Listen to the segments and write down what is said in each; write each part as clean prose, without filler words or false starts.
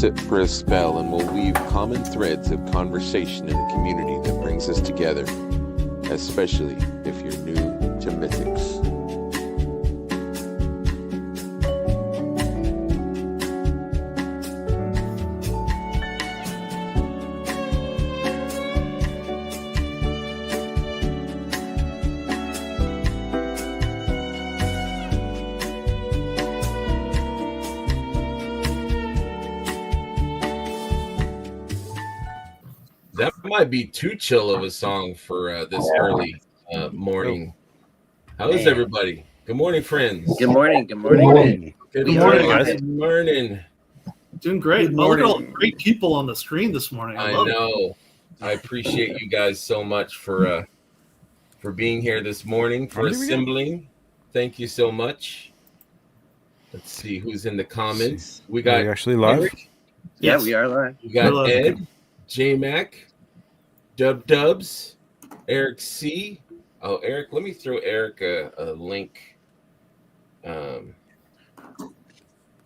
sit for a spell and we'll weave common threads of conversation in a community that brings us together, especially if you're new to Mythics. That might be too chill of a song for this early morning. How is everybody? Good morning, friends. Good morning. Good morning. Good We morning, are guys. live. Good morning. Doing great. Good Oh, look at all the morning. great people on the screen this morning. I love it. know. I appreciate you guys so much for being here this morning, for assembling. Thank you so much. Let's see who's in the comments. We Are got we actually live? Eric, Yeah, Yes. we are live. we got Hello. Ed, J Mac, Dubs, Eric C. Oh, Eric, let me throw Eric a link.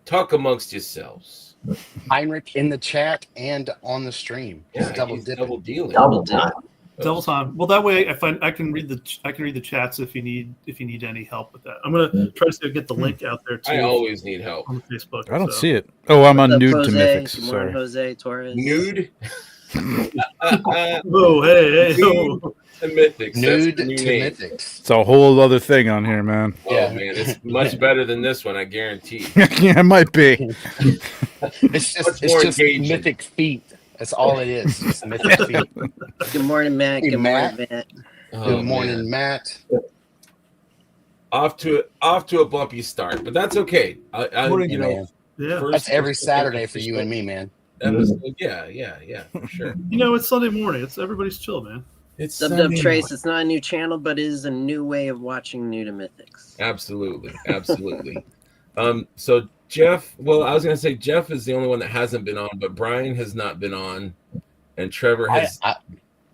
Talk amongst yourselves. Heinrich in the chat and on the stream. Yeah, Double he's dipping. double dealing. Double dip. Double time. Well, that way I can read the chats if you need any help with that. I'm gonna try to get the link out there too I always need help. on Facebook. I don't so. see it. Oh, I'm on What's up, nude to Jose? Mythics. Good morning, Sorry. Jose Torres. Nude. Oh, hey, oh. To Mythics. Nude That's the new to name. Mythics. It's a whole other thing on here, man. Oh Yeah. man, it's much better than this one, I guarantee. Yeah, it might be. It's Much just more it's just engaging. mythic feet. That's all it is. Just mythic feet. Good morning, Matt. Hey, Good Matt. morning, Matt. Oh, Good morning, man. Matt. Off to a bumpy start, but that's okay. Morning, You know, Man. Yeah. first- That's every Saturday for you and me, man. episode. Yeah, for sure. You know, it's Sunday morning. It's everybody's chill, man. It's Dub Sunday Trace. morning. It's not a new channel, but it is a new way of watching New to Mythics. Absolutely. So Jeff, well, I was gonna say Jeff is the only one that hasn't been on, but Brian has not been on, and Trevor has I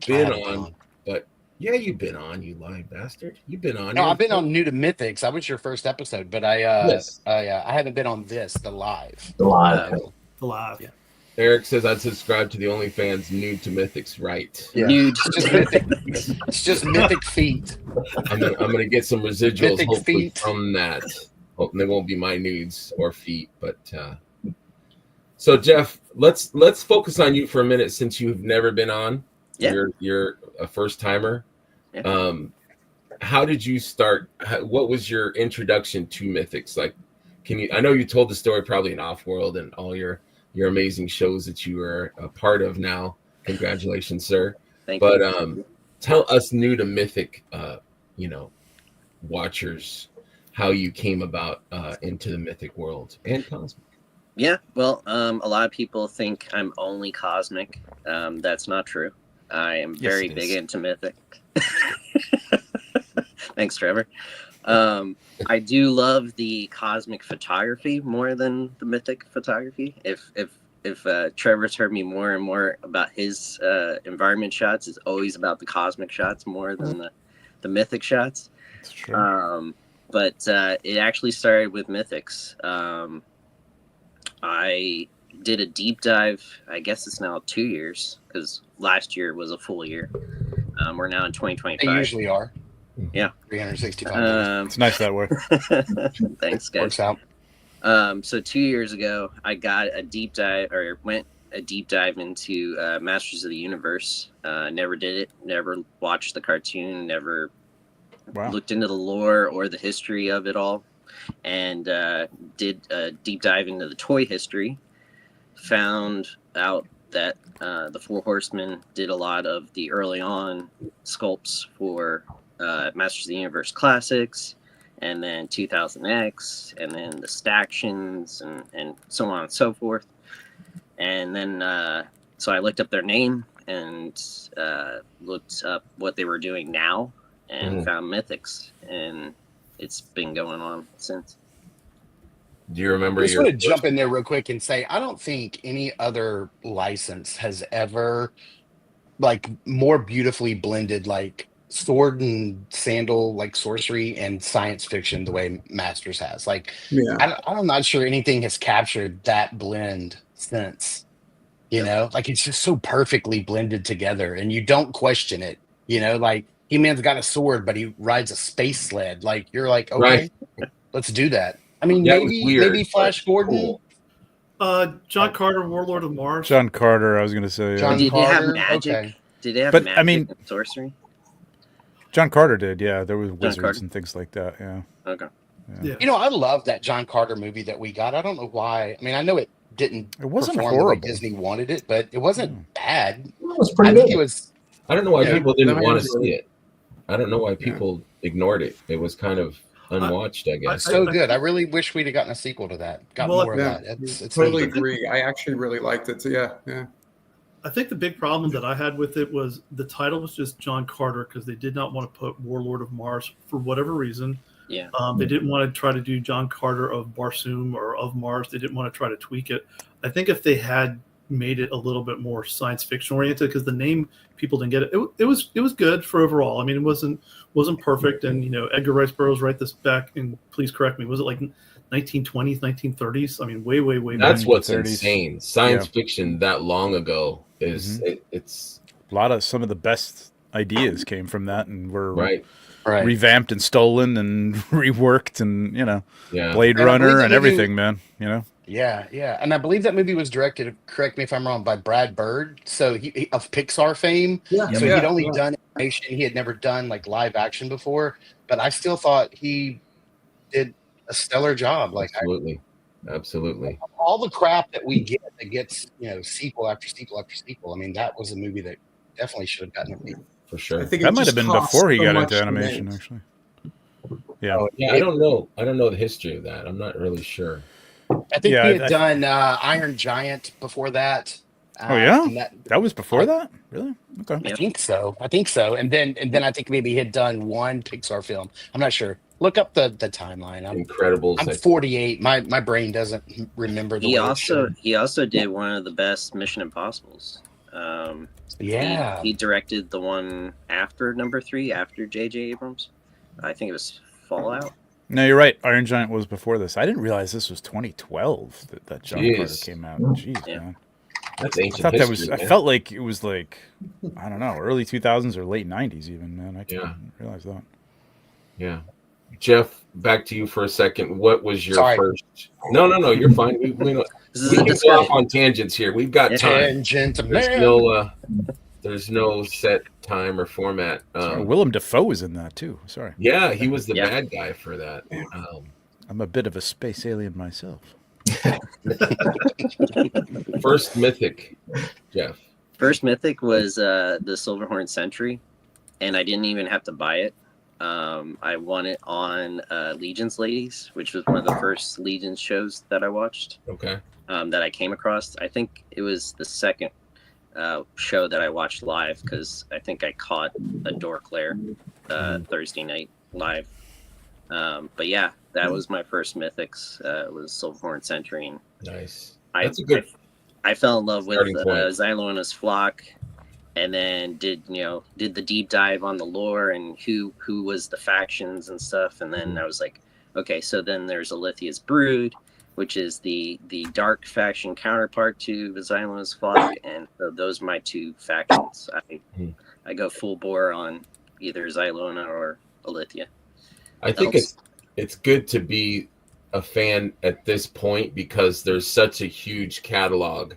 been haven't on. But yeah, you've been on, you lying bastard. You've been on. No, You're- I've been on New to Mythics. I was your first episode, but I Yes. I haven't been on the live. Uh, The live. Yeah. Eric says I'd subscribe to the OnlyFans Nude to Mythics, right? Yeah. Nude. It's just mythic. It's just mythic feet. I'm gonna get some residuals Mythic hopefully feet. from that. Well, they won't be my nudes or feet, but so Jeff, let's focus on you for a minute since you've never been on. Yeah. You're a first timer. Yeah. How did you start? What was your introduction to Mythics? Like, I know you told the story probably in Offworld and all your amazing shows that you are a part of now. Congratulations, sir. Thank But you. tell us new to Mythic, watchers, how you came about into the Mythic world and Cosmic. Yeah, well, a lot of people think I'm only Cosmic. That's not true. I am very it big is. into Mythic. Thanks, Trevor. I do love the Cosmic photography more than the Mythic photography. If Trevor's heard me more and more about his environment shots, it's always about the Cosmic shots more than the Mythic shots. That's true. But it actually started with Mythics. I did a deep dive. I guess it's now 2 years because last year was a full year. We're now in They 2025. usually are. Yeah. 365 days. It's nice that way. Thanks, guys. Works out. So 2 years ago, I got a deep dive, or went a deep dive into Masters of the Universe. Never did it. Never watched the cartoon. Never Wow. looked into the lore or the history of it all, and did a deep dive into the toy history. Found out that the Four Horsemen did a lot of the early on sculpts for Masters of the Universe Classics, and then 2000X, and then the Stactions, and so on and so forth. And then so I looked up their name and looked up what they were doing now, and found Mythics, and it's been going on since. Do you remember I just your want to jump in there real quick and say I don't think any other license has ever like more beautifully blended like sword and sandal like sorcery and science fiction the way Masters has. Like Yeah. I'm not sure anything has captured that blend since You know, like it's just so perfectly blended together, and you don't question it. You know, like He-Man's got a sword, but he rides a space sled. Like you're like, Right. okay, let's do that. I mean, That was maybe weird, Flash but Gordon, cool. John Carter, Warlord of Mars. John Carter, I was gonna say. John Did they have Carter, magic? okay. Did they have But, magic I mean- and sorcery? John Carter did, yeah. There was wizards Carter. and things like that, yeah. Okay. Yeah. You know, I love that John Carter movie that we got. I don't know why. I mean, I know it didn't It wasn't perform the way horrible. Disney wanted it, but it wasn't bad. It was I pretty think good. it was. I don't know why Yeah. people didn't No, I want to enjoyed see it. it. I don't know why people ignored it. It was kind of unwatched, I guess. So good. I really wish we'd have gotten a sequel to that. Got Well, more of Yeah, that. It's totally neat. agree. I actually really liked it. So yeah. I think the big problem that I had with it was the title was just John Carter because they did not want to put Warlord of Mars for whatever reason. Yeah. They didn't want to try to do John Carter of Barsoom or of Mars. They didn't want to try to tweak it. I think if they had made it a little bit more science fiction oriented, because the name people didn't get it. It was good for overall. I mean, it wasn't perfect. And Edgar Rice Burroughs wrote this back in. Please correct me. Was it like 1920s, 1930s? I mean, way That's back. what's 30s. insane. Science Yeah. fiction that long ago is it's A lot of some of the best ideas came from that and were right. Right. revamped and stolen and reworked and, Yeah. Blade And I believe Runner that and movie- everything, man. Yeah. And I believe that movie was directed, correct me if I'm wrong, by Brad Bird. So he of Pixar fame. Yeah. So he'd only done animation. He had never done like live action before. But I still thought he did a stellar job. Like Absolutely. all the crap that we get that gets, sequel after sequel after sequel. I mean, that was a movie that definitely should have gotten a movie. For sure. I think That it might have just been costs before he so got much into to animation, make. actually. Yeah. Oh, yeah, I don't know the history of that. I'm not really sure. I think Yeah, he had done Iron Giant before that. Oh, yeah? and That was before that? Really? Okay. I think so. And then I think maybe he had done one Pixar film. I'm not sure. Look up the timeline. Incredibles. I'm 48. My brain doesn't remember the He way it should. also did one of the best Mission Impossibles. Yeah. He directed the one after number 3, after J.J. Abrams. I think it was Fallout. No, you're right. Iron Giant was before this. I didn't realize this was 2012 that John Jeez. Carter came out. Jeez, Yeah. man. That's I ancient thought that was. history, I man. felt like it was like, I don't know, early 2000s or late 90s, even, man. I didn't realize that. Yeah. Jeff, back to you for a second. What was your Sorry. first? No, you're fine. We This is can a go off discussion. on tangents here. We've got time. Tangent There's no set time or format. Willem Dafoe is in that too. Sorry, Yeah, he was the Yeah. bad guy for that. I'm a bit of a space alien myself. First mythic, Jeff. First mythic was the Silverhorn Sentry, and I didn't even have to buy it. I won it on Legion's Ladies, which was one of the first Legion's shows that I watched, Okay. that I came across. I think it was the second show that I watched live, because I think I caught a Dork Lair Thursday night live. But yeah, that was my first mythics. Was Silverhorn Sentry, and Nice. I That's a good I fell in love with starting point. Xylona's Flock, and then did the deep dive on the lore and who was the factions and stuff, and then I was like, okay, so then there's Alithia's Brood, which is the dark faction counterpart to Xylona's Flock, and so those are my two factions. I go full bore on either Xylona or Alithia. I think it's good to be a fan at this point because there's such a huge catalog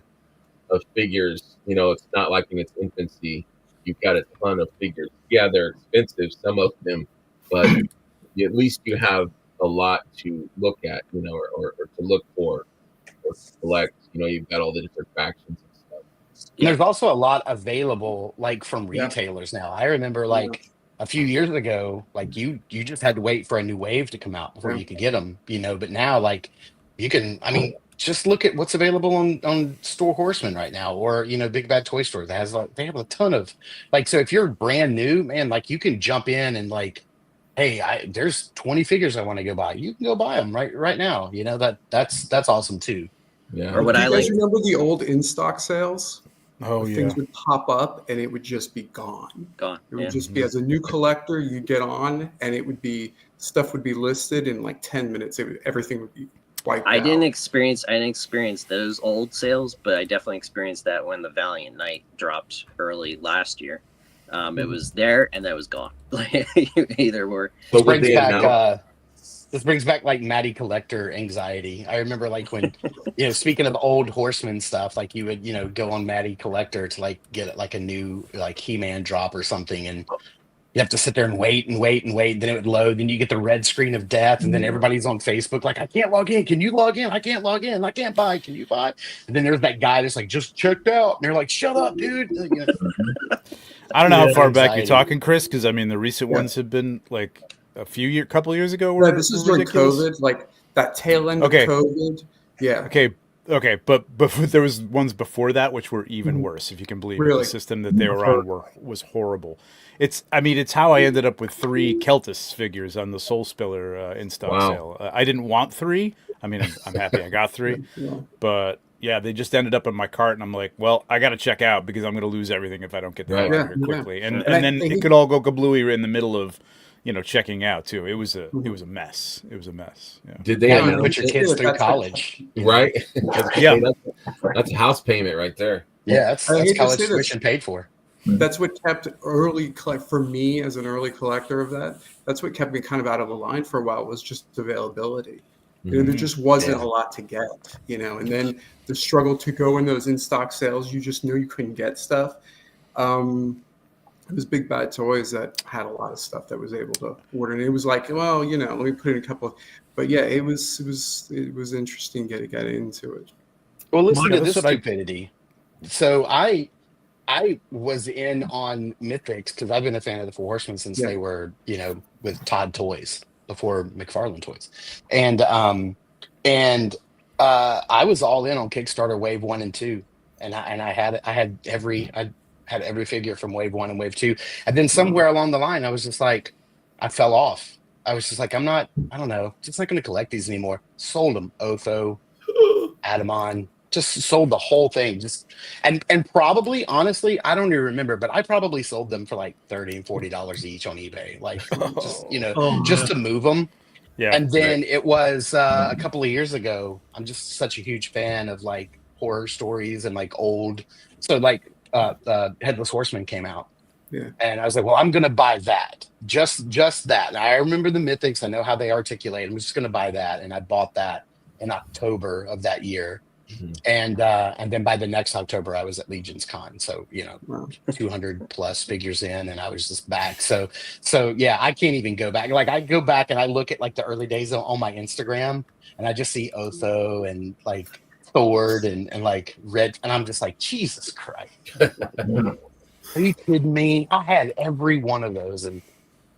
of figures. It's not like in its infancy. You've got a ton of figures. Yeah, they're expensive, some of them, but at least you have a lot to look at, or to look for or to collect. You've got all the different factions and stuff. And there's also a lot available, like from retailers now. I remember, like a few years ago, like you just had to wait for a new wave to come out before you could get them. But now, like you can. I mean, just look at what's available on Store Horseman right now, or Big Bad Toy Store. That has they have a ton of like. So if you're brand new, man, like you can jump in and like, hey, there's 20 figures I want to go buy. You can go buy them right now. That's awesome too. Yeah. Or what Do I you guys like. remember the old in-stock sales? Oh yeah. Things would pop up and it would just be gone. Gone. It would Yeah. just be, as a new collector, you'd get on and stuff would be listed in like 10 minutes. Everything would be wiped I out. didn't experience those old sales, but I definitely experienced that when the Valiant Knight dropped early last year. It was there and that was gone. Like you either were. So This would brings they back announce? this brings back like Matty Collector anxiety. I remember like when, speaking of old Horseman stuff, like you would, go on Matty Collector to like get like a new like He-Man drop or something, and you have to sit there and wait and wait and wait. Then it would load. Then you get the red screen of death, and then everybody's on Facebook like, "I can't log in. Can you log in? I can't log in. I can't buy. Can you buy?" And then there's that guy that's like, "Just checked out," and they're like, "Shut up, dude." I don't know how far back Anxiety. you're talking, Chris, because I mean the recent ones have been like a couple years ago. Yeah, this is during ridiculous. COVID, like that tail end Okay. of COVID. Yeah. Okay, but there was ones before that which were even worse, if you can believe it. Really? The system that they were on was horrible. It's how I ended up with 3 Keltis figures on the Soul Spiller in stock Wow. sale. I didn't want 3. I mean, I'm happy I got 3, but yeah, they just ended up in my cart, and I'm like, well, I got to check out because I'm going to lose everything if I don't get the Right. hell out of here Yeah, quickly. yeah. And And I then think- it could all go kablooey in the middle of checking out too. It was a mess. It was a mess. Yeah. Did they Yeah, you announce put your it? kids through That's what- college. Right? Yeah. That's a house payment right there. Yeah, that's I hate to college say this. tuition paid for. That's what kept for me as an early collector of that. That's what kept me kind of out of the line for a while, was just availability. There just wasn't Yeah. a lot to get, and then the struggle to go in those in-stock sales, you just knew you couldn't get stuff. It was Big Bad Toys that had a lot of stuff that was able to order, and it was like, well, let me put in a couple. But yeah, it was interesting getting into it. Well, listen Mine- to this that's what I- stupidity. So I was in on Mythics because I've been a fan of the Four Horsemen since Yeah. they were, with Todd Toys before McFarlane Toys, and I was all in on Kickstarter Wave 1 and 2, and I had every figure from Wave 1 and Wave 2, and then somewhere along the line I was just like, I fell off. I was just like, I don't know, just not going to collect these anymore. Sold them. Otho, Adamon, just sold the whole thing. And probably, honestly, I don't even remember, but I probably sold them for like $30 and $40 each on eBay. Like, just to move them. Yeah. And then it was a couple of years ago. I'm just such a huge fan of like horror stories and like old. So like Headless Horseman came out. Yeah. And I was like, well, I'm going to buy that. Just that. And I remember the Mythics. I know how they articulate. I'm just going to buy that. And I bought that in October of that year. And then by the next October, I was at Legion's Con. So, Wow. 200 plus figures in, and I was just back. So yeah, I can't even go back. Like I go back and I look at like the early days on my Instagram, and I just see Otho and like Thord and like Red, and I'm just like, Jesus Christ. Are you kidding me? I had every one of those, and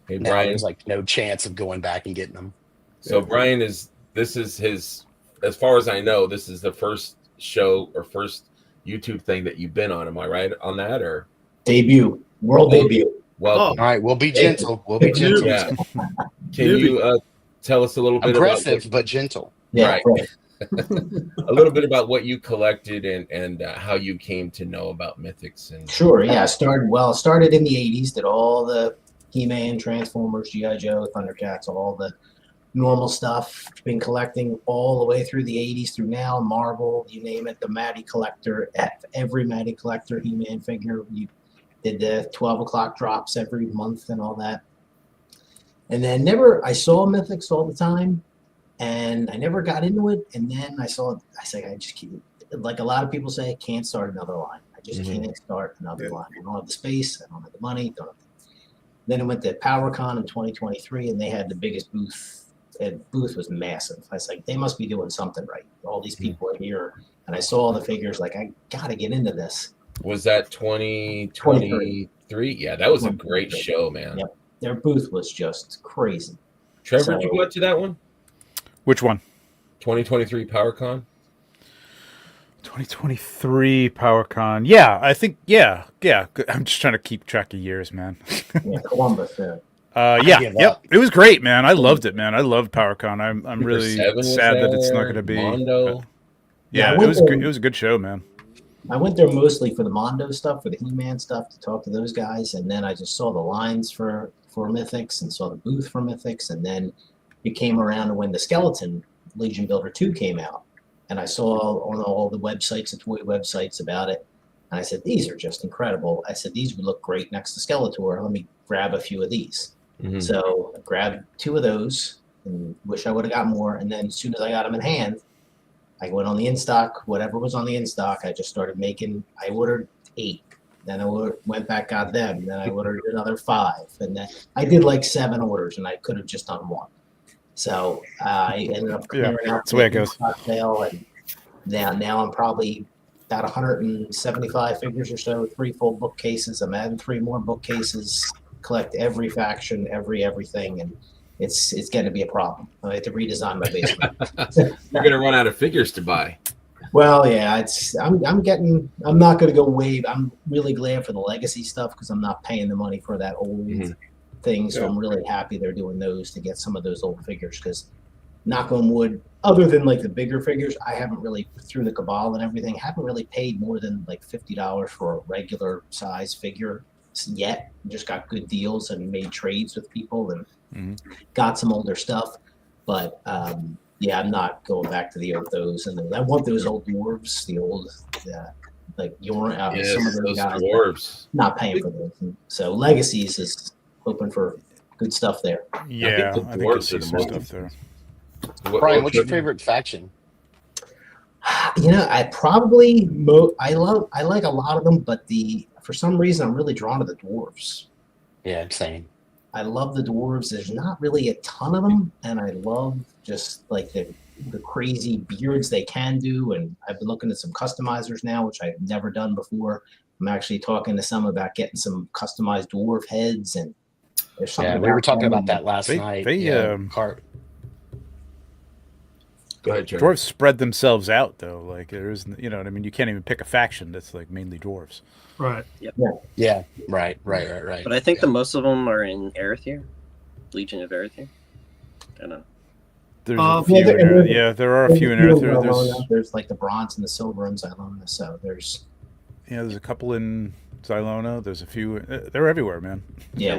Hey, now Brian. there's like no chance of going back and getting them. So Brian this is his, as far as I know, this is the first show or first YouTube thing that you've been on. Am I right on that? Or World debut. welcome. All right, we'll be gentle. We'll be gentle. Yeah. Can you tell us a little bit Aggressive but gentle. Yeah, Right. a little bit about what you collected and how you came to know about Mythics? And Sure. Yeah, I started in the '80s. Did all the He-Man, Transformers, GI Joe, Thundercats, all the normal stuff. Been collecting all the way through the '80s through now. Marvel, you name it. The Matty Collector, every Matty Collector He-Man figure. You did the 12 o'clock drops every month and all that. And then I saw Mythics all the time, and I never got into it. And then I just keep, like a lot of people say, can't start another line. I just can't start another line. I don't have the space. I don't have the money. Then I went to PowerCon in 2023, and they had the biggest booth. And booth was massive. I was like, they must be doing something right. All these people are here, and I saw all the figures. Like, I gotta get into this. was that 2023? Yeah, that was a great show, man. Yep. Their booth was just crazy. Trevor, did you go to that one? Which one? 2023 PowerCon? 2023 PowerCon. Yeah, I think. Yeah. I'm just trying to keep track of years, man. Yeah, Columbus. Yep. It was great, man. I loved it, man. I loved PowerCon. I'm Super really 7 was sad that it's not there, going to be. Mondo. Yeah, I it was went good. there- It was a good show, man. I went there mostly for the Mondo stuff, for the He-Man stuff, to talk to those guys, and then I just saw the lines for Mythics and saw the booth for Mythics, and then it came around to when the skeleton Legion Builder 2 came out, and I saw on all the websites, the toy websites about it. And I said, these are just incredible. I said, these would look great next to Skeletor. Let me grab a few of these. Mhm. So I grabbed 2 of those and wish I would have got more. And then as soon as I got them in hand, I went on the in stock, whatever was on the in stock, I just started making. I ordered 8. Then I went back, got them. Then I ordered another 5. And then I did like 7 orders, and I could have just done 1. So I ended up clearing out that's the way it goes. Sale, and now I'm probably about 175 figures or so, 3 full bookcases. I'm adding 3 more bookcases, collect every faction, everything, and it's getting to be a problem. I have to redesign my basement. You're gonna run out of figures to buy. Well, yeah, I'm not going to go way. I'm really glad for the legacy stuff because I'm not paying the money for that old thing. So I'm really happy they're doing those to get some of those old figures because, knock on wood, other than like the bigger figures, I haven't really, through the Cabal and everything, haven't really paid more than like $50 for a regular size figure yet. Just got good deals and made trades with people and got some older stuff. But yeah, I'm not going back to the those. And I want those old dwarves, the old like Yes, some of those guys. dwarves. Not paying for those. And so Legacies is hoping for good stuff there. Yeah, the I think you'll dwarves see are the some most- stuff there. Brian, what's your favorite faction? You know, I probably I like a lot of them, but for some reason I'm really drawn to the dwarves. Yeah, same. I love the dwarves. There's not really a ton of them, and I love just like the crazy beards they can do. And I've been looking at some customizers now, which I've never done before. I'm actually talking to some about getting some customized dwarf heads, and there's something. Yeah, we were talking them about that last night. Go ahead, Jerry. Dwarves spread themselves out though. Like there's, you know what I mean. You can't even pick a faction that's like mainly dwarves. Right. Yeah, right. But I think the most of them are in Arethyr, Legion of Arethyr. I don't know. There's Yeah, a few. There are a few in Arethyr. There's like the bronze and the silver in Xylona. So there's there's a couple in Xylona. There's a few. They're everywhere, man. yeah.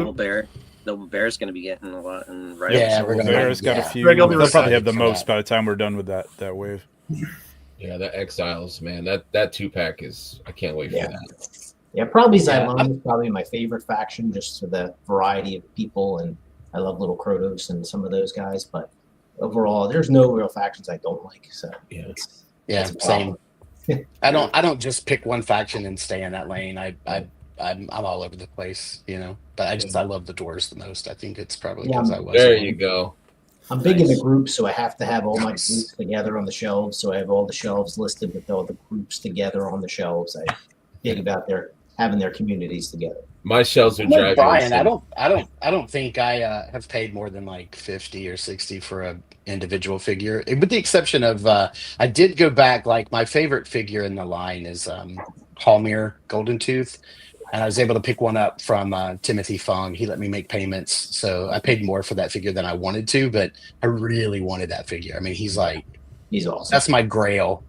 Noble Bear's going to be getting a lot in Yep, Yeah, we're gonna Bear's have- got yeah. a few. Greg, I'll be They'll probably have the for most that. by the time we're done with that wave. Yeah, the Exiles, man. That 2-pack is. I can't wait for Yeah. that. Yeah, probably Xylona is probably my favorite faction, just for the variety of people, and I love Little Krotos and some of those guys. But overall, there's no real factions I don't like. So Yeah. Yeah, it's a problem. same. I don't just pick one faction and stay in that lane. I'm all over the place, you know. But I love the dwarves the most. I think it's probably Yeah, because I was. There you go. I'm big into Nice. groups, so I have to have all my Nice. groups together on the shelves. So I have all the shelves listed with all the groups together on the shelves. I big about having their communities together. My shells are I'm like driving. Brian, me I don't think I have paid more than like 50 or 60 for a individual figure, with the exception of I did go back. Like my favorite figure in the line is Halmir Golden Tooth, and I was able to pick one up from Timothy Fong. He let me make payments, so I paid more for that figure than I wanted to, but I really wanted that figure. I mean, he's awesome. that's my grail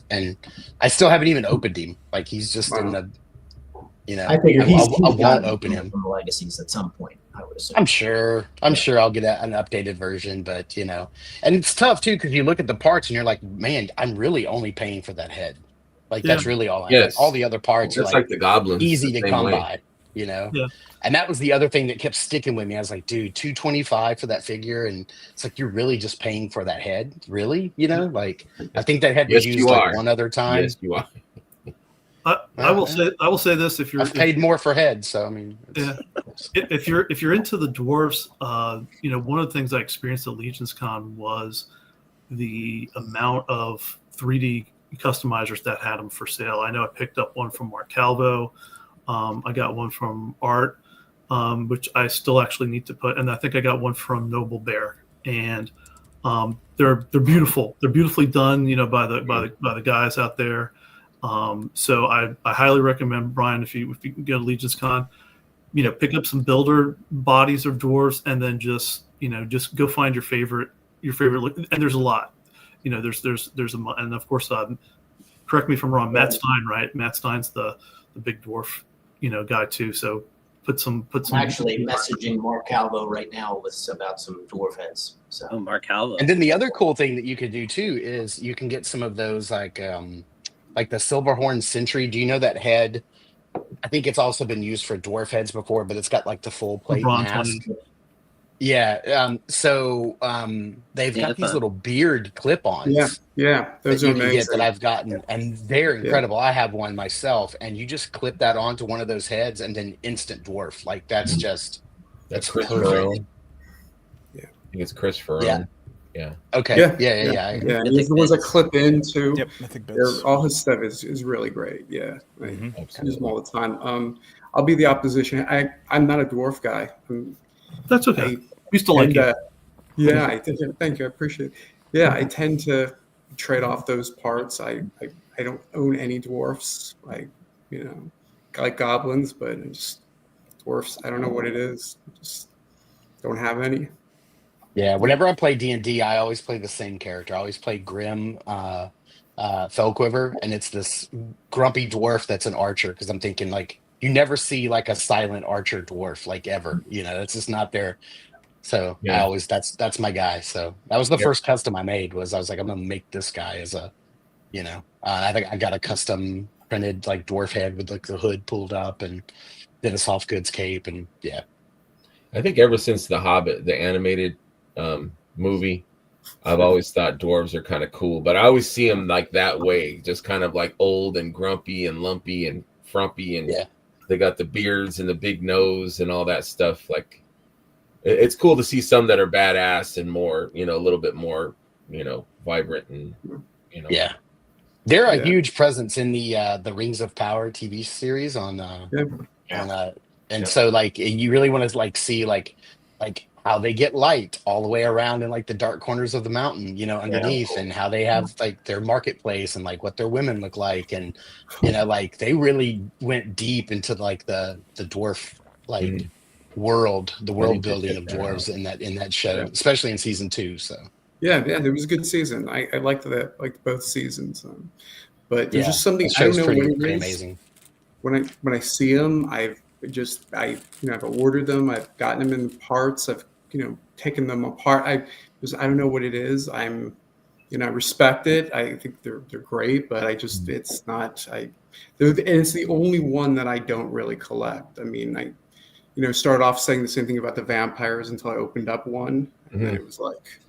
and I still haven't even opened him. Like he's just in the, you know, I figure he's I won't got open him. from Legacies at some point. I would assume. I'm sure I'll get an updated version, but you know, and it's tough too because you look at the parts and you're like, man, I'm really only paying for that head. Like that's really all I Yes. all the other parts are Just like the goblins. easy the to same come way. by, you know. Yeah. And that was the other thing that kept sticking with me. I was like, dude, $225 for that figure, and it's like you're really just paying for that head, really, you know? Like I think that head was Yes, used you like are. one other time. Yes, you are. I will say this: if you're I've paid more for heads, so I mean, if you're into the dwarves, you know, one of the things I experienced at Legions Con was the amount of 3D customizers that had them for sale. I know I picked up one from Mark Calvo. I got one from Art, which I still actually need to put, and I think I got one from Noble Bear. And they're beautiful. They're beautifully done, you know, by the guys out there. So I highly recommend, Brian, if you can go to Legions Con, you know, pick up some builder bodies of dwarves, and then just go find your favorite and there's a lot, you know, there's and of course, correct me if I'm wrong, Matt Stein, right? Matt Stein's the big dwarf, you know, guy too. So put some. I'm actually messaging Mark Calvo right now with about some dwarf heads. So Oh, Mark Calvo. And then the other cool thing that you could do too is you can get some of those like the Silverhorn Sentry. Do you know that head? I think it's also been used for dwarf heads before, but it's got like the full plate bronze mask. one. Yeah. They've got these little beard clip-ons. Yeah, That those are you can get amazing. that I've gotten, and they're incredible. I have one myself, and you just clip that onto one of those heads, and then instant dwarf. Like that's just That's it's Chris perfect. Ferrone. Yeah. I think it's Chris Ferrone. Yeah. Yeah. Okay. Yeah, Yeah. Yeah, and these are the ones that clip in too. Yep, I think They're, that's. all his stuff is really great. Yeah, I Mhm. use them Absolutely. all the time. I'll be the opposition. I'm not a dwarf guy. That's okay. I We still like tend you. to- yeah, thank you. I appreciate it. Yeah, I tend to trade off those parts. I don't own any dwarfs. I like goblins, but I just dwarfs. I don't know what it is. I just don't have any. Yeah, whenever I play D&D, I always play the same character. I always play Grim Fellquiver, and it's this grumpy dwarf that's an archer, because I'm thinking, like, you never see, like, a silent archer dwarf, like, ever. That's just not there. So I Yeah. always, that's my guy. So that was the Yep. first custom I made, was I was like, I'm going to make this guy as a, I think I got a custom printed, like, dwarf head with, like, the hood pulled up, and did a soft goods cape, and yeah. I think ever since The Hobbit, the animated movie, I've always thought dwarves are kind of cool, but I always see them like that way, just kind of like old and grumpy and lumpy and frumpy, and Yeah. they got the beards and the big nose and all that stuff. Like, it's cool to see some that are badass and more, a little bit more, vibrant and, Yeah. They're a Yeah. huge presence in the Rings of Power TV series on and so like you really want to like see like how they get light all the way around in like the dark corners of the mountain, underneath, and how they have like their marketplace and like what their women look like, and like they really went deep into like the dwarf like world, the world building of dwarves in that show, Yeah. especially in season 2. So Yeah, there was a good season. I liked that, like both seasons. But there's yeah, just something that I don't show's know pretty, what it pretty is. amazing. When I see them, I've ordered them. I've gotten them in parts. I've taken them apart. I don't know what it is. I respect it. I think they're great, but I just it's not. And it's the only one that I don't really collect. I mean, I started off saying the same thing about the vampires until I opened up one, and then it was like.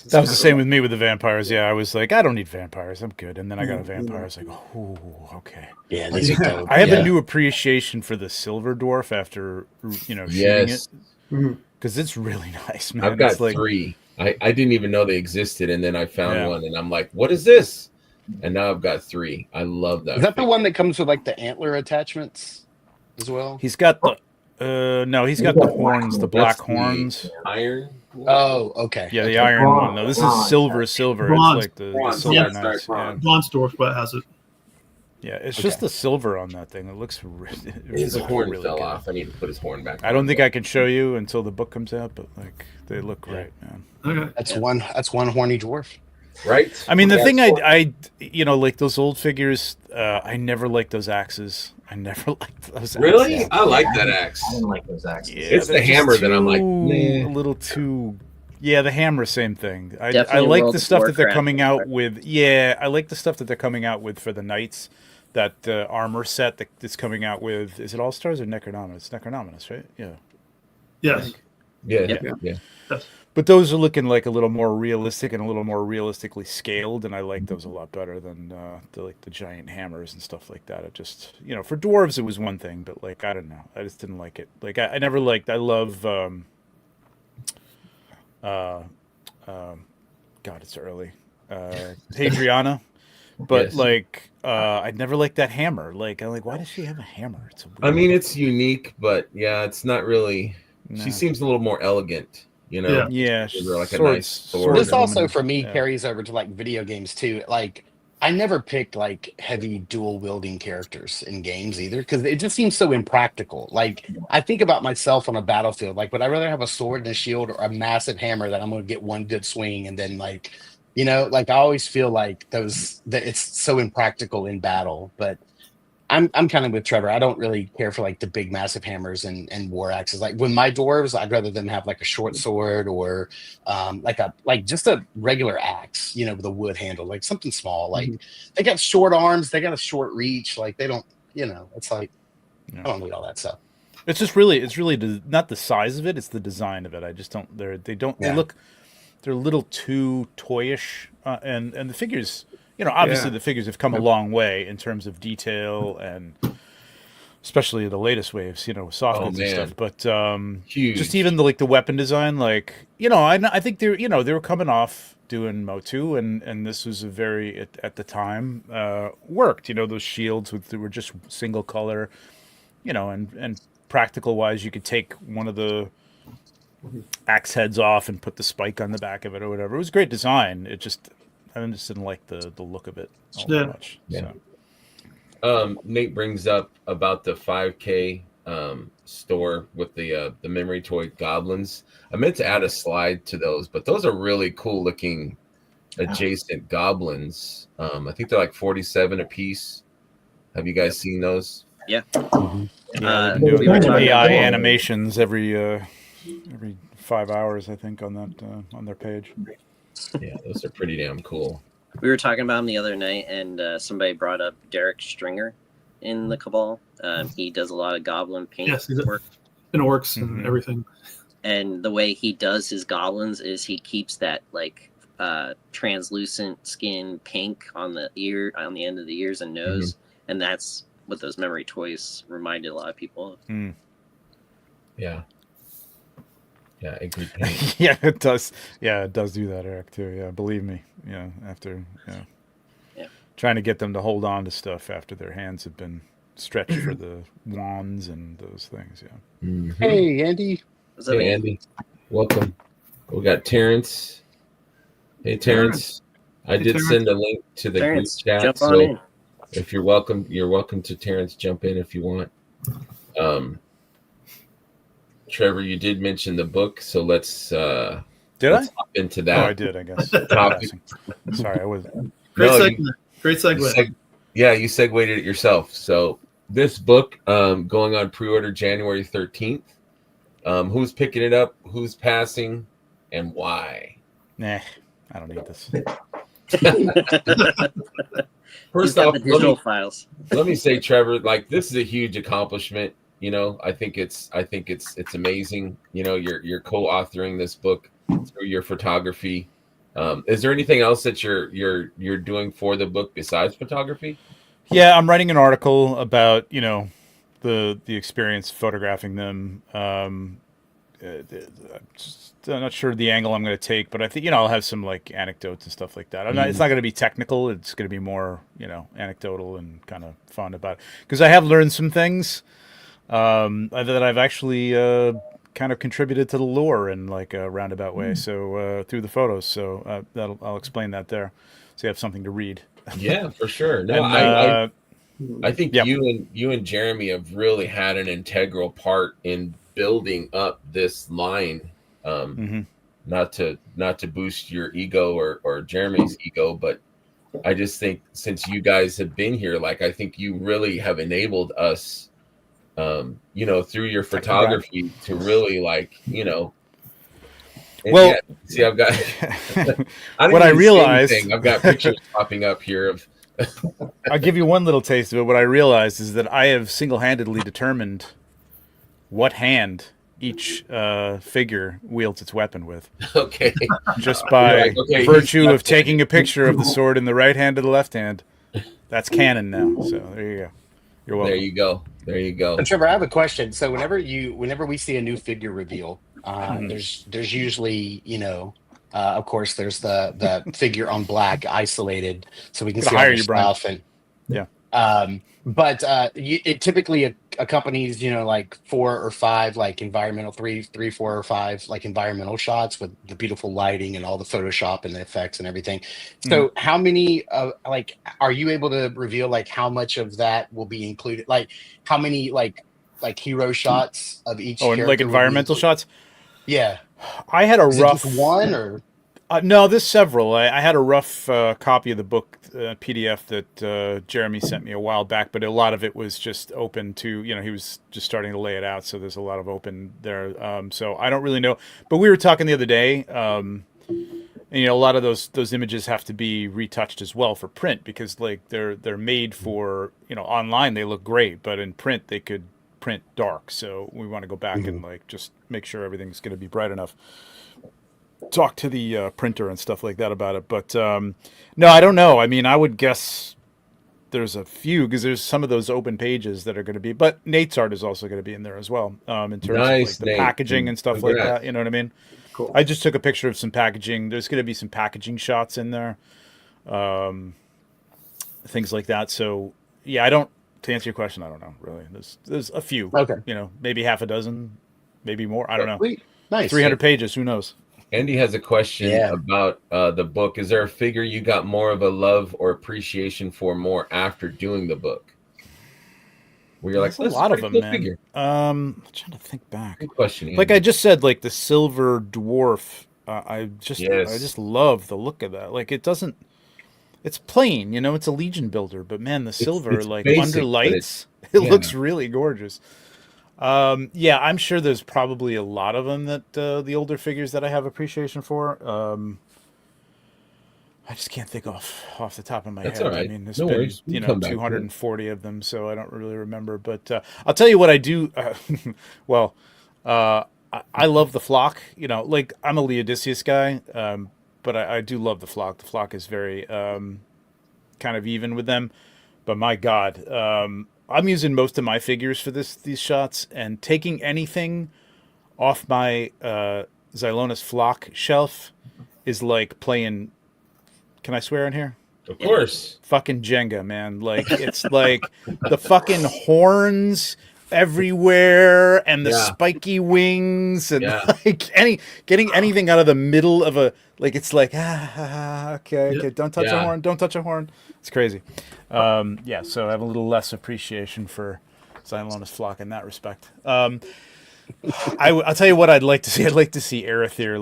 That was the same with me with the vampires. Yeah, I was like, I don't need vampires. I'm good. And then I got a vampire. I was like, oh, okay. Yeah, these are dope. I have Yeah. a new appreciation for the silver dwarf after shooting Yes. it, because it's really nice, man. I've got It's like, 3. I didn't even know they existed, and then I found Yeah. one, and I'm like, what is this? And now I've got 3. I love that. Is that the one that comes with like the antler attachments as well? he's got the no, he's got the horns, the black That's the horns. iron? Oh, okay. Yeah, the Okay. iron bronze, one. No, this bronze. is silver. Bronze. It's like the Bronze, silver yeah, nice. Yeah. bronze. Bronze Dwarf has it. Yeah, it's just the silver on that thing. It looks His horn really fell good. off. I need to put his horn back. I don't think I can show you until the book comes out, but like they look great, man. Okay. That's one horny dwarf. Right? I mean, the Yeah, thing it's I like those old figures. I never liked those axes. I never liked those. Really? axes. I like that axe. I didn't like those axes. Yeah, It's the they're just hammer that I'm like, too- nah. a little too. Yeah, the hammer, same thing. I Definitely like World the of stuff that they're Warcraft. coming out with. Yeah, I like the stuff that they're coming out with for the knights. That armor set that's coming out with. Is it All Stars or Necronominus? It's Necronominus, right? Yeah. Yes. Yeah. Yeah. But those are looking like a little more realistic and a little more realistically scaled, and I like those a lot better than the giant hammers and stuff like that. It just for dwarves it was one thing, but like I don't know, I just didn't like it. Like I never liked. I love. God, it's early. Hadriana, but Yes. like I'd never liked that hammer. Like I'm like, why does she have a hammer? It's a weird, I mean, it's unique, but yeah, it's not really. Nah. She seems a little more elegant, Yeah. Yeah, Give her, like, a sword- nice sword. This Or also for me Yeah. carries over to like video games too. Like I never picked like heavy dual wielding characters in games either, because it just seems so impractical. Like I think about myself on a battlefield. Like, would I rather have a sword and a shield or a massive hammer that I'm going to get one good swing and then like I always feel like that it's so impractical in battle. But I'm kind of with Trevor. I don't really care for like the big massive hammers and war axes. Like with my dwarves, I'd rather them have like a short sword or like just a regular axe, you know, with a wood handle, like something small. Like they got short arms, they got a short reach. Like they don't, you know, it's like I don't need all that stuff. It's really not the size of it; it's the design of it. I just don't. They look. They're a little too toyish, and the figures. You know, obviously the figures have come a long way in terms of detail and especially the latest waves, you know, with soft goods and stuff. But just even the weapon design, like, you know, I think they were coming off doing Motu, and this was a very at the time worked. You know, those shields they were just single color, you know, and practical wise, you could take one of the axe heads off and put the spike on the back of it or whatever. It was great design. I just didn't like the look of it all that much. Yeah. So. Nate brings up about the 5K store with the memory toy goblins. I meant to add a slide to those, but those are really cool looking adjacent goblins. I think they're like 47 a piece. Have you guys seen those? Yeah. Yeah, they've been doing AI animations every 5 hours, I think, on that on their page. Yeah, those are pretty damn cool. We were talking about him the other night, and somebody brought up Derek Stringer in the Cabal. He does a lot of goblin paint work. And orcs and everything. And the way he does his goblins is he keeps that like translucent skin pink on the end of the ears and nose, and that's what those memory toys reminded a lot of people of. Yeah. Yeah, yeah, it does. Yeah, it does do that, Eric, too. Yeah, believe me. Yeah, after trying to get them to hold on to stuff after their hands have been stretched for the wands and those things. Yeah. Hey, Andy. What's up, Andy? Welcome. We got Terrence. Hey, Terrence. I did send a link to the group chat, so if you're welcome to Terrence. Jump in if you want. Trevor, you did mention the book, so let's hop into that. Oh, I did, I guess. Sorry, I was. Great segue. You segued it yourself. So this book going on pre-order January 13th. Who's picking it up? Who's passing? And why? Nah, I don't need this. First off, digital files. Let me say, Trevor, like this is a huge accomplishment. You know, I think it's amazing. You know, you're co-authoring this book through your photography. Is there anything else that you're doing for the book besides photography? Yeah, I'm writing an article about, you know, the experience photographing them. I'm not sure the angle I'm going to take, but I think, you know, I'll have some like anecdotes and stuff like that. It's not going to be technical. It's going to be more, you know, anecdotal and kind of fun about it. Because I have learned some things that I've actually kind of contributed to the lore in like a roundabout way. So through the photos. So I'll explain that there. So you have something to read. Yeah, for sure. No, and, I think you and Jeremy have really had an integral part in building up this line. Not to boost your ego or Jeremy's ego, but I just think since you guys have been here, like I think you really have enabled us, you know, through your photography to really like, you know. Well, see, I've got what I realized. I've got pictures popping up here of. I'll give you one little taste of it. What I realized is that I have single-handedly determined what hand each figure wields its weapon with. Okay. Just by virtue of taking a picture of the sword in the right hand or the left hand. That's canon now. So there you go. You're welcome. There you go. And Trevor, I have a question. So whenever we see a new figure reveal, there's usually, you know, of course, there's the figure on black isolated, so we can see all your stuff. And but it typically accompanies, you know, like 4 or 5 like environmental 3, 4 or 5 like environmental shots with the beautiful lighting and all the Photoshop and the effects and everything. So how many like are you able to reveal like how much of that will be included? Like how many like hero shots of each? Oh, and like environmental shots. Yeah, I had a rough just one or No, there's several. I had a rough copy of the book PDF that Jeremy sent me a while back, but a lot of it was just open to, he was just starting to lay it out, so there's a lot of open there. So I don't really know. But we were talking the other day, and, a lot of those images have to be retouched as well for print because like they're made for, online they look great, but in print they could print dark. So we want to go back and like just make sure everything's going to be bright enough. Talk to the printer and stuff like that about it, but no, I don't know. I mean, I would guess there's a few because there's some of those open pages that are going to be, but Nate's art is also going to be in there as well, in terms of like the Nate. packaging and stuff like that. You know what I mean? Cool. I just took a picture of some packaging. There's going to be some packaging shots in there, things like that. So yeah, to answer your question, I don't know really. There's a few. Okay. Maybe half a dozen, maybe more. I don't know. Sweet. Nice. 300 pages. Who knows? Andy has a question about the book. Is there a figure you got more of a love or appreciation for more after doing the book? Where you're like, There's a lot of them, man. Figure. I'm trying to think back. Good question. Andy. Like I just said, like the silver dwarf. I just love the look of that. Like it's plain, it's a Legion builder, but man, the silver, it's like basic, under lights, it looks really gorgeous. Yeah, I'm sure there's probably a lot of them that the older figures that I have appreciation for. I just can't think off the top of my That's head. all right. I mean, there's No been worries. We can come back to it. 240 of them, so I don't really remember. But I'll tell you what I do. Well, I love the flock. Like I'm a Leodicius guy, but I do love the flock. The flock is very kind of even with them. But my God, I'm using most of my figures for these shots, and taking anything off my Xylonis flock shelf is like playing. Can I swear in here? Of course. Fucking Jenga, man. Like it's like the fucking horns everywhere and the spiky wings and like getting anything out of the middle of a it's like okay, don't touch a horn, it's crazy. So I have a little less appreciation for Xylonis flock in that respect. I'll tell you what I'd like to see. I'd like to see Arethyr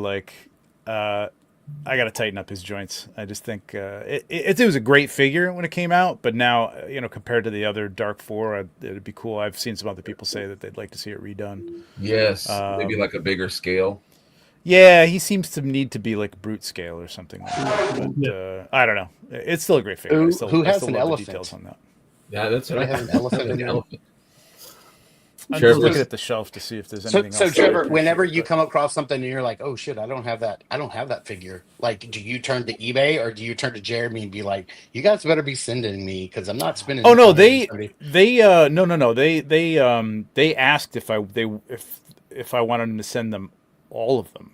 I got to tighten up his joints. I just think it was a great figure when it came out, but now, compared to the other Dark Four, it'd be cool. I've seen some other people say that they'd like to see it redone. Yes, maybe like a bigger scale. Yeah, he seems to need to be like brute scale or something like that. But I don't know. It's still a great figure. Who has an love elephant? the details on that. Yeah, that's I have an elephant in there. I'm just looking at the shelf to see if there's anything So else. Trevor, whenever you come across something and you're like, "Oh shit, I don't have that figure." Like, do you turn to eBay or do you turn to Jeremy and be like, "You guys better be sending me because I'm not spending." Oh no, they asked if I wanted them to send them all of them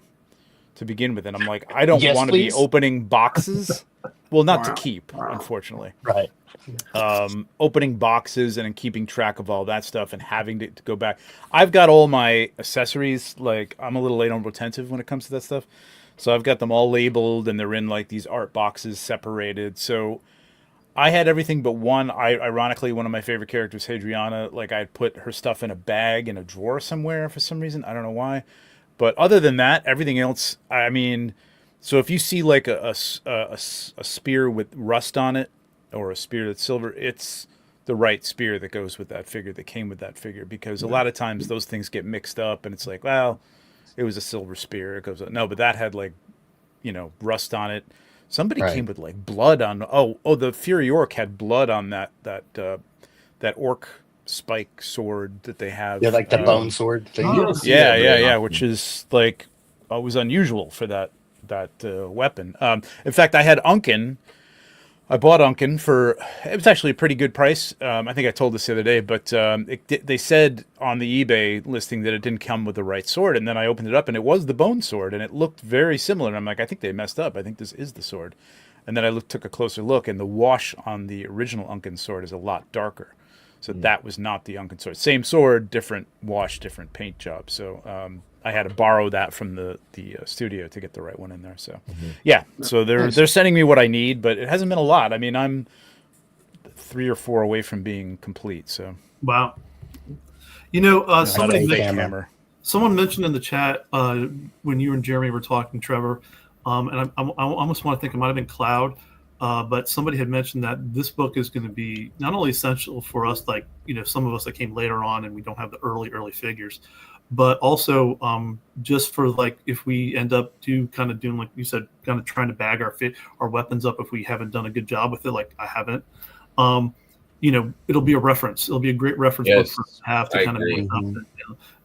to begin with, and I'm like, I don't want to be opening boxes. Well, not to keep, unfortunately. Right. Opening boxes and keeping track of all that stuff and having to go back. I've got all my accessories. Like I'm a little late on retentive when it comes to that stuff. So I've got them all labeled and they're in like these art boxes separated. So I had everything but one. Ironically, one of my favorite characters, Hadriana, like I'd put her stuff in a bag in a drawer somewhere for some reason. I don't know why. But other than that, everything else, I mean, so if you see like a spear with rust on it or a spear that's silver, it's the right spear that goes with that figure, that came with that figure, because a lot of times those things get mixed up and it's like, well, it was a silver spear. It goes, no, but that had like, rust on it. Somebody came with like blood on. Oh, the Fury Orc had blood on that orc spike sword that they have. Yeah, like the bone sword thing. Yeah, which is like was unusual for that weapon. In fact, I had Unken. I bought Unken for, it was actually a pretty good price. I think I told this the other day, but they said on the eBay listing that it didn't come with the right sword, and then I opened it up and it was the bone sword, and it looked very similar. And I'm like, I think they messed up. I think this is the sword. And then I took a closer look, and the wash on the original Unken sword is a lot darker. So that was not the Unken sword. Same sword, different wash, different paint job. So I had to borrow that from the studio to get the right one in there. So yeah, so they're sending me what I need, but it hasn't been a lot. I mean, I'm 3 or 4 away from being complete. So wow. Someone mentioned in the chat when you and Jeremy were talking, Trevor, and I almost want to think it might have been Cloud, but somebody had mentioned that this book is going to be not only essential for us, like some of us that came later on and we don't have the early figures, but also just for like if we end up doing like you said, kind of trying to bag our weapons up if we haven't done a good job with it, like I haven't. It'll be a reference. It'll be a great reference book for us to have to kind of look up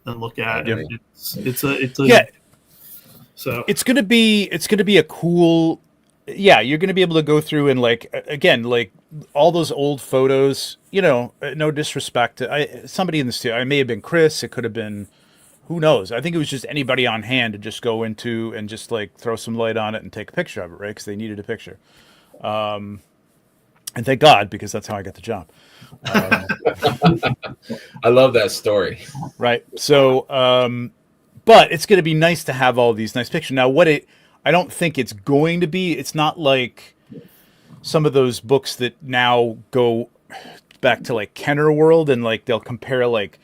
and look at. Yep. And it's a Yeah. So It's gonna be a cool. Yeah, you're gonna be able to go through and like again like all those old photos. No disrespect to somebody in the studio. I may have been Chris. It could have been. Who knows? I think it was just anybody on hand to just go into and just like throw some light on it and take a picture of it, right? Because they needed a picture. And thank God, because that's how I got the job. I love that story. Right. So, but it's going to be nice to have all these nice pictures. Now, I don't think it's going to be, it's not like some of those books that now go back to like Kenner World and like they'll compare like,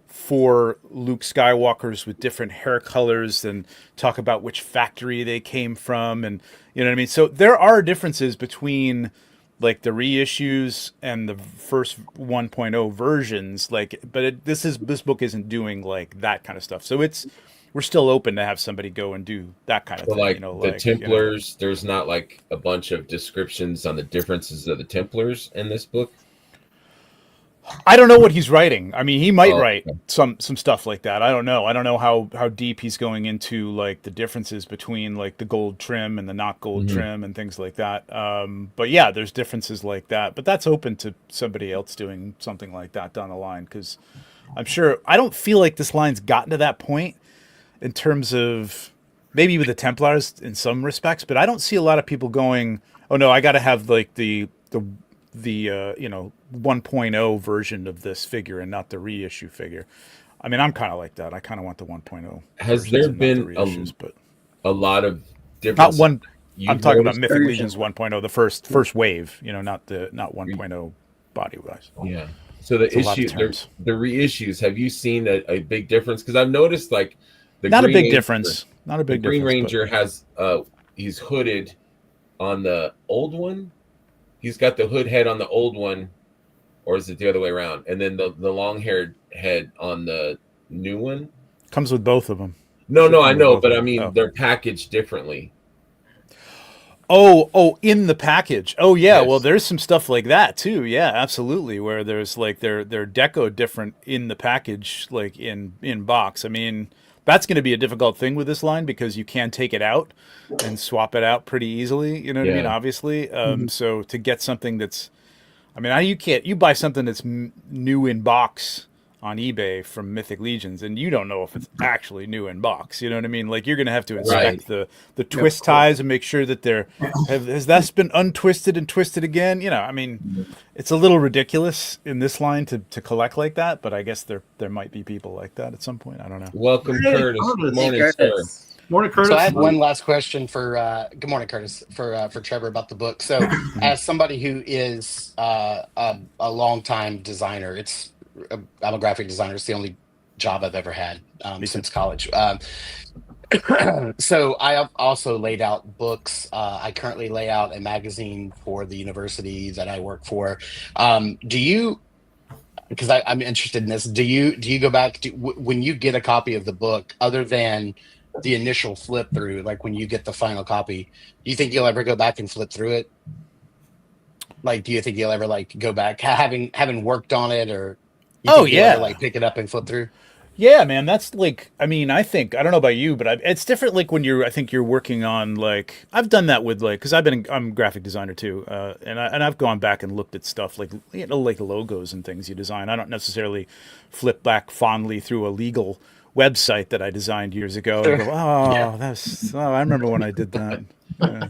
4 Luke Skywalkers with different hair colors and talk about which factory they came from. And you know what I mean? So there are differences between like the reissues and the first 1.0 versions, but this book isn't doing like that kind of stuff. So we're still open to have somebody go and do that kind of So thing. like the Templars, there's not like a bunch of descriptions on the differences of the Templars in this book. I don't know what he's writing. I mean, he might write okay. some stuff like that. I don't know. I don't know how deep he's going into like the differences between like the gold trim and the not gold trim and things like that. But yeah, there's differences like that. But that's open to somebody else doing something like that down the line because I'm sure I don't feel like this line's gotten to that point in terms of maybe with the Templars in some respects, but I don't see a lot of people going, "Oh no, I got to have like the 1.0 version of this figure and not the reissue figure." I mean, I'm kind of like that. I kind of want the 1.0. Has there been a lot of different? Not one. I'm talking about noticed Mythic version. Legions 1.0, the first wave. Not 1.0 body wise. Yeah. So the reissues. Have you seen a big difference? Because I've noticed like Not a big difference. Not a big difference. Green Ranger has he's hooded on the old one. He's got the hood head on the old one, or is it the other way around? And then the long-haired head on the new one? Comes with both of them. No, I know, but I mean, they're packaged differently. Oh, in the package. Oh, yeah. Yes. Well, there's some stuff like that, too. Yeah, absolutely. Where there's like they're deco different in the package, like in box. I mean, that's going to be a difficult thing with this line because you can take it out and swap it out pretty easily. You know what I mean? Obviously. So to get something that's, I mean, you buy something that's new in box on eBay from Mythic Legions and you don't know if it's actually new in box. You know what I mean? Like you're going to have to inspect the twist ties and make sure that has that been untwisted and twisted again? I mean, it's a little ridiculous in this line to collect like that, but I guess there might be people like that at some point. I don't know. Welcome, Curtis. Good morning, sir. Morning, Curtis. So I had one last question for good morning, Curtis, for Trevor about the book. So as somebody who is a longtime designer, I'm a graphic designer. It's the only job I've ever had since college. So I have also laid out books. I currently lay out a magazine for the university that I work for. Do you? Because I'm interested in this. Do you go back when you get a copy of the book, other than the initial flip through, like when you get the final copy, do you think you'll ever go back and flip through it? Like, do you think you'll ever like go back having worked on it, or you'll ever, like pick it up and flip through? Yeah, man, that's like, I mean, I don't know about you, but it's different. Like when I think you're working on like, I've done that with like, cause I'm a graphic designer too. And I've gone back and looked at stuff like, like logos and things you design. I don't necessarily flip back fondly through a legal website that I designed years ago and go, I remember when I did that.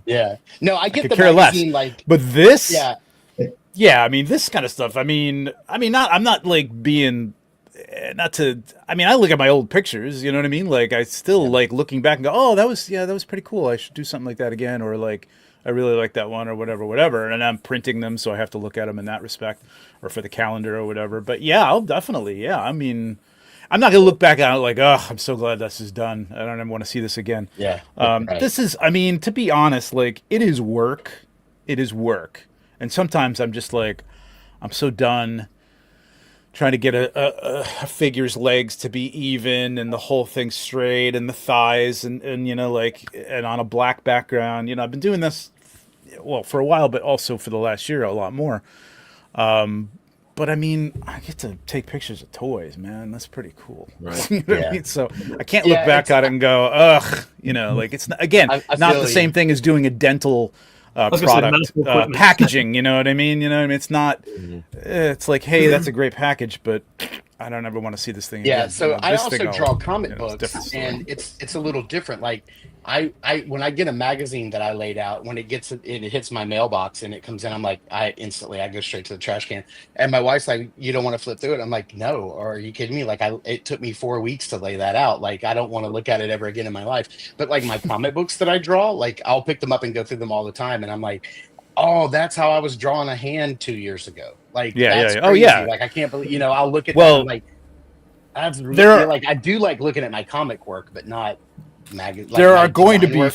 Yeah. No, I get the care magazine, less. like, But this, yeah, I mean, this kind of stuff. I mean, I'm not like being, I look at my old pictures, you know what I mean? Like I still like looking back and go, oh, that was pretty cool. I should do something like that again. Or like, I really like that one or whatever. And I'm printing them. So I have to look at them in that respect or for the calendar or whatever. But yeah, I'll definitely, I mean, I'm not gonna look back at it like, oh, I'm so glad this is done. I don't ever want to see this again. Yeah. Right. This is, I mean, to be honest, like it is work. It is work, and sometimes I'm just like, I'm so done trying to get a figure's legs to be even and the whole thing straight and the thighs and you know, like, and on a black background. You know, I've been doing this well for a while, but also for the last year a lot more. But I mean, I get to take pictures of toys, man. That's pretty cool. Right. You know what I Yeah. mean? So I can't look Yeah, back at it and go, ugh, you know, like it's not, again, I not feel the you. same thing as doing a dental was gonna say product medical equipment. packaging. You know what I mean? You know what I mean? It's not. Mhm. It's like, hey, that's a great package, but I don't ever want to see this thing. Yeah, again. so You know, I this also thing, draw I'll- comic you know, it's a books, different story. and it's a little different. Like I when I get a magazine that I laid out, when it hits my mailbox and it comes in, I'm like, I go straight to the trash can. And my wife's like, you don't want to flip through it? I'm like, no. Or are you kidding me? Like it took me 4 weeks to lay that out. Like I don't want to look at it ever again in my life. But like my comic books that I draw, like I'll pick them up and go through them all the time, and I'm like, oh, that's how I was drawing a hand 2 years ago. Like, Yeah, that's yeah. Oh, crazy. yeah. Like, I can't believe, you know, I'll look at that Well, and I'm like, that's really, there are- like, I do like looking at my comic work, but not There my are going to design be work.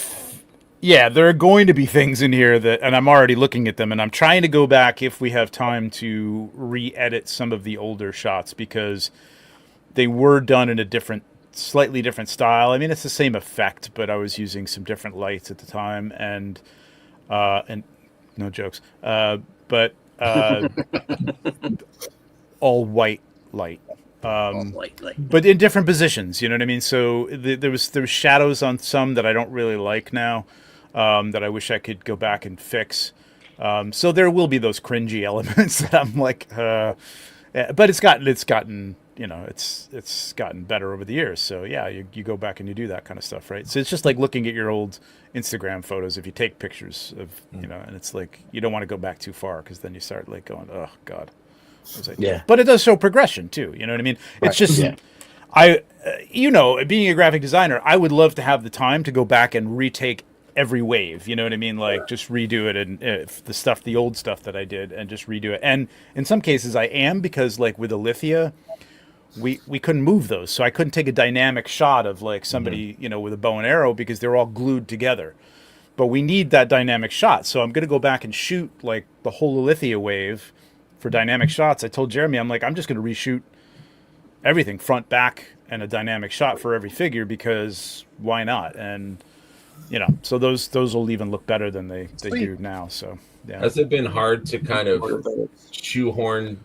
yeah, there are going to be things in here that, and I'm already looking at them, and I'm trying to go back if we have time to re-edit some of the older shots because they were done in a slightly different style. I mean, it's the same effect, but I was using some different lights at the time, and no jokes, but all white light. Like, But in different positions, you know what I mean. So there was shadows on some that I don't really like now, that I wish I could go back and fix. So there will be those cringy elements that I'm like, but it's gotten you know, it's gotten better over the years. So yeah, you go back and you do that kind of stuff, right? So it's just like looking at your old Instagram photos. If you take pictures of, you know, and it's like you don't want to go back too far because then you start like going, oh God. What was I doing? Yeah. But it does show progression too. You know what I mean? Right. It's just, Yeah. you know, being a graphic designer, I would love to have the time to go back and retake every wave. You know what I mean? Like just redo it and the old stuff that I did and just redo it. And in some cases I am, because like with Alithia, we couldn't move those. So I couldn't take a dynamic shot of like somebody, you know, with a bow and arrow because they're all glued together. But we need that dynamic shot. So I'm going to go back and shoot like the whole Alithia wave for dynamic shots. I told Jeremy, I'm like, I'm just going to reshoot everything front, back, and a dynamic shot for every figure because why not? And, you know, so those will even look better than they do now. So, yeah. Has it been hard to kind of shoehorn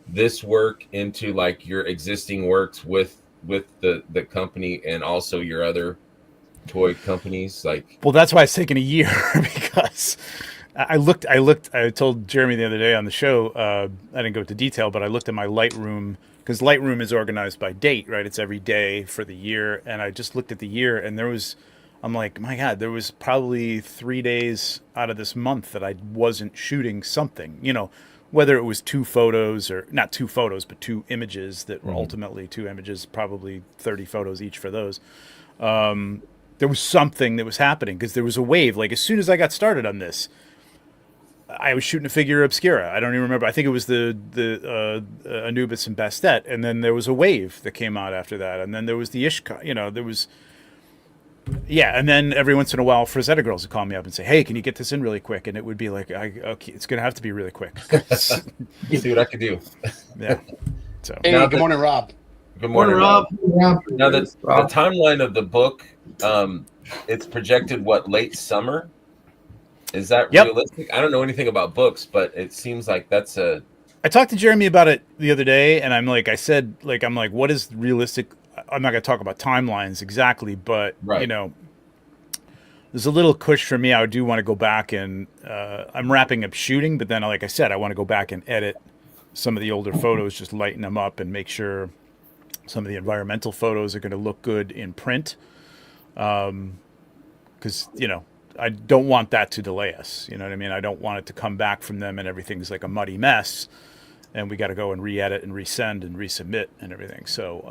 this work into like your existing works with the company and also your other toy companies? Like, Well, that's why it's taken a year because I told Jeremy the other day on the show, I didn't go into detail, but I looked at my Lightroom because Lightroom is organized by date, right? It's every day for the year. And I just looked at the year and I'm like, my God, there was probably 3 days out of this month that I wasn't shooting something, you know, whether it was 2 photos or not 2 photos, but 2 images that were ultimately 2 images, probably 30 photos each for those. There was something that was happening because there was a wave. Like as soon as I got started on this, I was shooting a figure obscura. I don't even remember. I think it was the Anubis and Bastet, and then there was a wave that came out after that, and then there was the Ishka. You know, there was. Yeah, and then every once in a while, Frazetta girls would call me up and say, "Hey, can you get this in really quick?" And it would be like, "Okay, it's gonna have to be really quick." see what I could do. Yeah. So Hey, Now good morning, Rob. Good morning, Rob. Yeah. Now the timeline of the book, it's projected late summer. Is that Yep. realistic? I don't know anything about books, but it seems like that's a I talked to Jeremy about it the other day, and I'm like, what is realistic? I'm not going to talk about timelines exactly, but Right. you know, there's a little push for me. I do want to go back and I'm wrapping up shooting, but then, like I said, I want to go back and edit some of the older photos, just lighten them up and make sure some of the environmental photos are going to look good in print. Because you know, I don't want that to delay us. You know what I mean? I don't want it to come back from them and everything's like a muddy mess, and we got to go and re-edit and resend and resubmit and everything. So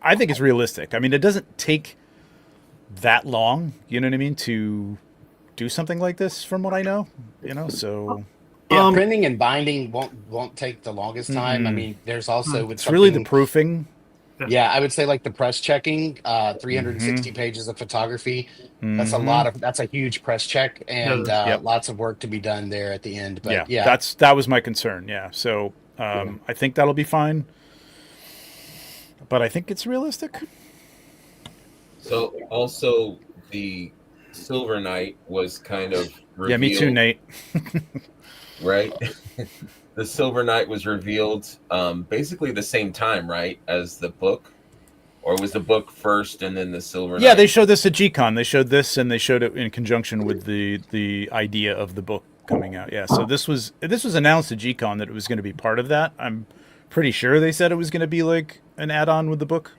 I think it's realistic. I mean, it doesn't take that long. You know what I mean? To do something like this, from what I know. You know, so Yeah, printing and binding won't take the longest time. I Mm-mm. mean, there's also with It's really the something. proofing. Yeah, I would say like the press checking, Mm-hmm. 360 pages of photography. That's a Mhm. that's a huge press check and Yep. lots of work to be done there at the end. Yeah, But yeah, that was my concern. Yeah, so I think that'll be fine, but I think it's realistic. So also the Silver Knight was kind of revealed, Yeah, me too, Nate. right? The Silver Knight was revealed basically the same time, right, as the book, or was the book first and then the Silver Yeah, Knight? they showed this at G-Con. They showed this, and they showed it in conjunction with the idea of the book coming out. Yeah, so this was announced at G-Con that it was going to be part of that. I'm pretty sure they said it was going to be like an add-on with the book.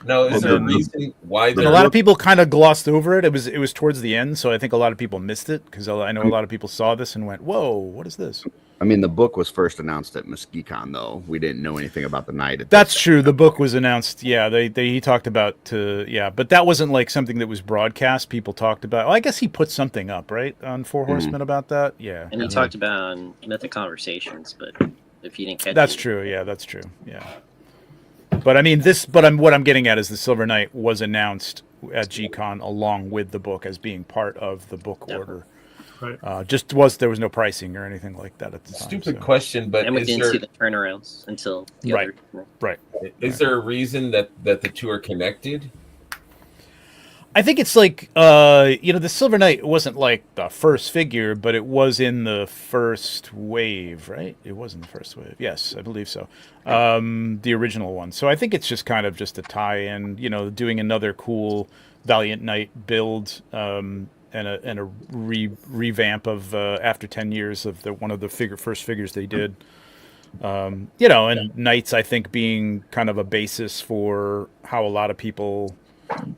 No, is And there a then- reason why And a they're lot of people kind of glossed over it. It was towards the end, so I think a lot of people missed it because I know a lot of people saw this and went, "Whoa, what is this?" I mean, the book was first announced at Mesquicon, though. We didn't know anything about the night. At That's this true. The book was announced. Yeah, he talked about but that wasn't like something that was broadcast. People talked about. Well, I guess he put something up right on Four Horsemen about that. Yeah, And he talked about on Mythic Conversations, but if you didn't catch that's it, true. Yeah, that's true. Yeah, but I mean what I'm getting at is the Silver Knight was announced at G-Con along with the book as being part of the book order. Right. There was no pricing or anything like that at the time. stupid question, but and we is didn't there see the turnarounds until the Right. other. Right. is there a reason that the two are connected? I think it's like the Silver Knight wasn't like the first figure, but it was in the first wave, right? It was in the first wave. Yes, I believe so. The original one. So I think it's just kind of just a tie-in, doing another cool Valiant Knight build, and a revamp of after 10 years of one of the first figures they did. And Knights, I think, being kind of a basis for how a lot of people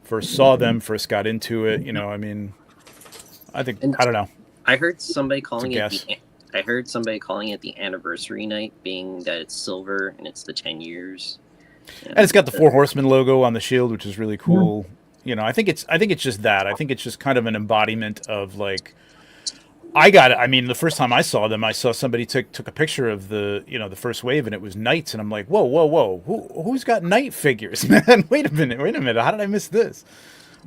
first saw them, first got into it. I mean, I don't know. I heard somebody calling It's a it. I heard somebody calling it the anniversary night, being that it's silver and it's the 10 years. And it's got the Four Horsemen logo on the shield, which is really cool. I think it's just that. I think it's just kind of an embodiment of like. I mean, the first time I saw them, I saw somebody took a picture of the first wave, and it was Knights, and I'm like, whoa, who's got Knight figures, man? Wait a minute, how did I miss this?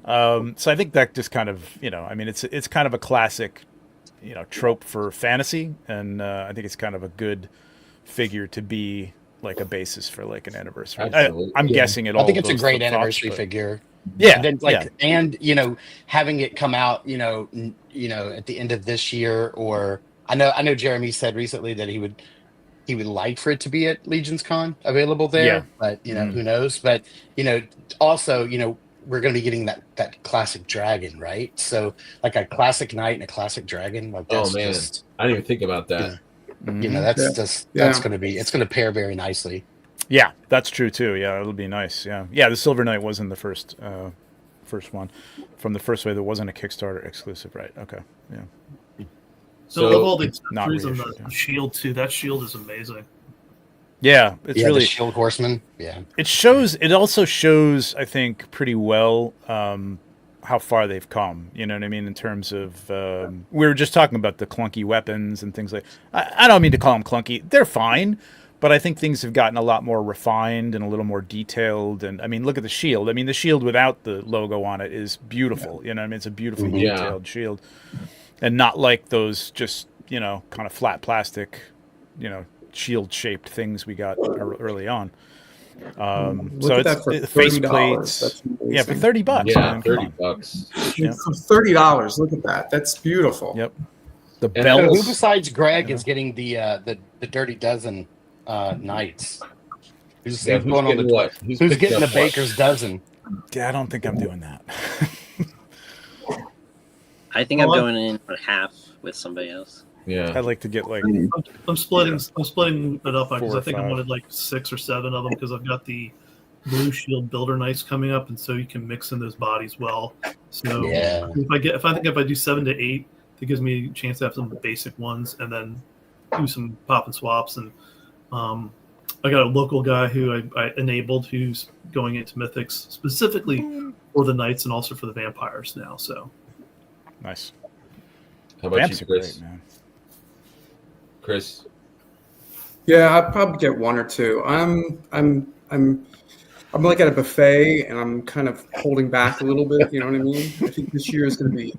So I think that just kind of, I mean, it's kind of a classic, trope for fantasy, and I think it's kind of a good figure to be like a basis for like an anniversary. Absolutely. I'm guessing it all. I think it's a goes great flip-flops, anniversary but- figure. Yeah, And then yeah. and having it come out, at the end of this year, or I know Jeremy said recently that he would like for it to be at Legion's Con available there, Yeah. but who knows? But also we're going to be getting that classic dragon, right? So like a classic knight and a classic dragon, like that's Oh man, just I didn't even think about that. that's going to be, it's going to pair very nicely. Yeah, that's true too. Yeah, it'll be nice. Yeah. The Silver Knight wasn't the first one from the first wave. That wasn't a Kickstarter exclusive, right? Okay. Yeah. So I love all the not accessories and reissued, the yeah. shield too. That shield is amazing. Yeah, it's really the Shield Horseman. Yeah. It also shows, I think, pretty well how far they've come. You know what I mean? In terms of we were just talking about the clunky weapons and things like. I don't mean to call them clunky. They're fine. But I think things have gotten a lot more refined and a little more detailed. And I mean, look at the shield. I mean, the shield without the logo on it is beautiful. I mean, it's a beautifully Yeah. detailed shield, and not like those just kind of flat plastic, shield shaped things we got early on. Look So at that for it's face $30. plates. That's Yeah, for amazing. $30. Yeah, man, come on. $30. Yeah. For $30, look at that. That's beautiful. Yep. The And So belts. who besides Greg is getting the Dirty Dozen Knights? Who's Yeah, who's going on getting the what? Who's picking getting the up what? Baker's Dozen? Yeah, I don't think I'm doing that. I think I'm Well, going in for half with somebody else. Yeah. I'd like to get like I'm splitting it up because 4 or I think I 5. wanted like 6 or 7 of them because I've got the Blue Shield Builder Knights coming up, and so you can mix in those bodies well. So Yeah. if I do 7 to 8, that gives me a chance to have some basic ones, and then do some pop and swaps. And I got a local guy who I enabled who's going into Mythics specifically for the Knights and also for the Vampires now. So nice. How about Vamps you, are Chris? great, man. Chris? Yeah, I'd probably get one or two. I'm like at a buffet, and I'm kind of holding back a little bit. You know what I mean? I think this year is going to be,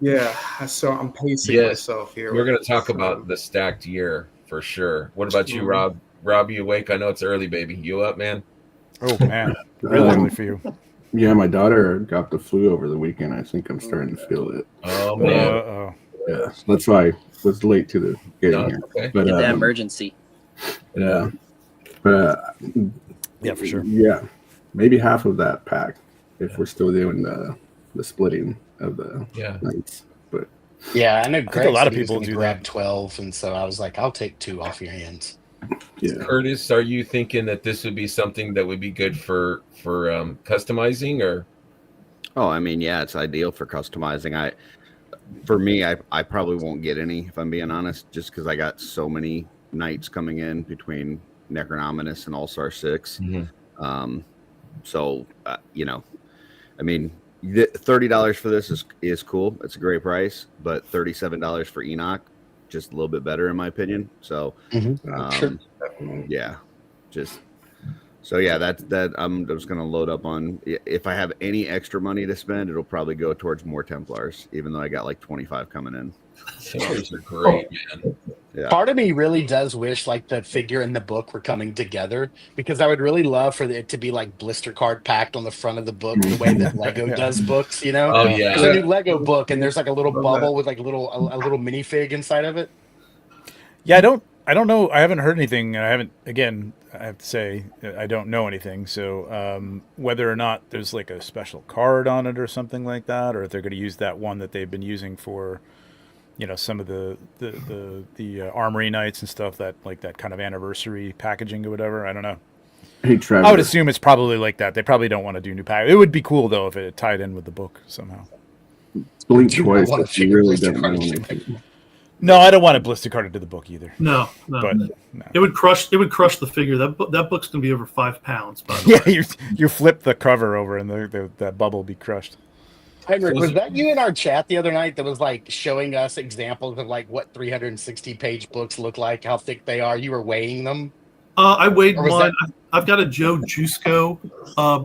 yeah. So I'm pacing Yes, myself here. we're going to talk about the stacked year for sure. What about you, Rob? Rob, you awake? I know it's early, baby. You up, man? Oh man, really early for you. Yeah, my daughter got the flu over the weekend. I think I'm starting to feel it. Oh man. Uh-oh. Yeah, that's why I was late to the getting here. Okay. But Get that emergency. yeah, but Yeah, for sure. yeah, maybe half of that pack if we're still doing the splitting of the nights. But Yeah, I know. think Greg a lot of said he was people gonna do grab that. 12, and so I was like, I'll take 2 off your hands. yeah, Curtis, are you thinking that this would be something that would be good for customizing, or? Oh, I mean, yeah, it's ideal for customizing. For me, I probably won't get any, if I'm being honest, just because I got so many nights coming in between Necronominus and All-Star 6. So, you know, I mean, $30 for this is cool. It's a great price, but $37 for Enoch, just a little bit better in my opinion. So, Sure. yeah, just so yeah, that I'm just gonna load up on. If I have any extra money to spend, it'll probably go towards more Templars, even though I got like 25 coming in. Templars are great, man. Yeah. Part of me really does wish like the figure and the book were coming together, because I would really love for it to be like blister card packed on the front of the book, the way that Lego does books, you know? Oh yeah. There's a new Lego book, and there's like a little bubble with like a little minifig inside of it. Yeah, I don't know. I haven't heard anything. I haven't. Again, I have to say I don't know anything. So whether or not there's like a special card on it or something like that, or if they're going to use that one that they've been using for, you know, some of the Armory Nights and stuff, that like that kind of anniversary packaging or whatever. I don't know. hey Trevor. I would assume it's probably like that. They probably don't want to do new pack. It would be cool though if it tied in with the book somehow. Blink Do you twice want a if you figure really blister don't know card? anything. No, I don't want it blister carded to the book either. No. But no. It would crush the figure. That book's gonna be over 5 pounds. By the way. Yeah, you flip the cover over and that bubble will be crushed. Heinrich, was that you in our chat the other night that was like showing us examples of like what 360-page books look like, how thick they are? You were weighing them. I weighed Or was one. I've got a Joe Jusko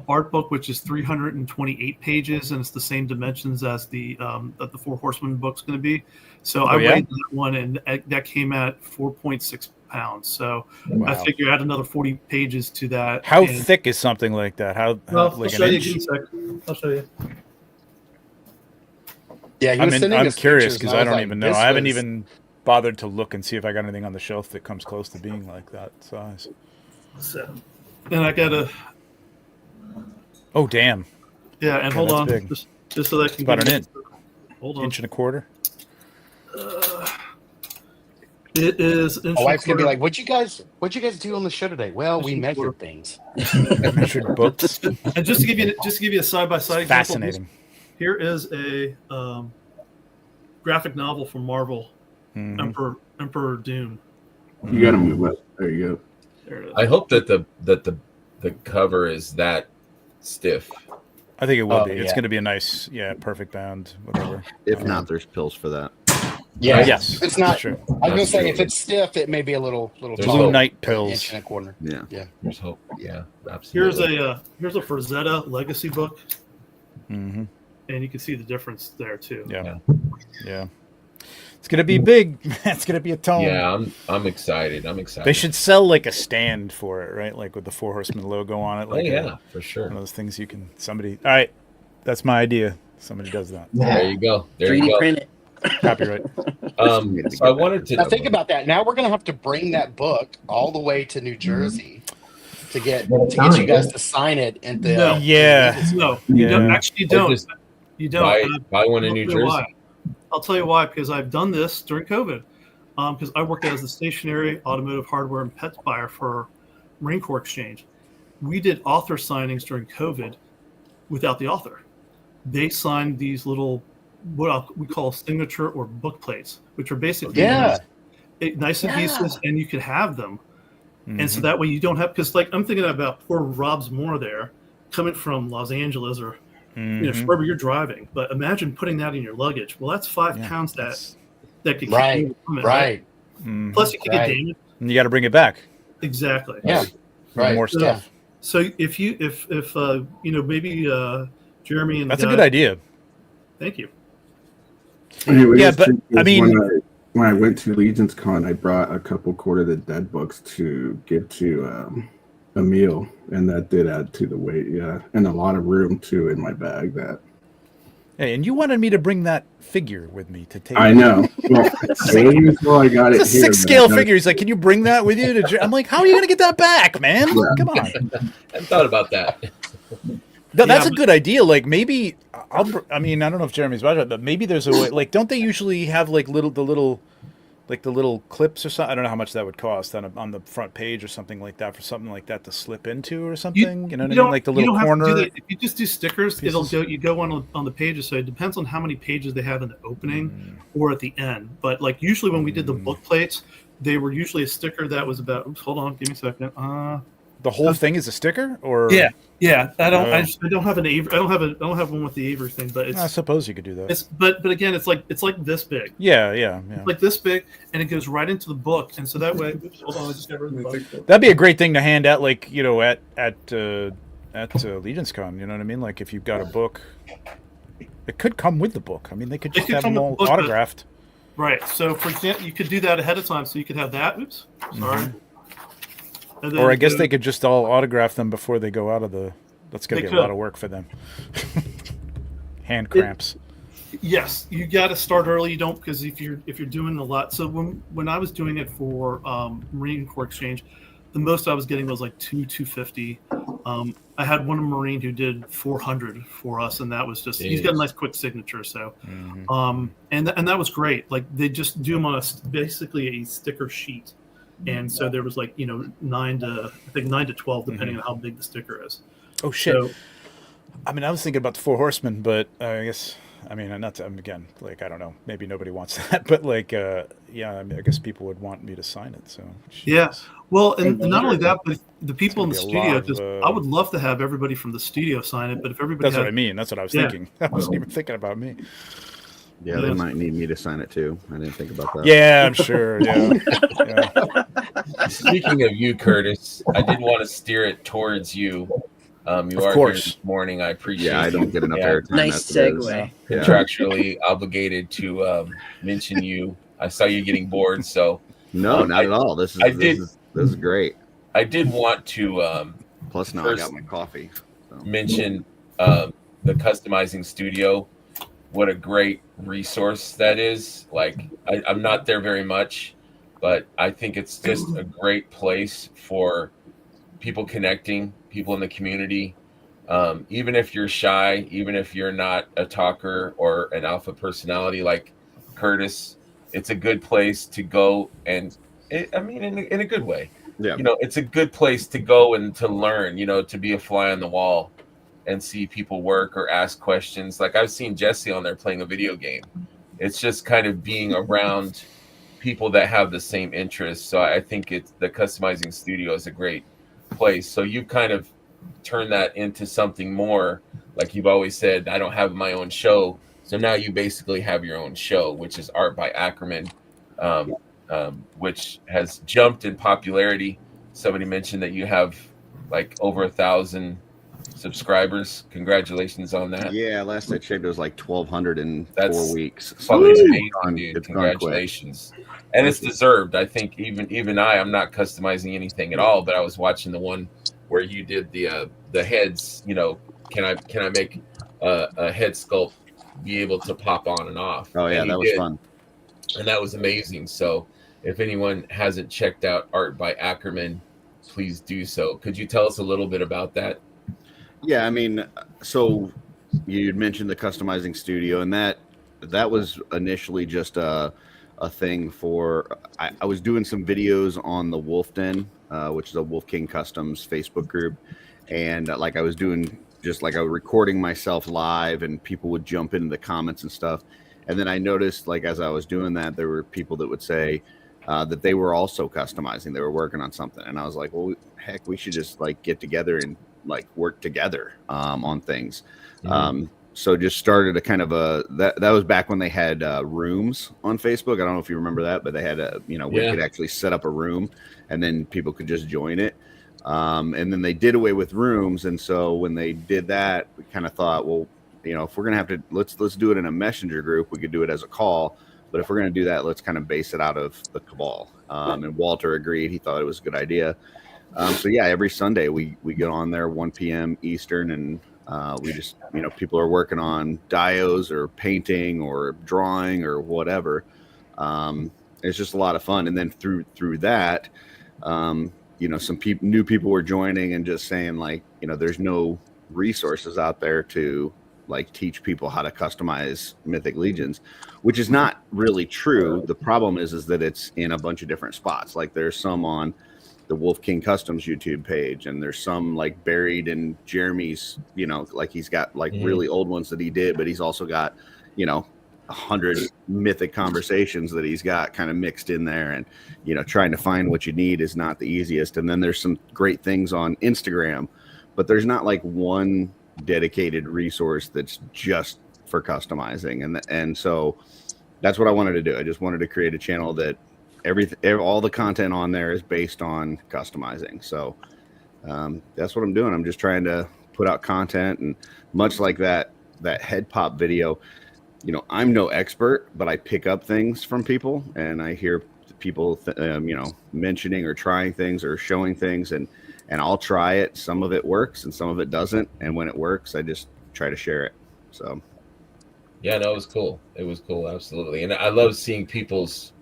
art book, which is 328 pages, and it's the same dimensions as the that the Four Horsemen book's going to be. So I weighed that one, and that came at 4.6 pounds. So I figure add another 40 pages to that. How and, thick is something like that? How Well, like I'll show an you. inch? Give me a sec. I'll show you. Yeah, he I was mean, sending I'm us curious pictures, because and I was don't like, even know. this I haven't was- even bothered to look and see if I got anything on the shelf that comes close to being like that size. So, and I got a Oh, damn. yeah. And Yeah, hold that's on, big. just so that I can About give an you- Hold on. Inch and a quarter. It is. My wife's gonna be like, "What'd you guys do on the show today?" Well, we measured things. Measured books. And just to give you a side by side example, Fascinating. here is a graphic novel from Marvel, Mhm. Emperor Doom. You gotta move up. There you go. There it is. I hope that the cover is that stiff. I think it will Oh, be. It's yeah. going to be a nice, perfect bound, whatever. If not, there's pills for that. Yeah, yes, If it's not. that's true. I was gonna That's say true. if it's stiff, it may be a little There's taller. Blue hope. Night Inch pills. and a quarter. Yeah. Yeah. There's hope. Yeah, Here's absolutely. here's a Frazetta Legacy book, Mm-hmm. and you can see the difference there too. Yeah. Yeah. It's going to be big. It's going to be a tome. Yeah, I'm excited. I'm excited. They should sell like a stand for it, right? Like with the Four Horsemen logo on it. Oh Like yeah, for sure. one of those things you can. Somebody. All right, that's my idea. Somebody does that. There you go. There you 3D go. print it. Copyright. So I wanted to. Now think about that. Now we're gonna have to bring that book all the way to New Jersey to get you guys to sign it. And the No. Yeah. No, you don't. Yeah. Actually, you don't. Just You don't. buy one in I'll New tell you Jersey. why. I'll tell you why, because I've done this during COVID. Because I worked as the stationary automotive hardware and pet buyer for Marine Corps Exchange. We did author signings during COVID without the author. They signed these little, we call signature or book plates, which are basically Yeah. nice adhesives, and you could have them. And Mm-hmm. so that way you don't have, because like I'm thinking about poor Rob's Moore there, coming from Los Angeles or you know, Mhm. wherever you're driving. But imagine putting that in your luggage. Well, that's 5 Yeah, pounds that's- that could keep Right, you from it, right. Plus, you can get Right. damage. And you got to bring it back. Exactly. Yeah. Right. More stuff. So if maybe Jeremy and That's the a good guys- idea. Thank you. Anyway, Yeah, that's but, true, I because mean- when I went to Legion's Con, I brought a couple Court of the Dead books to give to Emil, and that did add to the weight. Yeah, and a lot of room too in my bag. That Hey, and you wanted me to bring that figure with me to take. I know. Well, waiting until I got it It's a here, 6 but scale I- figure. He's like, "Can you bring that with you?" I'm like, "How are you going to get that back, man? Yeah. Come on." I hadn't thought about that. No, that's Yeah, a good idea. Like maybe I mean, I don't know if Jeremy's watching it, but maybe there's a way. Like, don't they usually have like the little clips or something? I don't know how much that would cost on the front page or something like that for something like that to slip into or something. You know what I mean? Like the you little don't have to do corner. that. If you just do stickers, pieces. you go on the pages. So it depends on how many pages they have in the opening or at the end. But like usually when we did the book plates, they were usually a sticker that was about. Oops, hold on, give me a second. The whole thing is a sticker, or Yeah. I don't. Oh. I don't have an Avery. I don't have one with the Avery thing. But it's. I suppose you could do that. It's but again, it's like this big. Yeah. Like this big, and it goes right into the book, and so that way. Oops, hold on, I just got rid of the book. That'd be a great thing to hand out, like at Legion's Con. You know what I mean? Like if you've got a book, it could come with the book. I mean, they could just could have come them with all the book, but- autographed. Right. So for example, you could do that ahead of time. So you could have that. Oops, sorry. And then Or I guess go- they could just all autograph them before they go out of the. That's gonna They be could. a lot of work for them. Hand cramps. Yes, you got to start early. You don't because if you're doing a lot. So when I was doing it for Marine Corps Exchange, the most I was getting was like 250. I had one Marine who did 400 for us, and that was just he's got a nice quick signature. So, and that was great. Like they just do them on basically a sticker sheet, and so there was like 9 to 12 depending on how big the sticker is. Oh shit! So, I mean, I was thinking about the Four Horsemen, but I guess I mean not to, again. Like I don't know, maybe nobody wants that, but like yeah, I mean, I guess people would want me to sign it. So yeah. Well, and not only that, but the people in the It's gonna be a studio, lot of, just I would love to have everybody from the studio sign it, but if everybody that's had, what I mean. That's what I was Yeah. thinking. I wasn't even thinking about me. Yeah, they might need me to sign it too. I didn't think about that. Yeah, I'm sure. Yeah. Speaking of you, Curtis, I did want to steer it towards you. You Of are course. here this morning. I appreciate. Yeah, I don't get enough airtime. Nice as it is. segue. Yeah. Contractually obligated to mention you. I saw you getting bored, so No, not at all. This is great. I did want to Plus, now First- I got my coffee. So. mention the customizing studio. What a great resource that is. Like I'm not there very much, but I think it's just a great place for people connecting, people in the community. Even if you're shy, even if you're not a talker or an alpha personality like Curtis, it's a good place to go. And I mean, in a good way. Yeah. It's a good place to go and to learn, to be a fly on the wall and see people work or ask questions. Like I've seen Jesse on there playing a video game. It's just kind of being around people that have the same interests. So I think the customizing studio is a great place. So you kind of turn that into something more, like you've always said, I don't have my own show. So now you basically have your own show, which is Art by Ackerman, which has jumped in popularity. Somebody mentioned that you have like over 1,000 subscribers. Congratulations on that. Yeah, last I checked, it was like 1,200 in That's 4 weeks. Fucking it's amazing, gone- dude. it's gone quick. Congratulations. And it's deserved. I think even I'm not customizing anything at all, but I was watching the one where you did the heads. Can I make a head sculpt be able to pop on and off? Oh yeah, And that you was did. fun. And that was amazing. So if anyone hasn't checked out Art by Ackerman, please do so. Could you tell us a little bit about that? Yeah, I mean, so you'd mentioned the customizing studio, and that was initially just a thing for. I was doing some videos on the Wolf Den, which is a Wolf King Customs Facebook group, and like I was doing just like I was recording myself live, and people would jump into the comments and stuff. And then I noticed, like as I was doing that, there were people that would say that they were also customizing, they were working on something, and I was like, well, heck, we should just like get together and like work together on things. so just started a kind of that was back when they had rooms on Facebook. I don't know if you remember that, but they had we could actually set up a room and then people could just join it. And then they did away with rooms. And so when they did that, we kind of thought, well, if we're going to have to, let's do it in a messenger group. We could do it as a call, but if we're going to do that, let's kind of base it out of the Cabal. And Walter agreed. He thought it was a good idea. So yeah, every Sunday we get on there 1 p.m. Eastern, and we just, people are working on dios or painting or drawing or whatever. It's just a lot of fun. And then through that, some new people were joining and just saying like, there's no resources out there to like teach people how to customize Mythic Legions, which is not really true. The problem is that it's in a bunch of different spots. Like there's some on the Wolf King Customs YouTube page, and there's some like buried in Jeremy's, like he's got like really old ones that he did, but he's also got, 100 mythic conversations that he's got kind of mixed in there, and trying to find what you need is not the easiest. And then there's some great things on Instagram, but there's not like one dedicated resource that's just for customizing. And so that's what I wanted to do. I just wanted to create a channel that all the content on there is based on customizing. So that's what I'm doing. I'm just trying to put out content, and much like that head pop video, I'm no expert, but I pick up things from people, and I hear people, mentioning or trying things or showing things, and I'll try it. Some of it works and some of it doesn't. And when it works, I just try to share it. So. Yeah, no, it was cool. It was cool. Absolutely. And I love seeing people's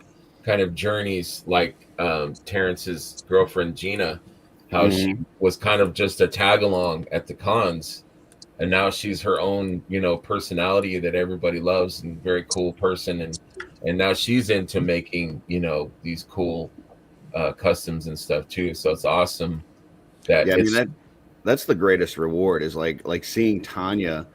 kind of journeys, like Terrence's girlfriend, Gina, how she was kind of just a tag along at the cons. And now she's her own, personality that everybody loves, and very cool person. And now she's into making, these cool customs and stuff too. So it's awesome. That's the greatest reward, is like seeing Tanya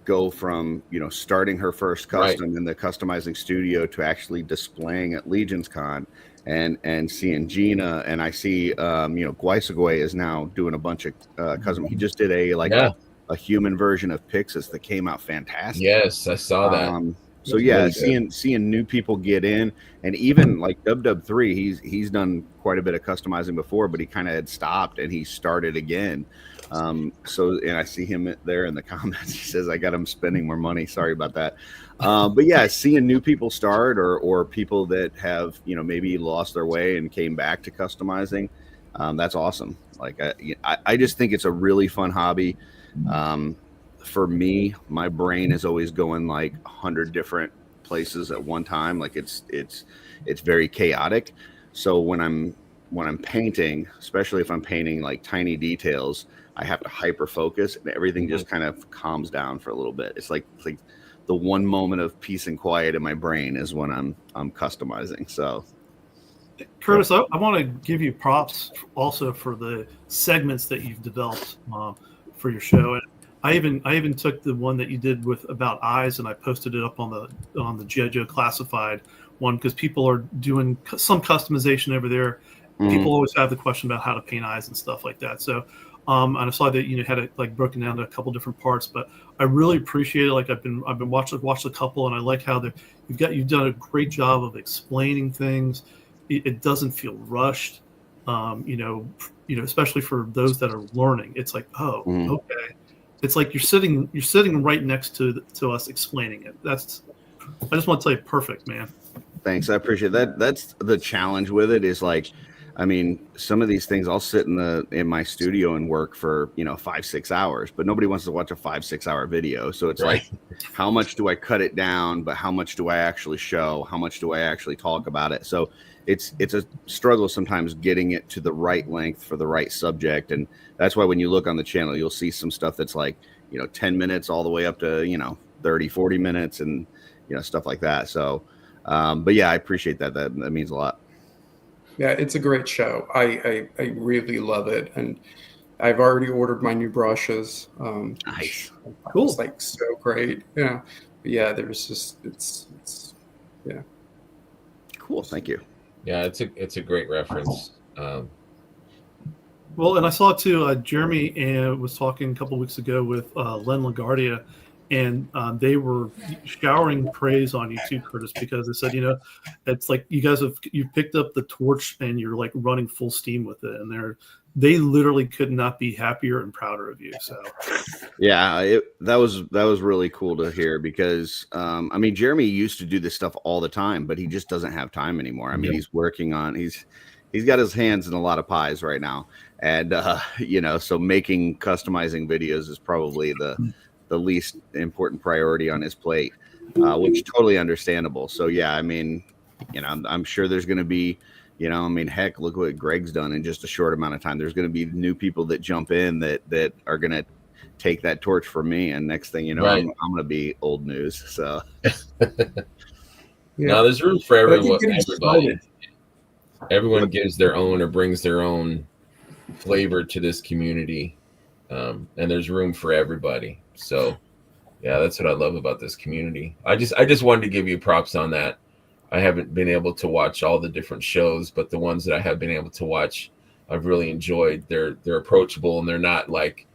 go from starting her first custom in the customizing studio to actually displaying at Legions Con, and seeing Gina, and I see Guaisagwe is now doing a bunch of custom. He just did a human version of Pixis that came out fantastic. Yes, I saw that. So yeah, really seeing new people get in, and even like Dub3, he's done quite a bit of customizing before, but he kind of had stopped and he started again. And I see him there in the comments. He says, "I got him spending more money." Sorry about that. But yeah, seeing new people start, or people that have maybe lost their way and came back to customizing, that's awesome. Like I just think it's a really fun hobby. For me, my brain is always going like 100 different places at one time. Like it's very chaotic. So when I'm painting, especially if I'm painting like tiny details, I have to hyper focus, and everything just kind of calms down for a little bit. It's like the one moment of peace and quiet in my brain is when I'm customizing. So Curtis, I want to give you props also for the segments that you've developed for your show. And I even took the one that you did with about eyes, and I posted it up on the G.I. Joe Classified one, because people are doing some customization over there. People always have the question about how to paint eyes and stuff like that. So, and I saw that had it like broken down to a couple different parts. But I really appreciate it. Like I've been watched a couple, and I like how you've done a great job of explaining things. It doesn't feel rushed. Especially for those that are learning, it's like, okay. It's like you're sitting right next to us explaining it. I just want to tell you, perfect, man. Thanks. I appreciate that. That's the challenge with it, is like, I mean, some of these things I'll sit in my studio and work for, 5-6 hours, but nobody wants to watch a 5-6 hour video. So it's like, how much do I cut it down, but how much do I actually show? How much do I actually talk about it? So it's a struggle sometimes getting it to the right length for the right subject. And that's why when you look on the channel, you'll see some stuff that's like, 10 minutes all the way up to, 30, 40 minutes and, stuff like that. So, but yeah, I appreciate that. That means a lot. Yeah, it's a great show. I really love it. And I've already ordered my new brushes. Nice. Cool. It's like so great. Yeah. But yeah, there's just, it's yeah. Cool. Thank you. Yeah, it's a great reference. Well, and I saw too, Jeremy was talking a couple weeks ago with Len LaGuardia, and they were showering praise on you too, Curtis, because they said, it's like you've picked up the torch and you're like running full steam with it, and they literally could not be happier and prouder of you. So yeah, that was really cool to hear, because I mean, Jeremy used to do this stuff all the time, but he just doesn't have time anymore. I mean, he's working on he's got his hands in a lot of pies right now, and so customizing videos is probably the least important priority on his plate, which is totally understandable. So yeah, I mean, I'm sure there's going to be, heck, look what Greg's done in just a short amount of time. There's going to be new people that jump in that are going to take that torch from me, and next thing you know, Right. I'm going to be old news. So Now there's room for But I think everybody. getting started- Everyone gives their own or brings their own flavor to this community, and there's room for everybody. So, yeah, that's what I love about this community. I just wanted to give you props on that. I haven't been able to watch all the different shows, but the ones that I have been able to watch, I've really enjoyed. They're approachable, and they're not like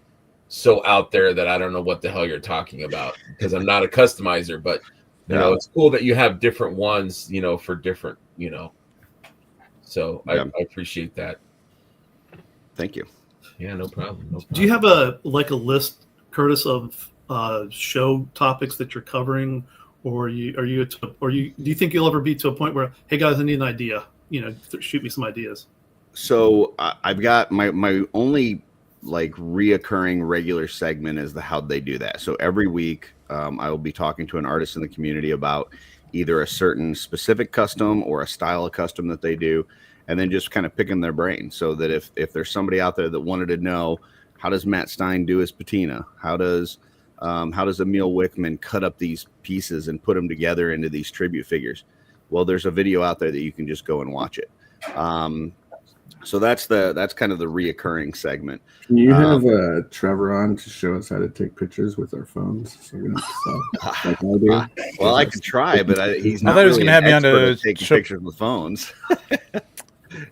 so out there that I don't know what the hell you're talking about, because I'm not a customizer. But it's cool that you have different ones, for different, So Yeah. I appreciate that. thank you. Yeah, no problem. do you have a list, Curtis, of show topics that you're covering, or do you think you'll ever be to a point where, hey guys, I need an idea, shoot me some ideas? So I've got my only like reoccurring regular segment is the How'd They Do That. So every week I will be talking to an artist in the community about either a certain specific custom or a style of custom that they do, and then just kind of picking their brain, so that if there's somebody out there that wanted to know, how does Matt Stein do his patina? How does Emil Wickman cut up these pieces and put them together into these tribute figures? Well, there's a video out there that you can just go and watch it. So that's kind of the reoccurring segment. Can you have Trevor on to show us how to take pictures with our phones? So we don't suck like I do. Well, I could try, but he's not thought he was really gonna have an me on expert to at taking show- pictures with phones.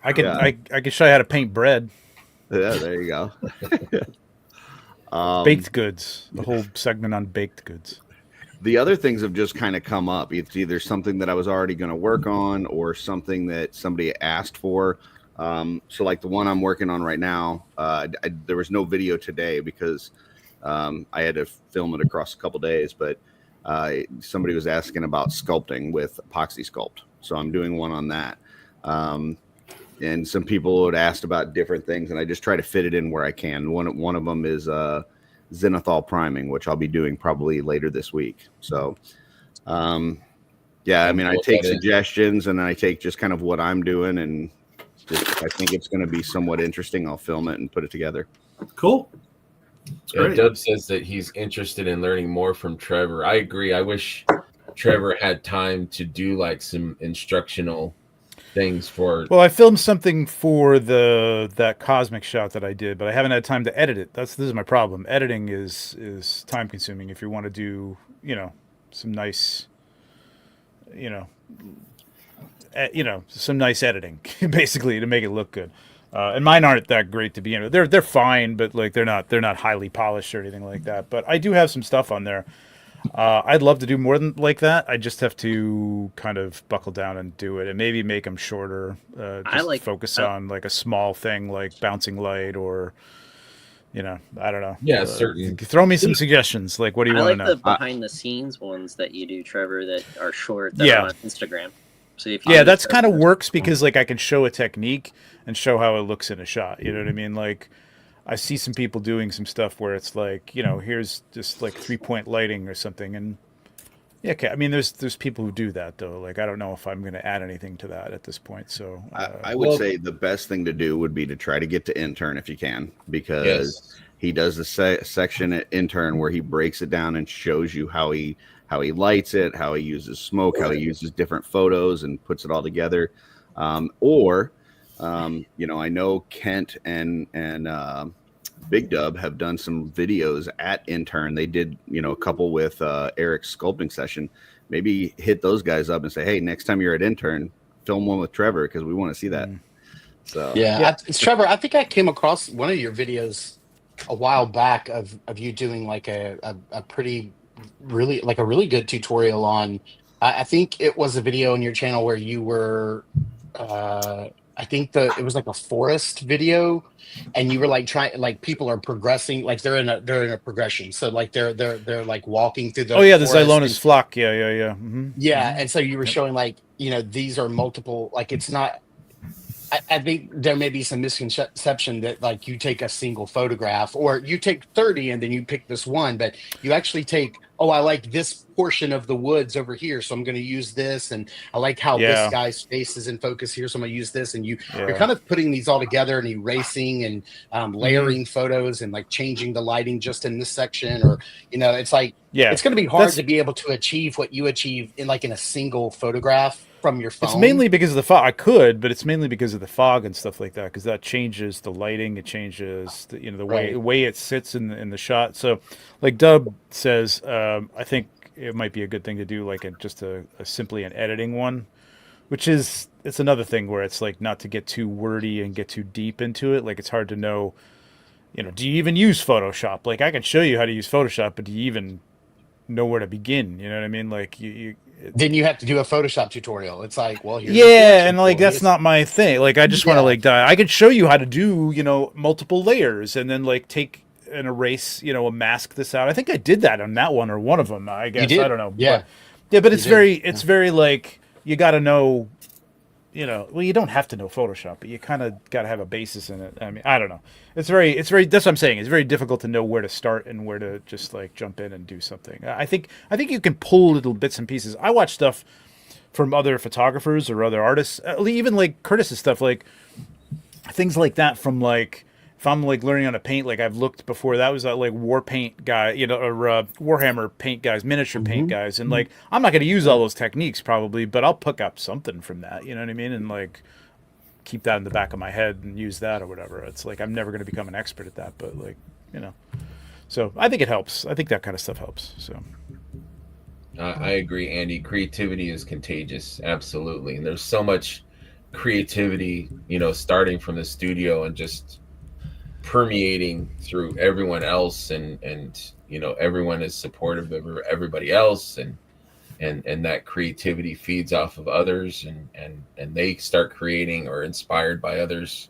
I could Yeah. I could show you how to paint bread, Yeah, there you go. baked goods. The whole segment on baked goods. The other things have just kind of come up. It's either something that I was already going to work on, or something that somebody asked for. So like the one I'm working on right now, there was no video today because I had to film it across a couple days, but somebody was asking about sculpting with Epoxy Sculpt. So I'm doing one on that. And some people had asked about different things, and I just try to fit it in where I can. One of them is zenithal priming, which I'll be doing probably later this week. So, yeah, I mean, I take suggestions, and I take just kind of what I'm doing, and just, if I think it's going to be somewhat interesting, I'll film it and put it together. Cool. That's Yeah, great. Dub says that he's interested in learning more from Trevor. I agree. I wish Trevor had time to do like some instructional things for. Well, I filmed something for that cosmic shot that I did, but I haven't had time to edit it. This is my problem. Editing is time consuming if you want to do, some nice, some nice editing, basically, to make it look good. And mine aren't that great to begin with. They're fine, but like they're not highly polished or anything like that. But I do have some stuff on there. I'd love to do more than like that. I just have to kind of buckle down and do it, and maybe make them shorter. Focus on like a small thing like bouncing light, or I don't know. Yeah, certain. Throw me some suggestions. Like, what do you I want like to know? the behind the scenes ones that you do, Trevor, that are short that Yeah. are on Instagram. So if you Yeah, do that's those- kind of works because like I can show a technique and show how it looks in a shot. You know what I mean? Like I see some people doing some stuff where it's like, here's just like 3-point lighting or something, and yeah, okay. I mean, there's people who do that though. Like I don't know if I'm going to add anything to that at this point. So I would say the best thing to do would be to try to get to intern if you can, because he does the section at intern where he breaks it down and shows you how he lights it, how he uses smoke, how he uses different photos and puts it all together. I know Kent and Big Dub have done some videos at intern. They did, a couple with Eric's sculpting session. Maybe hit those guys up and say, hey, next time you're at intern, film one with Trevor, because we want to see that. So It's Trevor. I think I came across one of your videos a while back of you doing like a pretty a really good tutorial on. I think it was a video on your channel where you were. I think it was like a forest video, and you were like trying, like people are progressing, like they're in a progression. So like they're like walking through the. Oh yeah, the forest Xylonis and- flock. Yeah. Yeah, and so you were showing like, these are multiple, like it's not. I think there may be some misconception that like you take a single photograph or you take 30 and then you pick this one, but you actually take, I like this portion of the woods over here, so I'm going to use this, and I like how Yeah. this guy's face is in focus here, so I'm going to use this, and you're Yeah. kind of putting these all together and erasing and layering photos and like changing the lighting just in this section, or it's like Yeah. it's going to be hard That's- to be able to achieve what you achieve in a single photograph from your phone. It's mainly because of the fog. I could, but it's mainly because of the fog and stuff like that. Because that changes the lighting. It changes the Right. way it sits in the shot. So, like Dub says, I think it might be a good thing to do like just a simply an editing one, which is it's another thing where it's like not to get too wordy and get too deep into it. Like it's hard to know, do you even use Photoshop? Like I can show you how to use Photoshop, but do you even know where to begin? You know what I mean? Like then you have to do a Photoshop tutorial. It's like, well, here's a yeah, selection and like tool. that's Here's- not my thing. Like I just want to Yeah. I could show you how to do multiple layers and then like take an erase, mask this out. I think I did that on that one or one of them. I guess did? I don't know. Yeah. But it's did. very like you got to know. Well, you don't have to know Photoshop, but you kind of got to have a basis in it. I mean, I don't know. It's very. That's what I'm saying. It's very difficult to know where to start and where to just like jump in and do something. I think you can pull little bits and pieces. I watch stuff from other photographers or other artists, even like Curtis's stuff, like things like that. From like if I'm like learning how to paint, like I've looked before. That was like war paint guy, or Warhammer paint guys, miniature paint guys, and like I'm not going to use all those techniques probably, but I'll pick up something from that. You know what I mean? And like keep that in the back of my head and use that or whatever. It's like I'm never going to become an expert at that, but like So I think it helps. I think that kind of stuff helps. So. I agree, Andy. Creativity is contagious, absolutely, and there's so much creativity, starting from the studio and just permeating through everyone else, and everyone is supportive of everybody else, and that creativity feeds off of others, and they start creating or inspired by others.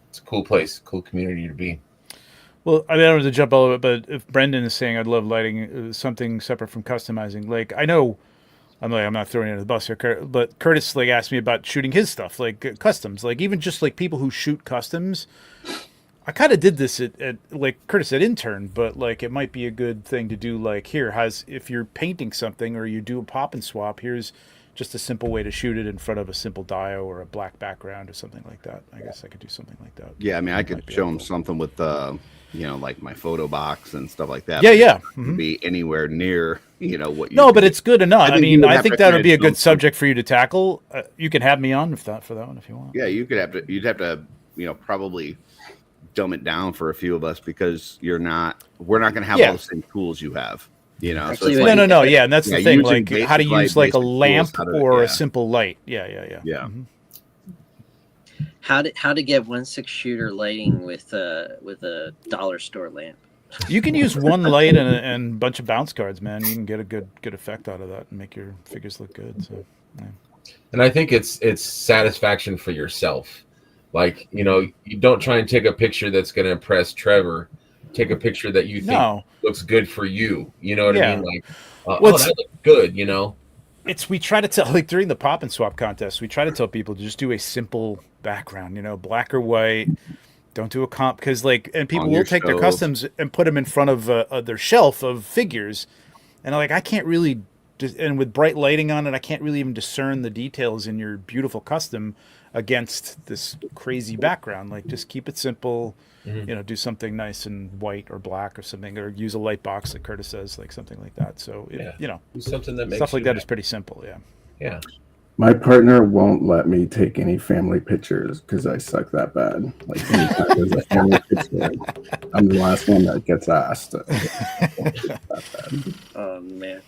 It's a cool place, cool community to be. Well, I don't want to jump all of it, but if Brendan is saying I'd love lighting something separate from customizing, like I know, I'm not throwing you under the bus here, but Curtis like asked me about shooting his stuff, like customs, like even just like people who shoot customs. I kind of did this at like Curtis said intern, but like it might be a good thing to do. Like if you're painting something or you do a pop and swap, here's just a simple way to shoot it in front of a simple dio or a black background or something like that. I guess I could do something like that. Yeah, I mean, I could show them something with like my photo box and stuff like that. Yeah. But be anywhere near, what you No, could but do. it's good enough. I think you mean, would I have think to that would kinda be a do good subject for you to tackle. You can have me on for that one if you want. Yeah, you'd have to, probably dumb it down for a few of us because we're not going to have Yeah. all the same tools you have, So Actually, it's what like, No. Yeah, and that's the thing. using Like how to basic light, use like a basic tools, lamp how to- or yeah. a simple light. Yeah. Yeah. Mhm. How to get 1.6 shooter lighting with a dollar store lamp. You can use one light and a bunch of bounce cards, man. You can get a good effect out of that and make your figures look good. So, yeah. And I think it's satisfaction for yourself. Like, you don't try and take a picture that's going to impress Trevor. Take a picture that you think looks good for you. You know what I mean? Like, that looks good, We try to tell, like during the pop and swap contest, we try to tell people to just do a simple background, black or white. Don't do a comp because and people On will your take their stove. customs and put them in front of their shelf of figures. And I can't really, and with bright lighting on it, I can't really even discern the details in your beautiful custom against this crazy background. Like just keep it simple, do something nice and white or black or something, or use a light box like Curtis says, like something like that. So, do something that makes stuff like you that is happy. pretty simple. Yeah. Yeah. My partner won't let me take any family pictures because I suck that bad. Like anytime there's a family picture, I'm the last one that gets asked. Oh man.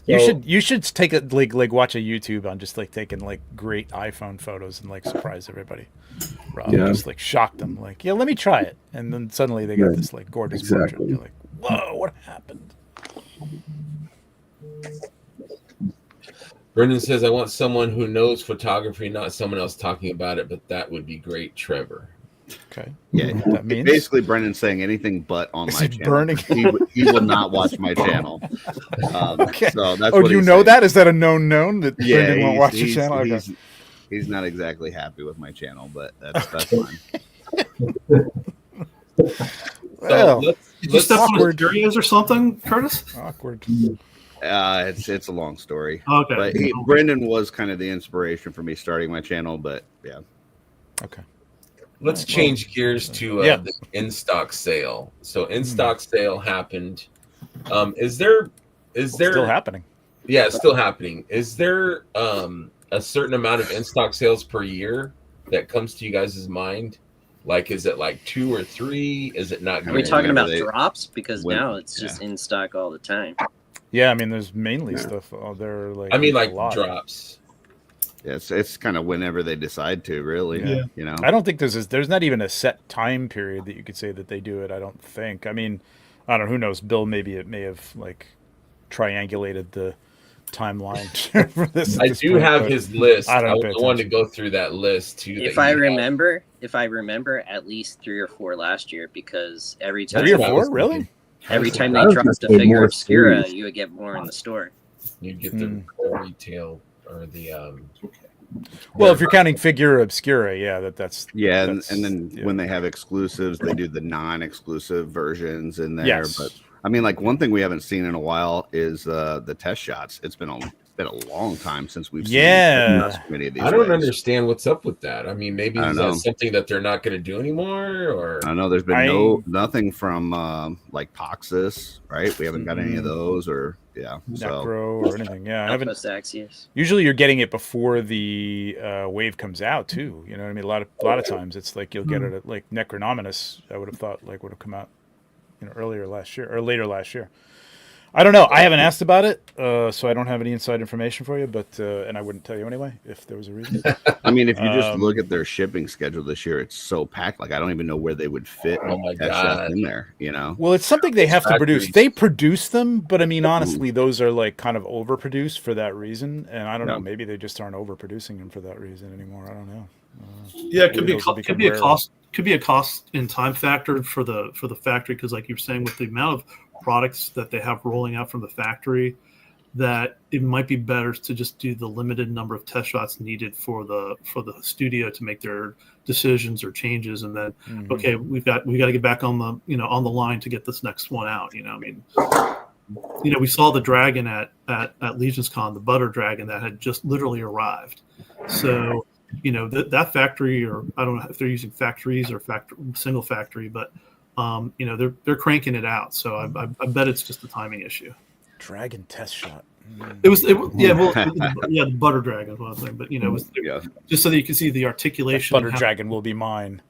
You should take a like watch a YouTube on just like taking like great iPhone photos and like surprise everybody. Yeah. Just like shock them, like, let me try it, and then suddenly they get Right. this like gorgeous Exactly. portrait. You're like, whoa, what happened? Brendan says, I want someone who knows photography, not someone else talking about it, but that would be great, Trevor. Okay. Yeah, That means basically Brendan's saying anything but on Is my it channel. burning? He will not watch my channel. Okay. So that's Oh, what do you he's know saying. that? Is that a known that Brendan won't watch your he's- channel? Okay. he's not exactly happy with my channel, but that's fine. Well, Did you step on his awkward. curios or something, Curtis? Awkward. It's a long story. Okay. But Brendan was kind of the inspiration for me starting my channel, but yeah. Okay. Let's Right, change gears to yeah. the in-stock sale. So in-stock sale happened. Is there Still happening. Yeah, it's still happening. Is there a certain amount of in-stock sales per year that comes to you guys' mind? Like, is it like 2 or 3? Is it not? Are we Yeah, talking whenever about they- drops? Because when- now it's just in stock all the time. Yeah, I mean, there's mainly Yeah. stuff. There, like I mean, a like lot. drops. Yeah, it's kind of whenever they decide to, really. Yeah. You know. I don't think there's not even a set time period that you could say that they do it. I don't think. I mean, I don't know. Who knows? Bill, maybe it may have like triangulated the timeline for this. at I this do point, have but his list. I I, don't pay wanted to go through that list too. If that I you have. remember, at least 3 or 4 last year, because every time 3 or I 4, was really? every time I they was dropped gonna a say figure more obscura, series. you would get more in the store. You'd get the retail or the Well, if you're counting figure obscura, yeah, that's Yeah, that's- and then yeah. when they have exclusives, they do the non-exclusive versions in there. Yes. But I mean, like one thing we haven't seen in a while is the test shots. It's been a long time since we've Yeah. seen many of these. I don't waves. understand what's up with that. I mean, maybe I is don't that know. something that they're not going to do anymore, or I know there's been nothing from like Toxis, right? We haven't got any of Mm-hmm. those, or so Necro or anything. Yeah, I haven't. Alpha Axios. Usually, you're getting it before the wave comes out too. You know what I mean? A lot of times, it's like you'll get it at like Necronominus. I would have thought like would have come out, earlier last year or later last year. I don't know. I haven't asked about it, so I don't have any inside information for you. But and I wouldn't tell you anyway if there was a reason. I mean, if you just Um, look at their shipping schedule this year, it's so packed. Like I don't even know where they would fit Oh my test shots God. in there. You know? Well, it's something they have to produce. Factories. They produce them, but I mean, honestly, those are like kind of overproduced for that reason. And I don't know. Yeah. Maybe they just aren't overproducing them for that reason anymore. I don't know. Yeah, it could Maybe be those will could become be a rarer. cost and time factor for the factory, because like you were saying, with the amount of products that they have rolling out from the factory, that it might be better to just do the limited number of test shots needed for the studio to make their decisions or changes, and then Mhm. okay, we got to get back on the on the line to get this next one out. I mean, we saw the dragon at Legion's Con, the butter dragon that had just literally arrived. So that factory, or I don't know if they're using factories or single factory, but they're cranking it out. So I bet it's just a timing issue. Dragon test shot. It was the butter dragon is what I was saying, but it was Yeah. just so that you can see the articulation. Butter of how- dragon will be mine.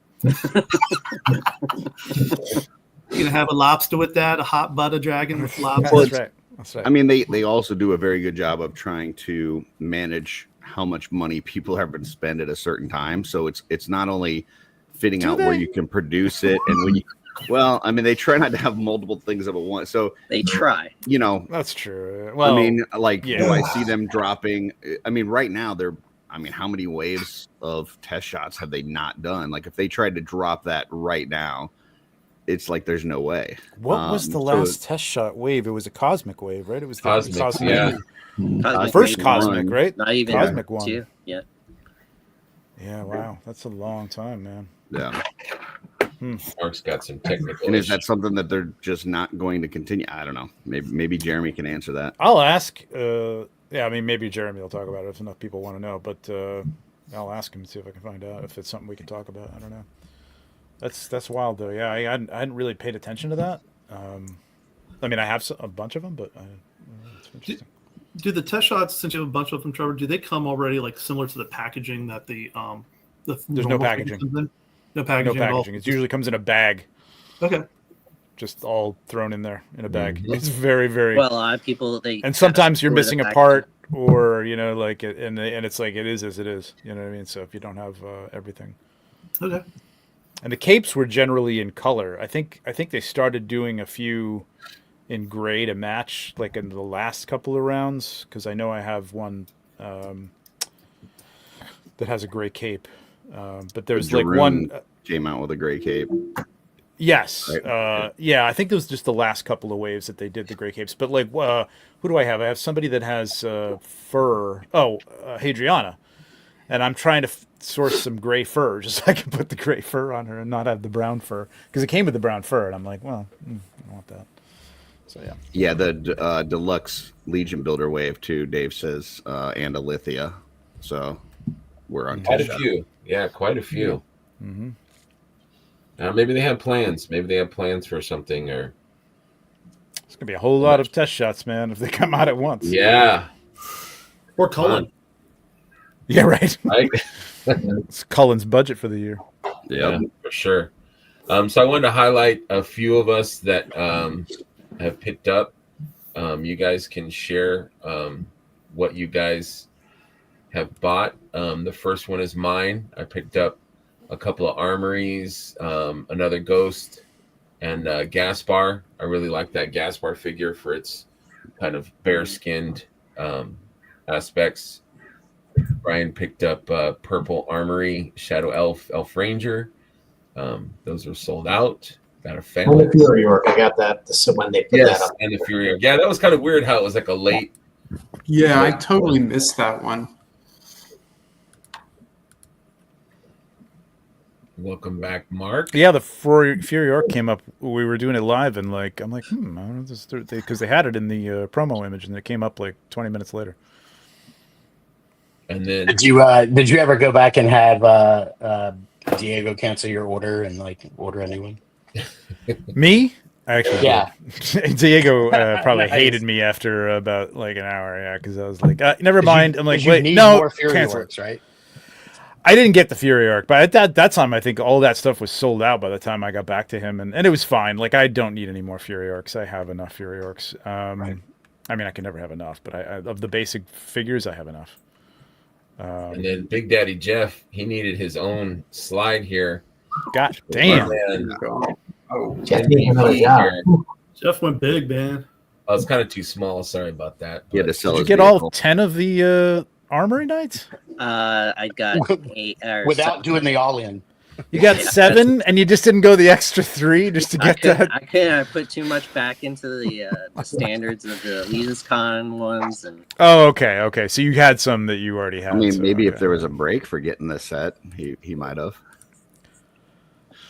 You gonna have a lobster with that, a hot butter dragon with lobster. That's right. That's right. I mean, they also do a very good job of trying to manage how much money people have been spend at a certain time. So it's not only fitting Do out where they? you can produce it and when you. Well, I mean, they try not to have multiple things at once. So They try. That's true. Well, I mean, like, yeah. do I see them dropping? I mean, right now how many waves of test shots have they not done? Like, if they tried to drop that right now, it's like there's no way. what was the so- last test shot wave? It was a cosmic wave, right? It was the Cosmic, yeah. Cosmic First maybe cosmic, one. right? Not even Cosmic one. 2. Yeah. Yeah, wow, that's a long time, man. Yeah. Mark's got some technical. And is that issues. something that they're just not going to continue? I don't know. Maybe Jeremy can answer that. I'll ask. Yeah, I mean, maybe Jeremy will talk about it if enough people want to know. But I'll ask him and see if I can find out if it's something we can talk about. I don't know. That's wild though. Yeah, I hadn't really paid attention to that. I mean, I have a bunch of them, but it's interesting. Do the test shots, since you have a bunch of them, Trevor, do they come already like similar to the packaging that the There's no normal packaging. comes in? No No packaging. at all? packaging. It usually comes in a bag, Okay. just all thrown in there in a bag. It's very, very. Well, a lot of people and sometimes you're order the missing a packaging. part, or like, and it's like it is as it is. You know what I mean? So if you don't have everything, Okay. And the capes were generally in color. I think they started doing a few in gray to match, like in the last couple of rounds, because I know I have one that has a gray cape. But there's like one came out with a gray cape. Yes. Right. Yeah, I think it was just the last couple of waves that they did the gray capes. But like, who do I have? I have somebody that has fur. Oh, Hadriana. And I'm trying to source some gray fur just so I can put the gray fur on her and not have the brown fur. Because it came with the brown fur. And I'm like, well, I don't want that. So, yeah. Yeah, the deluxe Legion Builder wave, too, Dave says, and a Lithia. So we're on quite a few. Yeah, quite a few. Mm-hmm. Maybe they have plans. Maybe they have plans for something, or it's gonna be a whole lot of test shots, man, if they come out at once. Yeah. Or Cullen. Yeah, right. It's Cullen's budget for the year. Yeah, for sure. So I wanted to highlight a few of us that have picked up. You guys can share what you guys have bought. The first one is mine. I picked up a couple of armories, another ghost, and Gaspar. I really like that Gaspar figure for its kind of bare-skinned aspects. Brian picked up purple armory, Shadow Elf, Elf Ranger. Those are sold out. Got a family. And the Fury Orc, I got that. So when they put that up. And the Fury Orc. Yeah, that was kind of weird how it was like a late. Yeah, I totally missed that one. Welcome back, Mark. Yeah, the Fury Orc came up. We were doing it live, and like I'm like, I don't know this, because they had it in the promo image, and it came up like 20 minutes later. And then did you ever go back and have Diego cancel your order and like order a new one? Me? I actually did. Diego probably Nice. hated me after about like an hour. Yeah, because I was like, never mind. I'm like, You wait, need no, more Fury cancel. Orcs, right? I didn't get the Fury Arc, but at that time, I think all that stuff was sold out by the time I got back to him, and it was fine. Like, I don't need any more Fury Orcs. I have enough Fury Orcs. Right. I mean, I can never have enough, but I of the basic figures, I have enough. And then Big Daddy Jeff, he needed his own slide here. God damn. And Jeff needed another job. Jeff went big, man. Oh, it's kind of too small. Sorry about that. He had to sell Did you his get vehicle. all 10 of the Armory Knights? I got 8 Without doing the all-in. You got 7, and you just didn't go the extra 3 just to get that? I put too much back into the standards of the Legion's Con ones, and Oh, okay. So you had some that you already had. I mean, so, maybe if okay. there was a break for getting this set, he might have.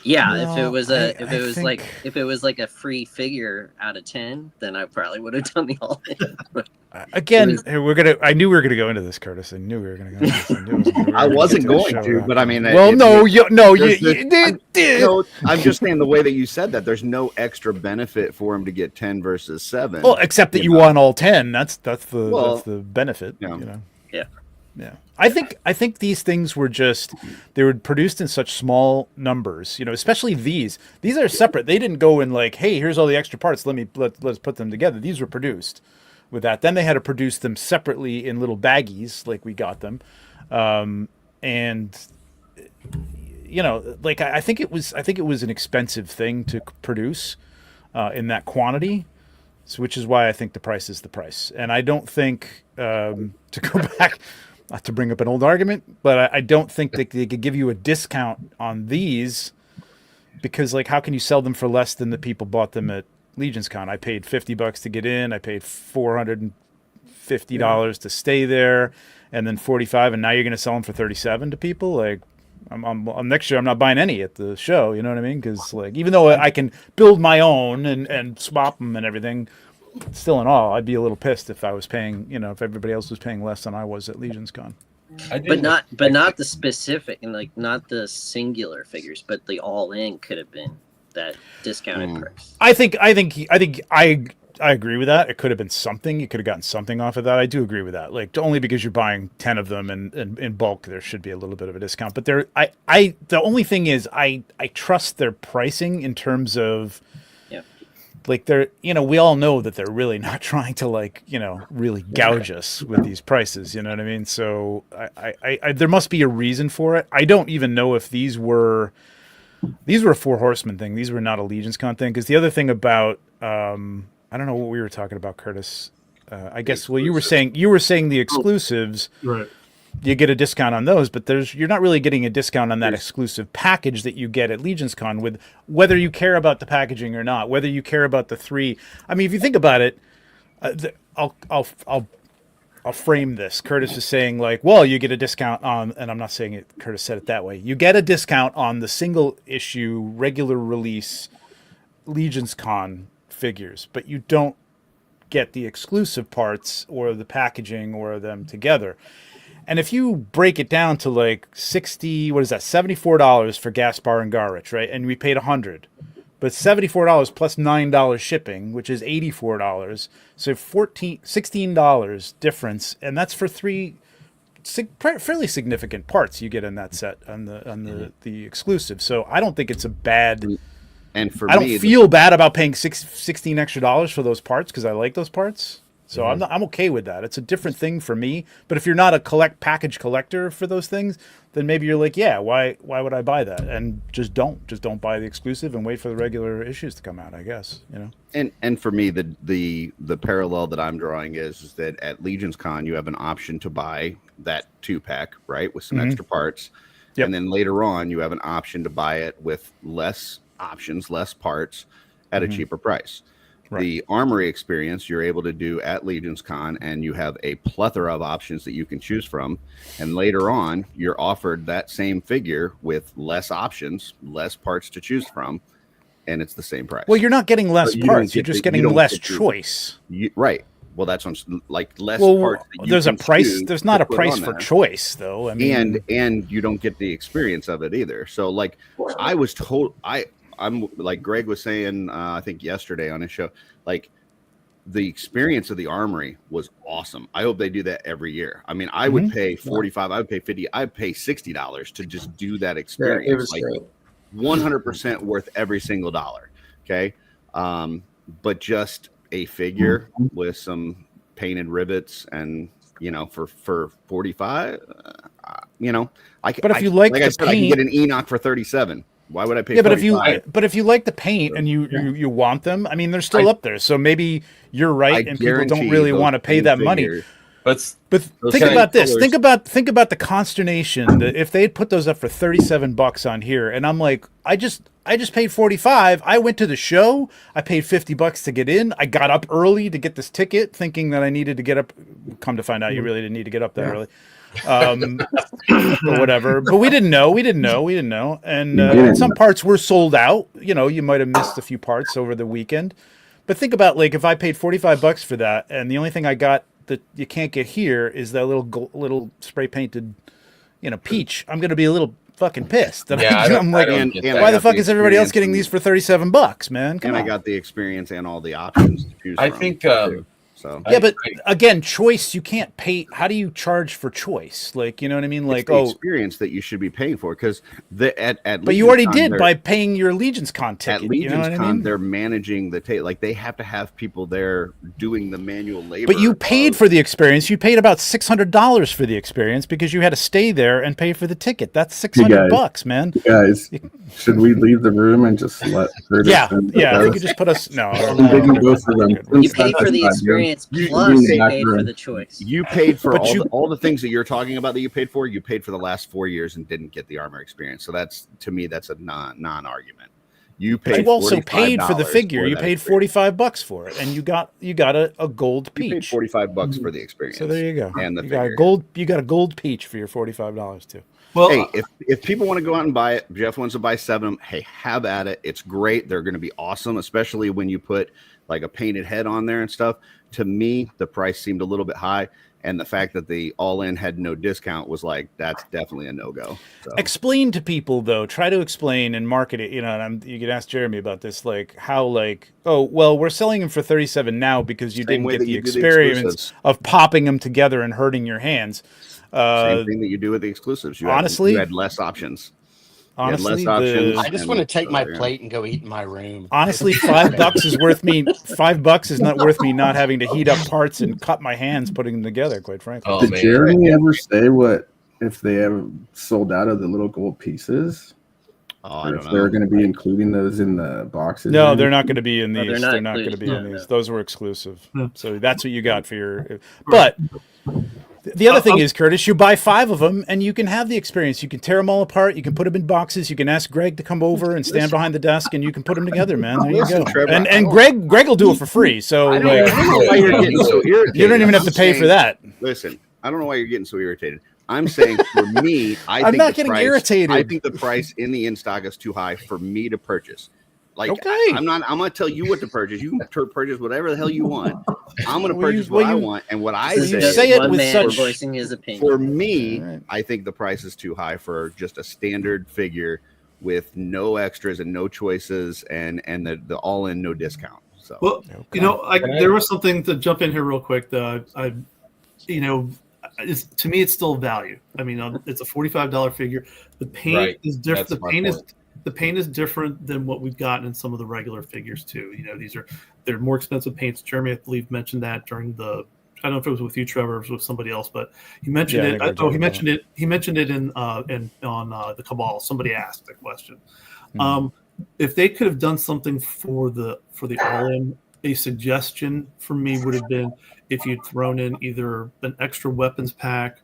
yeah, No, if it was I like think- if it was like a free figure out of 10, then I probably would have done the all in. Again, It I knew we were gonna go into this, Curtis. I knew we were gonna go into this. I, knew we were I gonna wasn't get to the going show to, without but I that. mean, well, if no, you- you I'm just saying the way that you said that, there's no extra benefit for him to get 10 versus 7. Well, except that you know? won all 10. That's the Well, that's the benefit. yeah. You know. Yeah. Yeah. I think these things were they were produced in such small numbers, especially these. These are separate. They didn't go in like, hey, here's all the extra parts. Let's put them together. These were produced with that. Then they had to produce them separately in little baggies, like we got them. And like I think it was an expensive thing to produce in that quantity. So, which is why I think the price is the price. And I don't think, to go back, not to bring up an old argument, but I don't think they could give you a discount on these because, like, how can you sell them for less than the people bought them at Legion's Con? I paid $50 to get in. I paid $450 to stay there, and then $45, and now you're going to sell them for $37 to people? Like, I'm next year I'm not buying any at the show, you know what I mean? Because like even though I can build my own and swap them and everything, still in all, I'd be a little pissed if I was paying, if everybody else was paying less than I was at Legion's Con. but not the specific and like not the singular figures, but the all in could have been that discounted price. I think I agree with that. It could have been something. You could have gotten something off of that. I do agree with that. Like only because you're buying 10 of them and in bulk, there should be a little bit of a discount. But the only thing is I trust their pricing in terms of like they're, we all know that they're really not trying to like, really gouge us with these prices. You know what I mean? So I there must be a reason for it. I don't even know if these were These were a Four Horsemen thing. These were not a Legions Con thing. Because the other thing about I don't know what we were talking about, Curtis. I guess you were saying the exclusives. Right. You get a discount on those, but you're not really getting a discount on that exclusive package that you get at Legions Con, with whether you care about the packaging or not, whether you care about the 3. I mean, if you think about it, I'll frame this. Curtis is saying like, well, you get a discount on, and I'm not saying it. Curtis said it that way. You get a discount on the single issue regular release Legions Con figures, but you don't get the exclusive parts or the packaging or them together. And if you break it down to like $74 for Gaspar and Garrich, right? And we paid $100, but $74 plus $9 shipping, which is $84. So $16 difference, and that's for 3 fairly significant parts you get in that set on the exclusive. So I don't think it's a bad. And for I don't me, feel bad about paying $16 extra for those parts because I like those parts. So I'm okay with that. It's a different thing for me. But if you're not a package collector for those things, then maybe you're like, yeah, why would I buy that? And just don't buy the exclusive and wait for the regular issues to come out, I guess, you know. And for me, the parallel that I'm drawing is that at Legions Con you have an option to buy that 2-pack, right, with some extra parts. Yep. And then later on you have an option to buy it with less options, less parts at a cheaper price. Right. The Armory experience you're able to do at Legions Con, and you have a plethora of options that you can choose from. And later on, you're offered that same figure with less options, less parts to choose from, and it's the same price. Well, you're not getting less parts. You're just getting less choice. Right. Well, that's like less parts. That you there's a can price. choose There's not to a put price on for there. choice, though. I mean, and you don't get the experience of it either. So, like, I was told, I'm like Greg was saying, I think yesterday on his show, like the experience of the Armory was awesome. I hope they do that every year. I mean, I would pay $45, I would pay $50, I'd pay $60 to just do that experience. Yeah, it was like great. 100% worth every single dollar. Okay. But just a figure with some painted rivets and, you know, for 45, you know, But if you like I the said, I can paint- get an Enoch for 37. Why would I pay? yeah, but if you like the paint and you want them, I mean, they're still up there. So maybe you're right, and people don't really want to pay that money. But think about this. Think about the consternation that if they had put those up for $37 on here, and I'm like, I just paid $45. I went to the show. I paid $50 to get in. I got up early to get this ticket, thinking that I needed to get up. Come to find out, you really didn't need to get up that early. Or whatever. But we didn't know. And some parts were sold out. You know, you might have missed a few parts over the weekend. But think about like if I paid $45 for that, and the only thing I got that you can't get here is that little spray painted, you know, peach. I'm gonna be a little fucking pissed. And I'm like, why the fuck is everybody else getting these for $37, man? Come on. I got the experience and all the options to choose I from, think. too. So Yeah, but again, choice, you can't pay. How do you charge for choice? Like, you know what I mean? Like, it's the experience that you should be paying for, because at but you already did by paying your Legions Con ticket. at Legions you know what Con, I mean? they're managing the like they have to have people there doing the manual labor. But you paid for the experience. You paid about $600 for the experience because you had to stay there and pay for the ticket. That's $600, man. Guys, should we leave the room and just let Curtis? Yeah. If you could just put us. No. They can go for them. You paid for the experience plus you paid for the choice. You paid for But all the things that you're talking about that you paid for. You paid for the last 4 years and didn't get the armor experience. So that's, to me, that's a non-argument. You paid. You also paid for the $45 figure. You that paid experience. $45 for it, and you got a gold You paid peach. $45 for the experience. So there you go. And the you got a figure. gold. You got a gold peach for your $45 too. Well, Hey, if people want to go out and buy it, Jeff wants to buy 7 of them. Hey, have at it. It's great. They're going to be awesome, especially when you put like a painted head on there and stuff. To me, the price seemed a little bit high, and the fact that the all-in had no discount was like, that's definitely a no-go. So. Explain to people though. Try to explain and market it. You know, and you could ask Jeremy about this. Like how, like, oh well, we're selling them for $37 now because you Same didn't way get that the you do the experience exclusives. of popping them together and hurting your hands. Same thing that you do with the exclusives. Honestly- you had less options. Honestly, less options. I just And want to take my so, yeah. plate and go eat in my room. Honestly, $5 is worth me. $5 is not worth me not having to heat up parts and cut my hands putting them together. Quite frankly. oh Did man, Jeremy ever say what if they ever sold out of the little gold pieces? Oh, I Or don't if they're know. going to be including those in the boxes. No, or they're not going to be in No, these. they're not They're not going to included. be in No, these. no. Those were exclusive. Yeah. So that's what you got for your. But the other Uh, thing uh, is, Curtis, you buy 5 of them and you can have the experience. You can tear them all apart. You can put them in boxes. You can ask Greg to come over and stand behind the desk, and you can put them together, man. There you Listen, go. Trevor, And I don't- Greg will do it for free. So I don't, like, I don't know why you're getting so irritated. you don't even have I'm to pay for saying- that. Listen, I don't know why you're getting so irritated. I'm saying for me, I I'm think not the getting price, irritated. I think the price in the in stock is too high for me to purchase. Like, Okay. I'm going to tell you what to purchase. You can purchase whatever the hell you want. I'm going to Well, you- purchase what well, I you- want, and what I Well, This you is say. just say it one with man such- voicing his opinion. For me, All right. I think the price is too high for just a standard figure with no extras and no choices, and the all in, no discount. So Well, Okay. you know, there was something to jump in here real quick. To me, it's still value. I mean, it's a $45 figure. The paint Right. is different. That's The my paint is point. the paint is different than what we've gotten in some of the regular figures too. You know, they're more expensive paints. Jeremy, I believe, mentioned that during the. I don't know if it was with you, Trevor, or if it was with somebody else, but he mentioned Yeah, I it. think we're He talking mentioned it. He mentioned it in on the Cabal. Somebody asked the question. If they could have done something for the all-in, a suggestion for me would have been if you'd thrown in either an extra weapons pack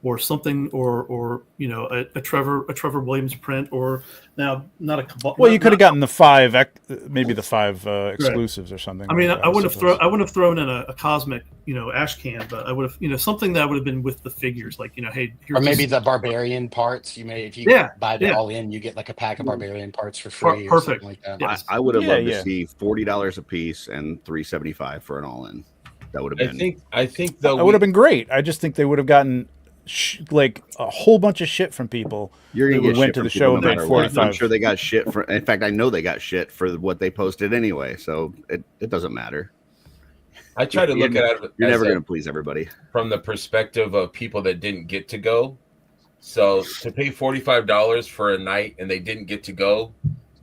or something, or you know, a Trevor Williams print, or now not a Cabal. Well, you could have not- gotten the 5, maybe the 5 exclusives or something. I mean, like that, I wouldn't suppose. have thrown in a cosmic, you know, ash can, but I would have, you know, something that would have been with the figures, like, you know, hey, here's Or maybe this- the barbarian parts. If you Yeah, buy the yeah. all in, you get like a pack of barbarian parts for free or Perfect. something like that. Yeah. I would have Yeah, loved yeah. to see $40 a piece and $375 for an all in. That would have I been. think though That would have been great. I just think they would have gotten like a whole bunch of shit from people. You're gonna They get went shit to from the people show no and paid matter what. I'm 45. sure they got shit for. In fact, I know they got shit for what they posted anyway. So it doesn't matter. I try to look at it You're as never a- going to please everybody. from the perspective of people that didn't get to go. So to pay $45 for a night and they didn't get to go,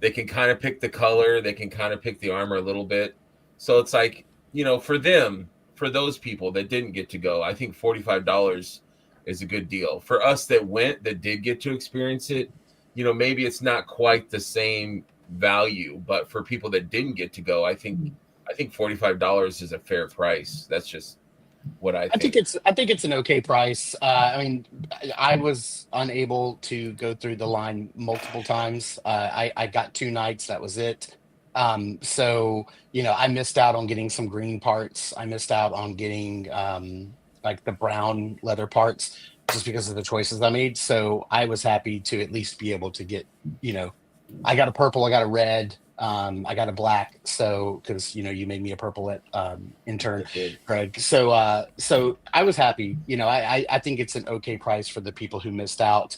they can kind of pick the color, they can kind of pick the armor a little bit. So it's like, you know, for those people that didn't get to go, I think $45 is a good deal. For us that went, that did get to experience it, you know, maybe it's not quite the same value, but for people that didn't get to go, I think $45 is a fair price. That's just what I think. I think it's an okay price. I mean, I was unable to go through the line multiple times. I got 2 nights. That was it. So, you know, I missed out on getting some green parts. I missed out on getting like the brown leather parts just because of the choices I made. So I was happy to at least be able to get, you know, I got a purple, I got a red, I got a black. So, because, you know, you made me a purple at intern, Greg. So I was happy. You know, I think it's an okay price for the people who missed out.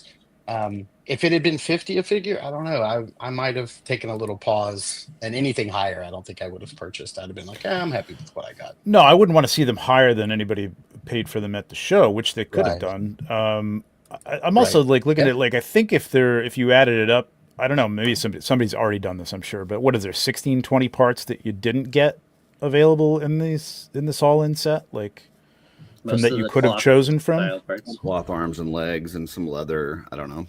If it had been 50 a figure, I don't know. I might have taken a little pause, and anything higher, I don't think I would have purchased. I'd have been like, I'm happy with what I got. No, I wouldn't want to see them higher than anybody paid for them at the show, which they could have Right. done. I'm also like looking at like I think if you added it up, I don't know, maybe somebody's already done this, I'm sure. But what is there, 16, 20 parts that you didn't get available in this all-in set, like from Most that of you the could have cloth chosen from? style parts. Cloth arms and legs and some leather. I don't know.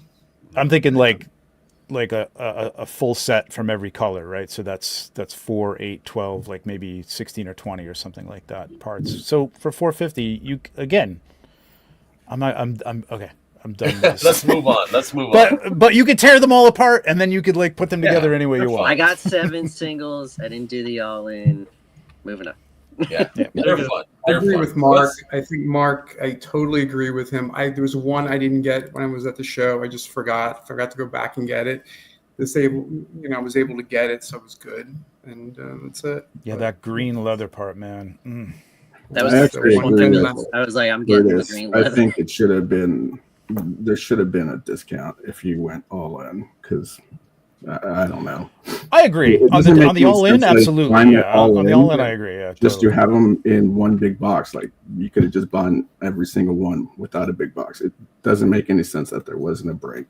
I'm thinking like a full set from every color, right? So that's 4, 8, 12, like maybe 16 or 20 or something like that parts. So for $450, you again, I'm okay. I'm done with this. Let's move on. But you could tear them all apart and then you could like put them together any way you want. I got 7 singles. I didn't do the all in. Moving on. Yeah, they're fun. I They're agree fun. with Mark. Let's- I think Mark. I totally agree with him. There was one I didn't get when I was at the show. I just forgot to go back and get it. I was able to get it, so it was good, and that's it. Yeah, that green leather part, man. That was I the actually first one agree I with missed. I was like, I'm getting the Curtis. green I leather. think it should have been. There should have been a discount if you went all in, because I don't know. I agree. It On doesn't the make on the any all in, sense, like, absolutely. buying it Yeah. all On the in, all in, I agree. Yeah, Just totally. to have them in one big box, like you could have just bought every single one without a big box. It doesn't make any sense that there wasn't a break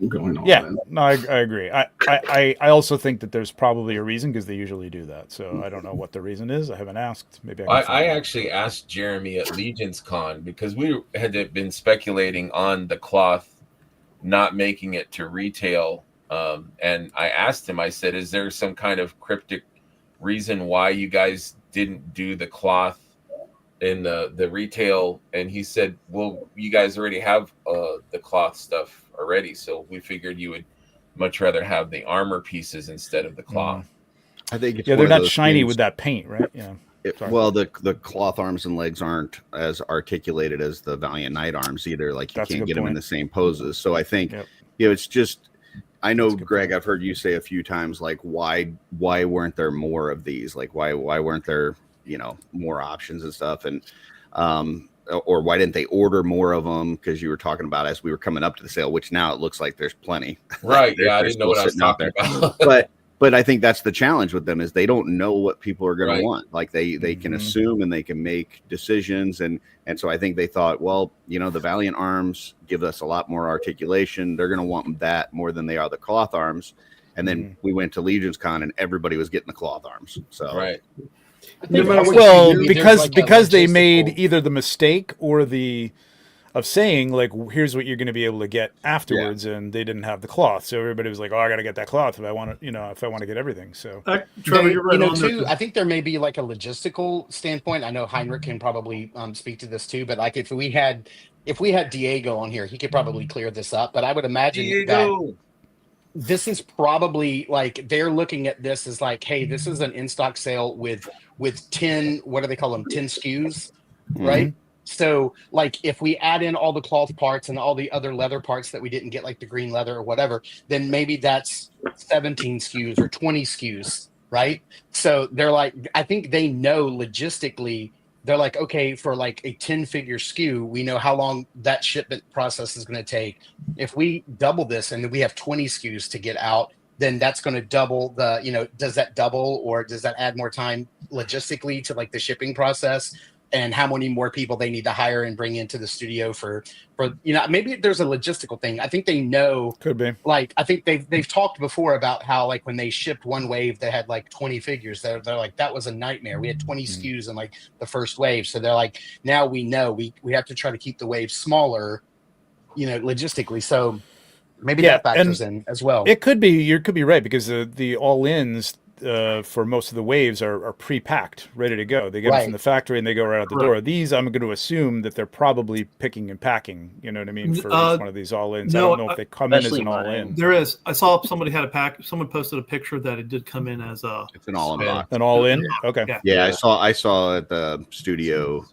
going all Yeah, in. no, I agree. I also think that there's probably a reason because they usually do that. So I don't know what the reason is. I haven't asked. Maybe I can I find out. actually asked Jeremy at Legion's Con because we had been speculating on the cloth not making it to retail And I asked him, I said, is there some kind of cryptic reason why you guys didn't do the cloth in the retail? And he said, well, you guys already have the cloth stuff already, so we figured you would much rather have the armor pieces instead of the cloth. I think it's Yeah, one they're of not those shiny things- with that paint, right? Yeah. Sorry. Well, the cloth arms and legs aren't as articulated as the Valiant Knight arms either. Like you That's a can't good get them in point. the same poses. So I think Yep. it's just. I know, That's a good Greg. point. I've heard you say a few times, like why weren't there more of these? Like why weren't there more options and stuff? And or why didn't they order more of them? Because you were talking about as we were coming up to the sale, which now it looks like there's plenty. Right. They're- Yeah, I they're didn't know what I was still sitting out talking there. about. But I think that's the challenge with them is they don't know what people are going Right. to want. Like they can Mhm. assume and they can make decisions. And so I think they thought, well, the Valiant arms give us a lot more articulation. They're going to want that more than they are the cloth arms. And then we went to Legion's Con and everybody was getting the cloth arms. So Right. I think matter always what Well, there's because like a because they made logistical- either the mistake or of saying like, here's what you're going to be able to get afterwards, and they didn't have the cloth, so everybody was like, oh, I got to get that cloth if I want to, if I want to get everything. So Trevor, They- you're right on too. there. I think there may be like a logistical standpoint. I know Heinrich can probably speak to this too. But like if we had Diego on here, he could probably clear this up. But I would imagine that this is probably like they're looking at this as like, hey, this is an in stock sale with 10, what do they call them, 10 SKUs, right? So like if we add in all the cloth parts and all the other leather parts that we didn't get, like the green leather or whatever, then maybe that's 17 SKUs or 20 SKUs, right? So they're like, I think they know logistically, they're like, okay, for like a 10-figure SKU, we know how long that shipment process is going to take. If we double this and then we have 20 SKUs to get out, then that's going to double the, does that double or does that add more time logistically to like the shipping process? And how many more people they need to hire and bring into the studio for maybe there's a logistical thing. I think they know. could be. Like I think they've talked before about how like when they shipped one wave, they had like 20 figures. They're like that was a nightmare. We had 20 SKUs in like the first wave, so they're like now we know we have to try to keep the wave smaller, logistically. So maybe Yeah, that factors and in as well. It could be. You could be right because the all-ins for most of the waves are pre-packed, ready to go. They get it from the factory and they go right out the door. These, I'm going to assume that they're probably picking and packing. You know what I mean? For each one of these all-ins. no, I don't know if they come in as an all-in. There is. I saw somebody had a pack. Someone posted a picture that it did come in as a. It's an all-in box. An all-in. Okay. Yeah, I saw at the studio.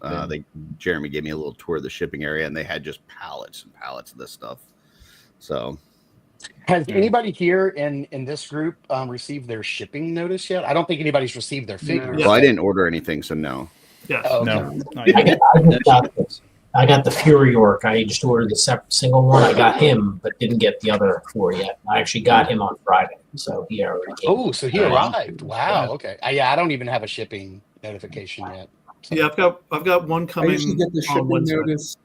Jeremy gave me a little tour of the shipping area, and they had just pallets and pallets of this stuff. So, has anybody here in this group received their shipping notice yet? I don't think anybody's received their figures. well, I didn't order anything, so no. Yes. Oh, okay. No. Not yet. I got the Fury Orc. I just ordered the separate single one. I got him, but didn't get the other four yet. I actually got him on Friday, so he already came. Oh, so he arrived. Wow. Okay. I don't even have a shipping notification yet. So. Yeah, I've got one I coming usually get the on shipping Wednesday. notice.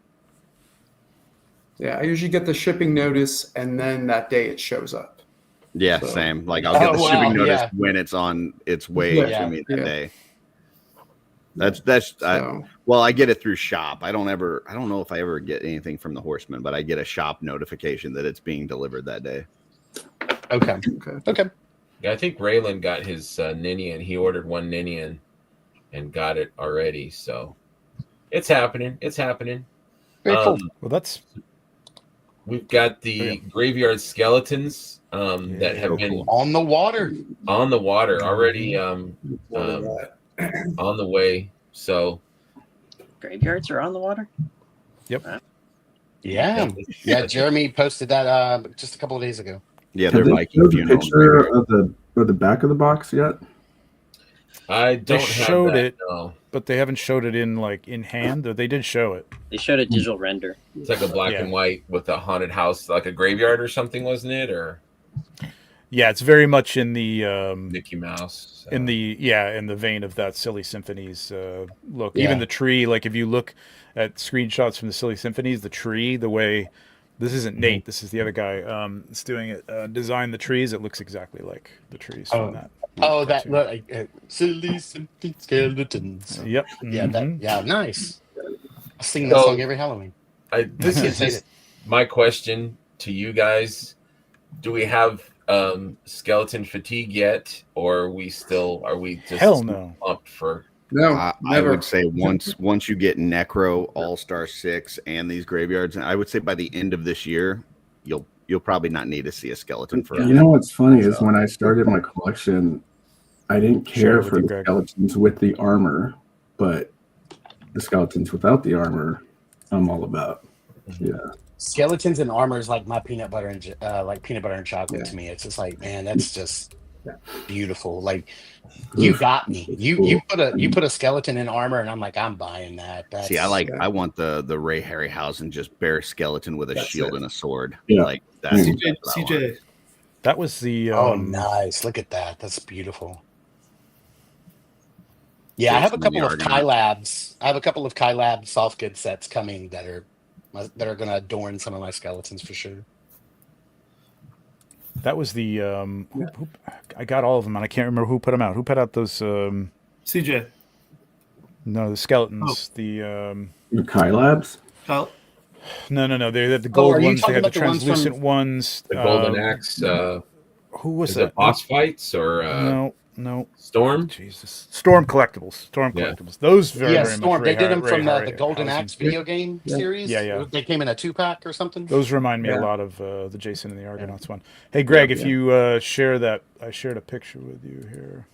Yeah, I usually get the shipping notice, and then that day it shows up. Yeah, So- same. Like I'll get the shipping notice when it's on its way to me that day. Well, I get it through shop. I don't know if I ever get anything from the Horseman, but I get a shop notification that it's being delivered that day. Okay. Yeah, I think Raylan got his Ninian. He ordered one Ninian and got it already. So it's happening. It's happening. Very cool. Well, that's. We've got the graveyard skeletons that have been on the water. On the water already. On the way. So graveyards are on the water. Yep. Yeah. Jeremy posted that just a couple of days ago. Yeah, Have they're they Viking showed the funerals. picture of the back of the box yet? I They don't showed have that, it, no. but they haven't showed it in hand. Or they did show it. They showed a digital render. It's like a black and white with a haunted house, like a graveyard or something, wasn't it? Or Yeah, it's very much in the Mickey Mouse. in the vein of that Silly Symphonies look. Yeah. Even the tree, like if you look at screenshots from the Silly Symphonies, the tree, the way this isn't Nate, this is the other guy that's doing it. Designed the trees. It looks exactly like the trees from that. Oh, that look silly skeletons. Yep. Yeah. Mhm. Yeah. Nice. I sing that So, song every Halloween. This is just my question to you guys. Do we have skeleton fatigue yet, or are we just Hell no. pumped for? No, I never. would say once you get Necro, All Star 6, and these graveyards, and I would say by the end of this year, you'll probably not need to see a skeleton for. You know what's funny is when I started my collection, I didn't care Share it with for you, the Greg. skeletons with the armor, but the skeletons without the armor, I'm all about. Yeah. Skeletons and armor is like my peanut butter and chocolate Yeah. to me. It's just like, man, that's just Yeah. beautiful. Like you got me. You put a skeleton in armor, and I'm like, I'm buying that. That's, See, I want the Ray Harryhausen just bare skeleton with a That's shield it. and a sword. Yeah. Like that's Mhm. what I want. CJ, That was the Oh, nice! Look at that. That's beautiful. Yeah, I have a Jason couple the of Argonaut. Kai Labs. I have a couple of Kai Lab soft good sets coming that are going to adorn some of my skeletons for sure. that was the I got all of them and I can't remember who put them out. Who put out those CJ, no, the skeletons, the The Kai Labs? Kyle, no, they're the Oh, gold are you ones, they talking had the about the ones from- translucent ones. The Golden Axe. Who was Is that? it boss fights or No. Storm? Jesus. Storm Collectibles. Yeah. Those very Yeah, very Storm. much. They did them Ray from the Harry- Golden Axe Harryhausen. video game series. Yeah. They came in a 2-pack or something. Those remind me a Yeah. lot of the Jason and the Argonauts one. Hey, Greg, if you share that, I shared a picture with you here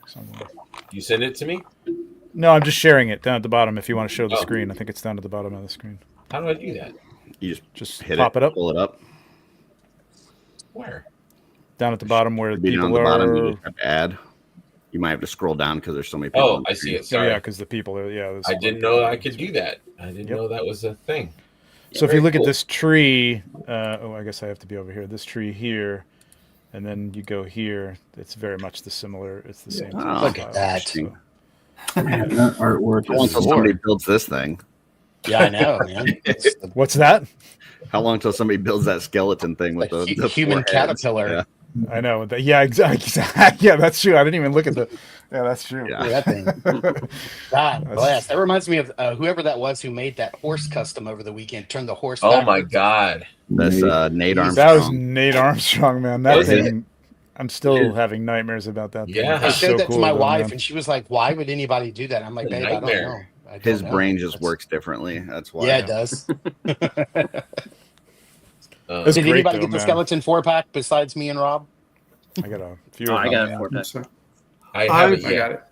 somewhere. You send it to me? No, I'm just sharing it down at the bottom. If you want to show the Oh. screen, I think it's down at the bottom of the screen. How do I do that? You Just hit pop it up pull it up. Where? down at the bottom where Be down people the bottom. You are. just have to add. You might have to scroll down because there's so many people. Oh, on the I see screen. it. Oh, Sorry. yeah, because the people are. Yeah, there's- I didn't know I could do that. I didn't Yep. know that was a thing. So if Very you look cool. at this tree, I guess I have to be over here. This tree here, and then you go here. It's very much the similar. It's the same. Oh, look at that. So- Man, that artwork How long is till somebody builds this thing? Yeah, I know, man. It's the What's that? How long till somebody builds that skeleton thing with Like the human four heads? caterpillar. Yeah. I know. Yeah, exactly. Yeah, that's true. I didn't even look at the. Yeah, that's true. Yeah. that thing. God bless. That reminds me of whoever that was who made that horse custom over the weekend. Turned the horse. Oh my backwards. God. That's Nate Armstrong. That was Nate Armstrong, man. That Was it? thing. I'm still having nightmares about that. thing. Yeah. I It's showed so that cool, to my though, wife, man. and she was like, "Why would anybody do that?" I'm like, A "Babe, I don't know. nightmare. I don't His know. brain just That's- works differently. That's why. Yeah, it does. It's Did great, anybody though, get the man. skeleton 4-pack besides me and Rob? I got a few. Oh, of I them. got yeah. a 4-pack. So, I haven't I yet. got it.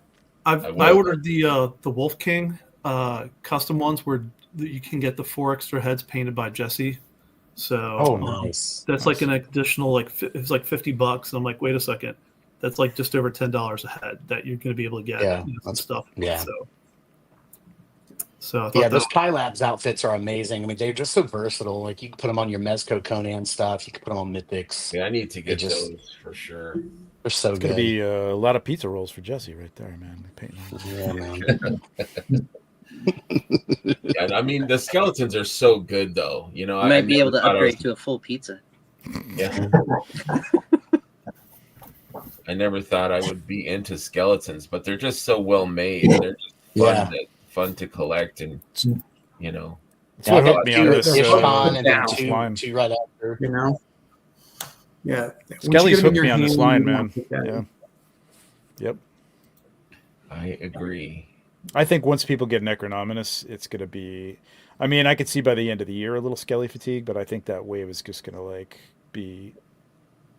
I I will. ordered the Wolf King custom ones where you can get the 4 extra heads painted by Jesse. So Oh, nice. that's like an additional it's like $50. And I'm like, wait a second, that's like just over $10 a head that you're going to be able to get Yeah, some that's- stuff. yeah. So I thought Yeah, that those Kai Labs outfits are amazing. I mean, they're just so versatile. Like you can put them on your Mezco Conan stuff. You can put them on Mythics. Yeah, I need to get just- those for sure. They're so It's good. gonna be a lot of pizza rolls for Jesse right there, man. Painting those. Yeah, man. Yeah, I mean the skeletons are so good though. You know, You might be never able to thought I upgrade was- to a full pizza. Yeah. I never thought I would be into skeletons, but they're just so well made. They're just Yeah. fun to collect, and you know, That's what I got hooked me on two this. at Ishcon and down. then two right after. you know? Yeah. Once you Skelly's get 'em in hooked your me on this hand, line, you man. want to take that. Yeah. Yep. I agree. I think once people get Necronominus, it's going to be. I mean, I could see by the end of the year a little Skelly fatigue, but I think that wave is just going to like be.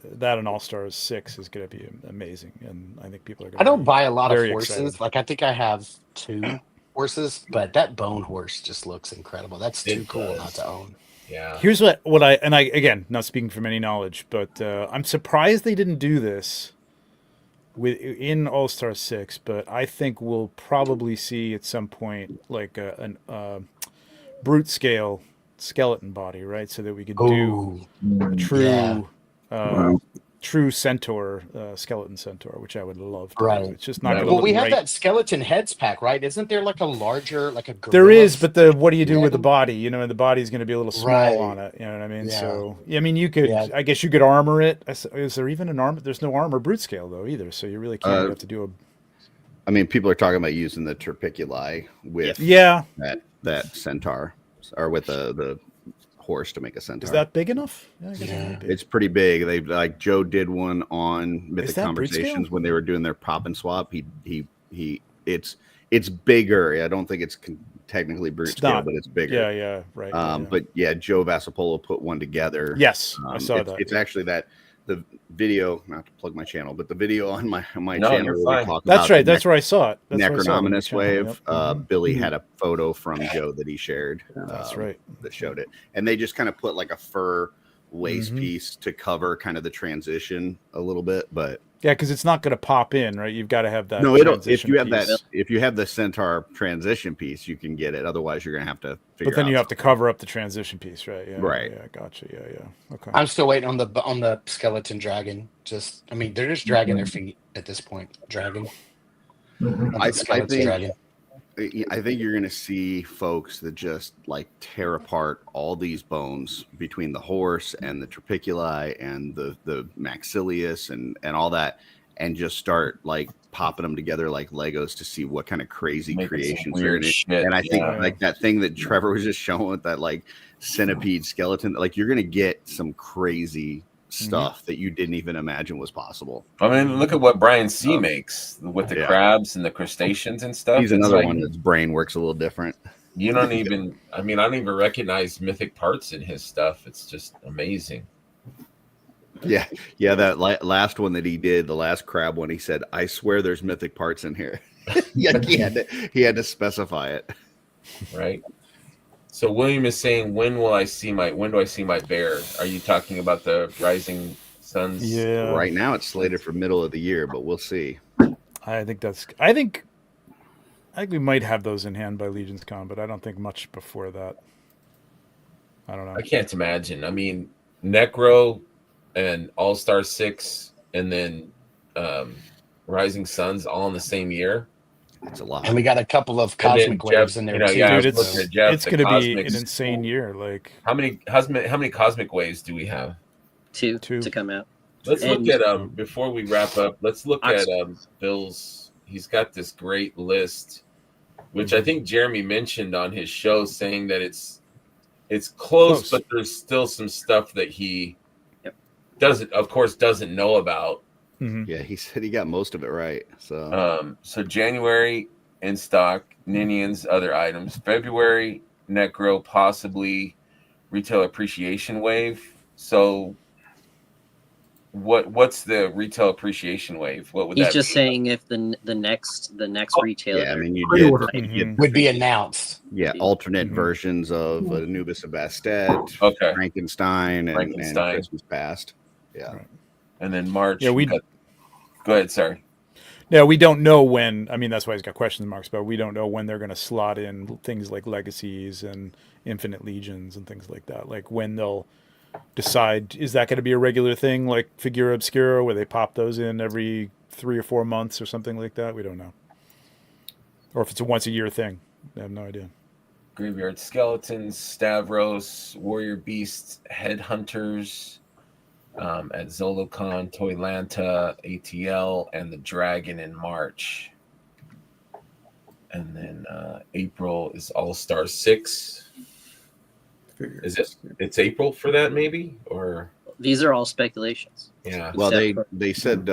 That and All Stars 6 is going to be amazing, and I think people are going. I don't buy a lot of very horses. excited. Like I think I have 2 horses, but that bone horse just looks incredible. That's too It cool does. not to own. Yeah. Here's what I again not speaking from any knowledge, but I'm surprised they didn't do this in All Star 6. But I think we'll probably see at some point like an brute scale skeleton body, right? So that we could do a true yeah. Wow. true centaur skeleton centaur, which I would love to. Right. Do. It's just not Right. going to Well, look we have right. that skeleton heads pack, right? Isn't there like a larger, like a gorilla? There is, but what do you do with the Yeah. body? You know, and the body's going to be a little small Right. on it. You know what I mean? Yeah. So, I mean, you could, Yeah. I guess you could armor it. Is there even an armor? There's no armor brute scale though either. So you really can't have to do a. I mean, people are talking about using the Terpiculi with Yeah, that centaur or with the horse to make a centaur. Is that big enough? Yeah, I guess it Yeah. might be. It's pretty big. They like Joe did one on Mythic that breed Conversations scale? when they were doing their pop and swap. It's bigger. I don't think it's technically brute It's scale, not. but it's bigger. Yeah, right. yeah. But yeah, Joe Vasapolo put one together. Yes, I saw it's, that. It's actually that the video, not to plug my channel, but the video on my No, channel you're where we fine. talk That's about right. the That's where I saw it. That's where I saw it on the Necronominus channel, wave. yep. Mhm. Billy had a photo from Joe that he shared. That's right. That showed it, and they just kind of put like a fur waist Mhm. piece to cover kind of the transition a little bit, but Yeah, because it's not going to pop in, right? You've got to have that. no, it'll if transition you have piece. that if you have the centaur transition piece, you can get it. Otherwise, you're gonna have to figure But then out you have to cover up the transition piece, right? Yeah, Right. Yeah, gotcha. Yeah. Okay. I'm still waiting on the skeleton dragon. They're just dragging their feet at this point. Dragging. Mhm. I Skeleton think dragon. I think you're going to see folks that just like tear apart all these bones between the horse and the trapeculi and the maxillaris and all that, and just start like popping them together like Legos to see what kind of crazy Making some creations are weird in it. shit, And I think yeah. like that thing that Trevor was just showing with that like centipede skeleton, like you're going to get some crazy stuff that you didn't even imagine was possible. I mean, look at what Brian C makes with the Yeah. crabs and the crustaceans and stuff. He's It's another like, one that's brain works a little different. You don't even. I mean, I don't even recognize mythic parts in his stuff. It's just amazing. Yeah, that last one that he did, the last crab one, he said, "I swear there's mythic parts in here." Yeah, he had to specify it. Right. So William is saying, when do I see my bear? Are you talking about the Rising Suns? Yeah. Right now, it's slated for middle of the year, but we'll see. I think we might have those in hand by Legion's Con, but I don't think much before that. I don't know. I can't imagine. I mean, Necro and All Star 6 and then Rising Suns all in the same year. It's a lot. And we got a couple of And then cosmic waves Jeff, in there you know, too. yeah, I Dude, was looking at Jeff, it's the going to be an Cosmics. insane year. Like, How many cosmic waves do we have? Two Two. to come out. Let's And- look at before we wrap up. Let's look Ox- at Bill's. He's got this great list, which I think Jeremy mentioned on his show, saying that it's close, but there's still some stuff that he Yep. doesn't know about. mhm. Yeah, he said he got most of it right. So So January in stock, Ninians, other items. February, Necro, possibly retail appreciation wave. So what's the retail appreciation wave? What would He's that just be? saying if the next retailer. yeah, I mean, you Pre-order. get Would be announced. alternate Mhm. versions of Anubis of Bastet, Okay. Frankenstein, and Frankenstein. Christmas Past. Yeah. Right. And then March. Yeah, we- got- Go ahead. Sorry. Yeah, we don't know when. I mean, that's why he's got question marks, but we don't know when they're going to slot in things like Legacies and Infinite Legions and things like that. Like when they'll decide, is that going to be a regular thing like Figura Obscura where they pop those in every 3 or 4 months or something like that? We don't know. Or if it's a once a year thing. I have no idea. Graveyard Skeletons, Stavros, Warrior Beasts, Headhunters at Zolocon, Toylanta, ATL, and the Dragon in March. And then April is All Star 6. Is it? It's April for that, maybe? Or These are all speculations. yeah. Well, Except they said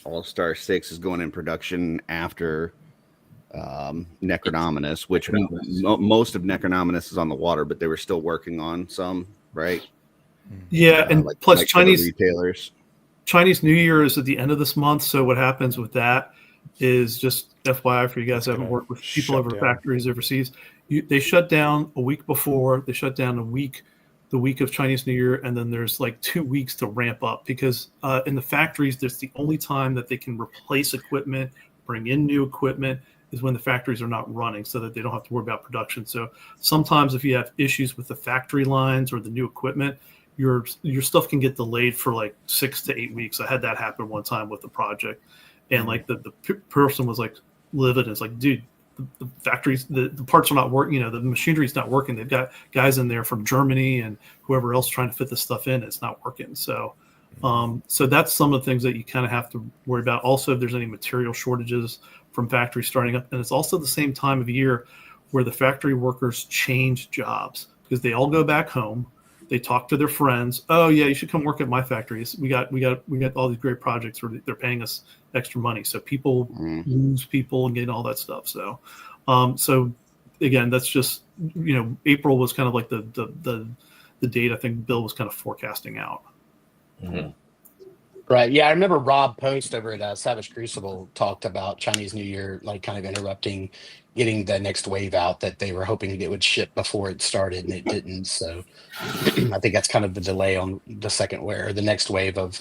All Star 6 is going in production after Necronominus, which most of Necronominus is on the water, but they were still working on some, right? Yeah, and plus for the Chinese retailers. Chinese New Year is at the end of this month. So what happens with that is just FYI for you guys who haven't worked with people shut over down. factories overseas. They shut down a week before. They shut down the week of Chinese New Year, and then there's like 2 weeks to ramp up because in the factories, there's the only time that they can replace equipment, bring in new equipment is when the factories are not running, so that they don't have to worry about production. So sometimes if you have issues with the factory lines or the new equipment, your stuff can get delayed for like 6 to 8 weeks. I had that happen one time with the project, and like the person was like livid. It's like, dude, the factories, the parts are not working. The machinery's not working. They've got guys in there from Germany and whoever else trying to fit this stuff in. It's not working. So, so that's some of the things that you kind of have to worry about. Also, if there's any material shortages from factories starting up, and it's also the same time of year where the factory workers change jobs. because they all go back home. They talk to their friends. Oh yeah, you should come work at my factories. We got all these great projects where they're paying us extra money. So people lose people and get all that stuff. So, so again, that's just, April was kind of like the date I think Bill was kind of forecasting out. Mm-hmm. Right. Yeah, I remember Rob Post over at Savage Crucible talked about Chinese New Year, like kind of interrupting getting the next wave out that they were hoping it would ship before it started, and it didn't. So I think that's kind of the delay on the second wave or the next wave of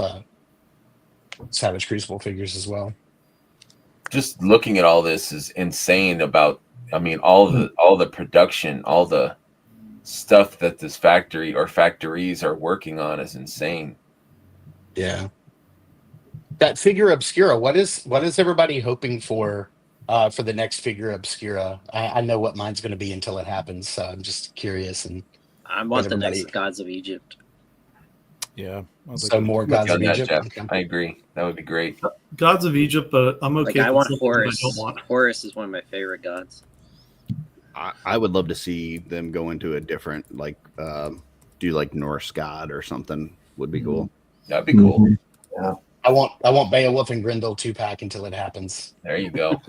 Savage Crucible figures as well. Just looking at all this is insane. About, I mean, all the production, all the stuff that this factory or factories are working on is insane. Yeah. That figure obscura, what is everybody hoping for the next figure obscura? I know what mine's going to be until it happens, so I'm just curious. And I want the next Gods of Egypt. Yeah. So more Gods of Egypt. Okay. I agree. That would be great. Gods of Egypt, but I'm okay. I want with Horus. I don't want. Horus is one of my favorite gods. I would love to see them go into a different, like, do like Norse god or something. Would be cool. That'd be cool. Yeah. I want Beowulf and Grendel 2-pack until it happens. There you go.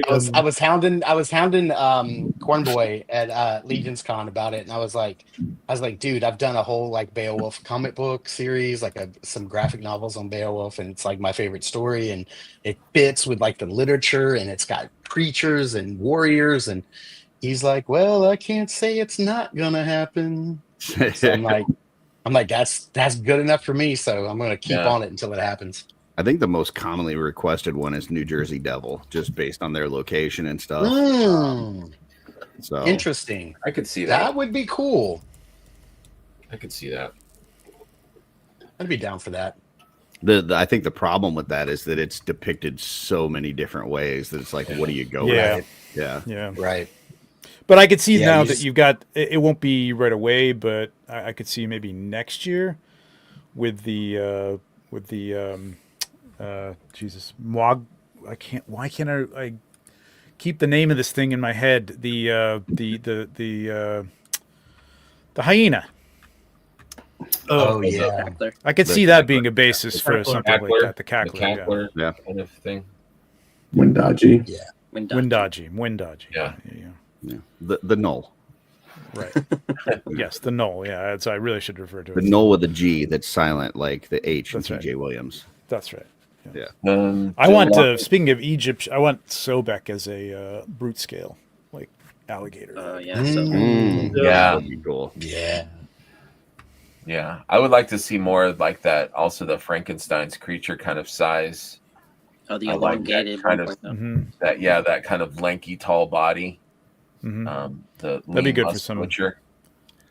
I was hounding Cornboy at Legion's Con about it, and I was like, dude, I've done a whole like Beowulf comic book series, like some graphic novels on Beowulf, and it's like my favorite story, and it fits with like the literature, and it's got creatures and warriors, and he's like, well, I can't say it's not gonna happen. So I'm like, that's good enough for me. So I'm going to keep on it until it happens. I think the most commonly requested one is New Jersey Devil, just based on their location and stuff. So interesting. I could see that. That would be cool. I could see that. I'd be down for that. I think the problem with that is that it's depicted so many different ways that it's like, what do you go with? Yeah. Right. But I could see now that you've got, it won't be right away, but I could see maybe next year with the Jesus, why can't I keep the name of this thing in my head? The hyena. Oh yeah. I could see that being a basis for something like that. The cackler. Yeah. Kind of thing. Windaji. Yeah. Windaji. Yeah. The null. Right. Yes, the null. Yeah, I really should refer to it. The null with a G that's silent, like the H in That's right. T.J. Williams. That's right. Yeah. I want speaking of Egypt, I want Sobek as a brute scale, like alligator. Yeah. Yeah. That'd be cool. Yeah. Yeah. I would like to see more like that. Also, the Frankenstein's creature kind of size. Oh, the I like that elongated kind of that kind of lanky, tall body. That'd be good for some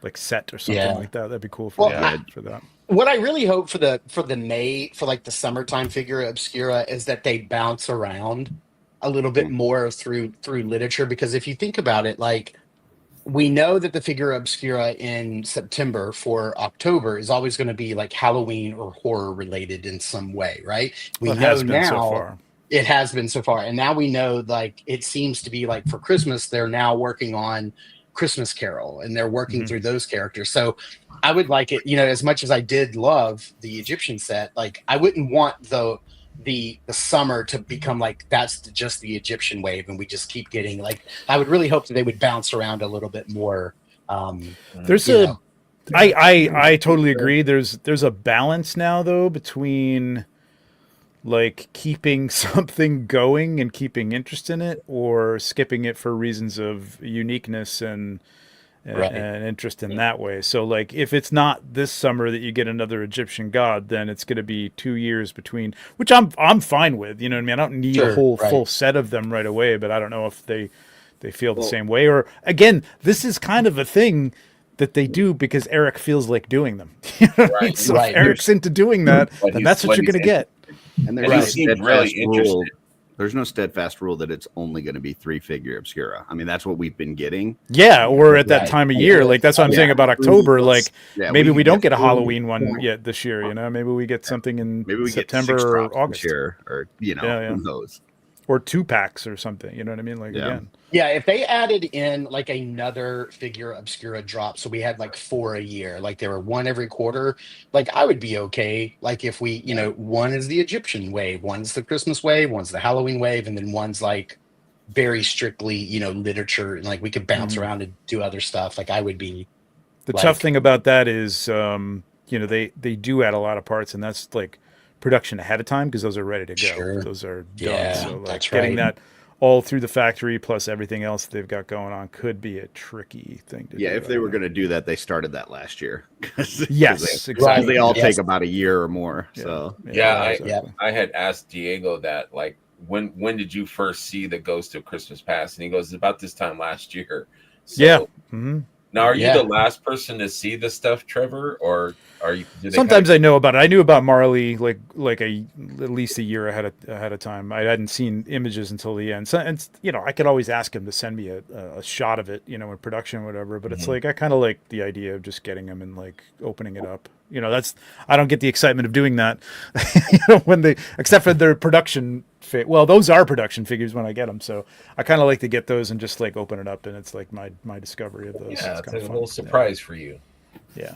like set or something like that. That'd be cool for that. What I really hope for the summertime figure obscura is that they bounce around a little bit more through literature, because if you think about it, like, we know that the figure obscura in September for October is always going to be like Halloween or horror related in some way, right? We know now it has been so far, and now we know, like, it seems to be like for Christmas they're now working on Christmas Carol, and they're working through those characters. So I would like it, as much as I did love the Egyptian set, like, I wouldn't want the summer to become like that's just the Egyptian wave and we just keep getting, like, I would really hope that they would bounce around a little bit more. I totally agree. There's a balance now though between like keeping something going and keeping interest in it, or skipping it for reasons of uniqueness and interest in that way. So like if it's not this summer that you get another Egyptian god, then it's going to be 2 years between, which I'm fine with. You know what I mean? I don't need a whole full set of them right away, but I don't know if they feel the same way. Or again, this is kind of a thing that they do because Eric feels like doing them. You know what I mean? So if Eric's into doing that, then that's what you're going to get. And there's there's no steadfast rule that it's only going to be 3-figure obscura. I mean, that's what we've been getting. Yeah, or at that time of year. Like, that's what I'm saying about October. Like, maybe we don't get a Halloween one yet this year, Maybe we get something in September or August. Year, or, who knows. or 2-packs or something. You know what I mean? Like Yeah. again, Yeah, if they added in like another figure obscura drop, so we had like 4 a year, like there were one every quarter, like I would be okay. Like if we, one is the Egyptian wave, one's the Christmas wave, one's the Halloween wave, and then one's like very strictly, literature, and like we could bounce around and do other stuff. Like I would be. the Like- tough thing about that is, they do add a lot of parts, and that's like production ahead of time because those are ready to go. Sure. Those are done. Yeah, So like that's getting right. that all through the factory plus everything else they've got going on could be a tricky thing to do. Yeah, if they were going to do that, they started that last year. 'Cause Yes, they, exactly. they all Yes. take about a year or more. So exactly. I had asked Diego that, like, when did you first see the Ghost of Christmas Past? And he goes, about this time last year. So, Yeah. Mhm. Now, are you Yeah. the last person to see the stuff, Trevor, or are you? Sometimes I know about it. I knew about Marley at least a year ahead of time. I hadn't seen images until the end. So, and I could always ask him to send me a shot of it, in production or whatever. But it's like I kind of like the idea of just getting them and like opening it up. I don't get the excitement of doing that. Except for their production. Well, those are production figures when I get them, so I kind of like to get those and just like open it up, and it's like my discovery of those. Yeah, it's kinda a fun. little surprise for you Yeah.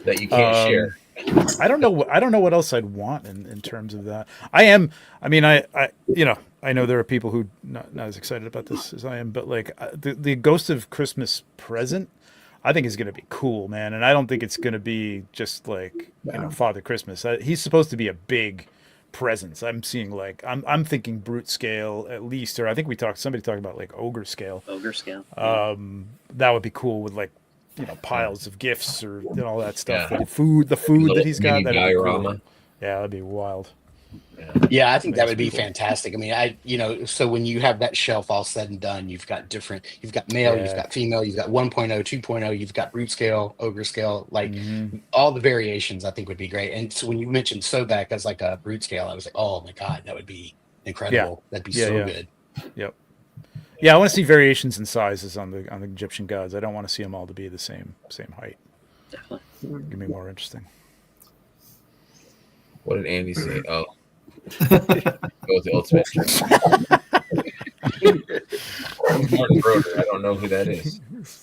that you can't share. I don't know what else I'd want in terms of that. I know there are people who not as excited about this as I am, but like the Ghost of Christmas Present, I think is going to be cool, man. And I don't think it's going to be just like, Father Christmas. He's supposed to be a big presence. I'm seeing like, I'm thinking brute scale at least, or I think somebody talked about like ogre scale. Ogre scale. That would be cool with like, piles of gifts or all that stuff. Yeah. The food that he's got. Mini That'd be cool. diorama. Yeah, that'd be wild. Yeah, I think that would be fantastic. I mean, so when you have that shelf all said and done, you've got male, you've got female, you've got 1.0, 2.0, you've got brute scale, ogre scale, like all the variations I think would be great. And so when you mentioned Sobek as like a brute scale, I was like, oh my God, that would be incredible. That'd be so good. Yep. Yeah, I want to see variations in sizes on the Egyptian gods. I don't want to see them all to be the same height. Definitely. Give me more interesting. What did Andy say? Oh, go with the ultimate. Martin Broder. I don't know who that is.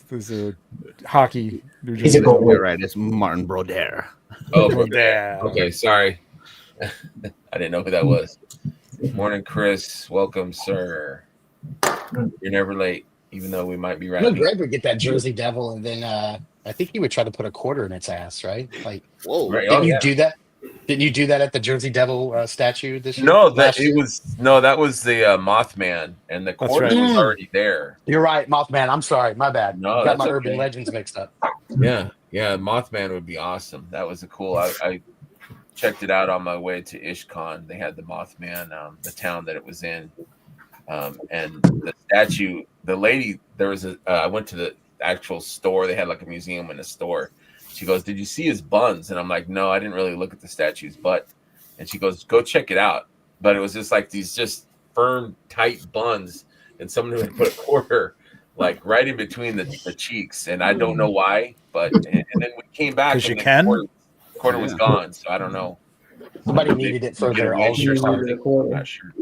There's a hockey. He's a goalie. you're right. It's Martin Broder. Oh, Broder. okay. Sorry, I didn't know who that was. Morning, Chris. Welcome, sir. You're never late, even though we might be I know wrapping. Greg would get that Jersey Devil, and then I think he would try to put a quarter in its ass, right? Like, Whoa. Right. didn't Oh, you yeah. do that? Didn't you do that at the Jersey Devil statue this year? No, that last year? that was the Mothman, and the quarter right. was already there. You're right, Mothman. I'm sorry, my bad. No, Got that's my okay. urban legends mixed up. Yeah, Mothman would be awesome. That was a cool. I checked it out on my way to IshCon. They had the Mothman, the town that it was in, and the statue. The lady, there was I went to the actual store. They had like a museum in a store. She goes, "Did you see his buns?" And I'm like, "No, I didn't really look at the statue's butt." And she goes, "Go check it out." But it was just like these just firm, tight buns, and someone who had put a quarter like right in between the cheeks, and I don't know why. But and then we came back, 'Cause and you the can? quarter was gone, so I don't know. Somebody needed it for their Wish or own. something. I'm not sure.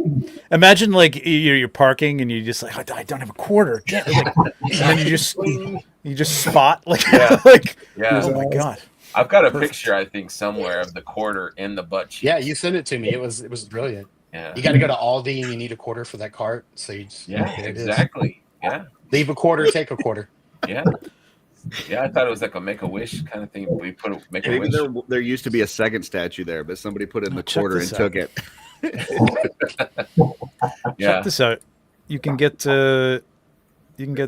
Imagine like you're parking and you just like, I don't have a quarter. Damn, like, and then you just spot like Yeah. like Yeah, oh my God. I've got a picture, I think, somewhere of the quarter in the butt cheek. Yeah, you sent it to me. It was brilliant. Yeah, You got to go to Aldi and you need a quarter for that cart. So you just, yeah, there it is. exactly. Yeah, Leave a quarter, take a quarter. yeah, yeah. I thought it was like a Make-A-Wish kind of thing. We put a Maybe Make-A-Wish. there used to be a second statue there, but somebody put in the check quarter and this took out. it. Yeah, Check this out. You can get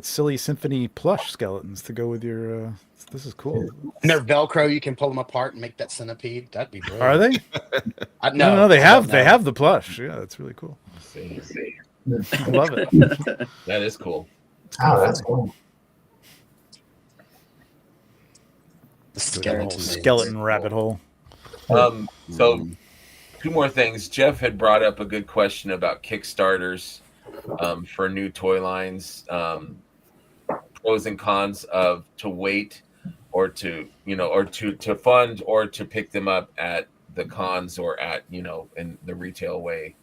Silly Symphony plush skeletons to go with your. This is cool. And they're Velcro. You can pull them apart and make that centipede. That'd be brilliant. Are they? No, They I have don't know. the plush. Yeah, that's really cool. see. I love it. That is cool. Oh, that's cool. The The whole skeleton. skeleton rabbit hole. So two more things. Jeff had brought up a good question about Kickstarters for new toy lines. Pros and cons of to wait or to to fund or to pick them up at the cons or at in the retail way.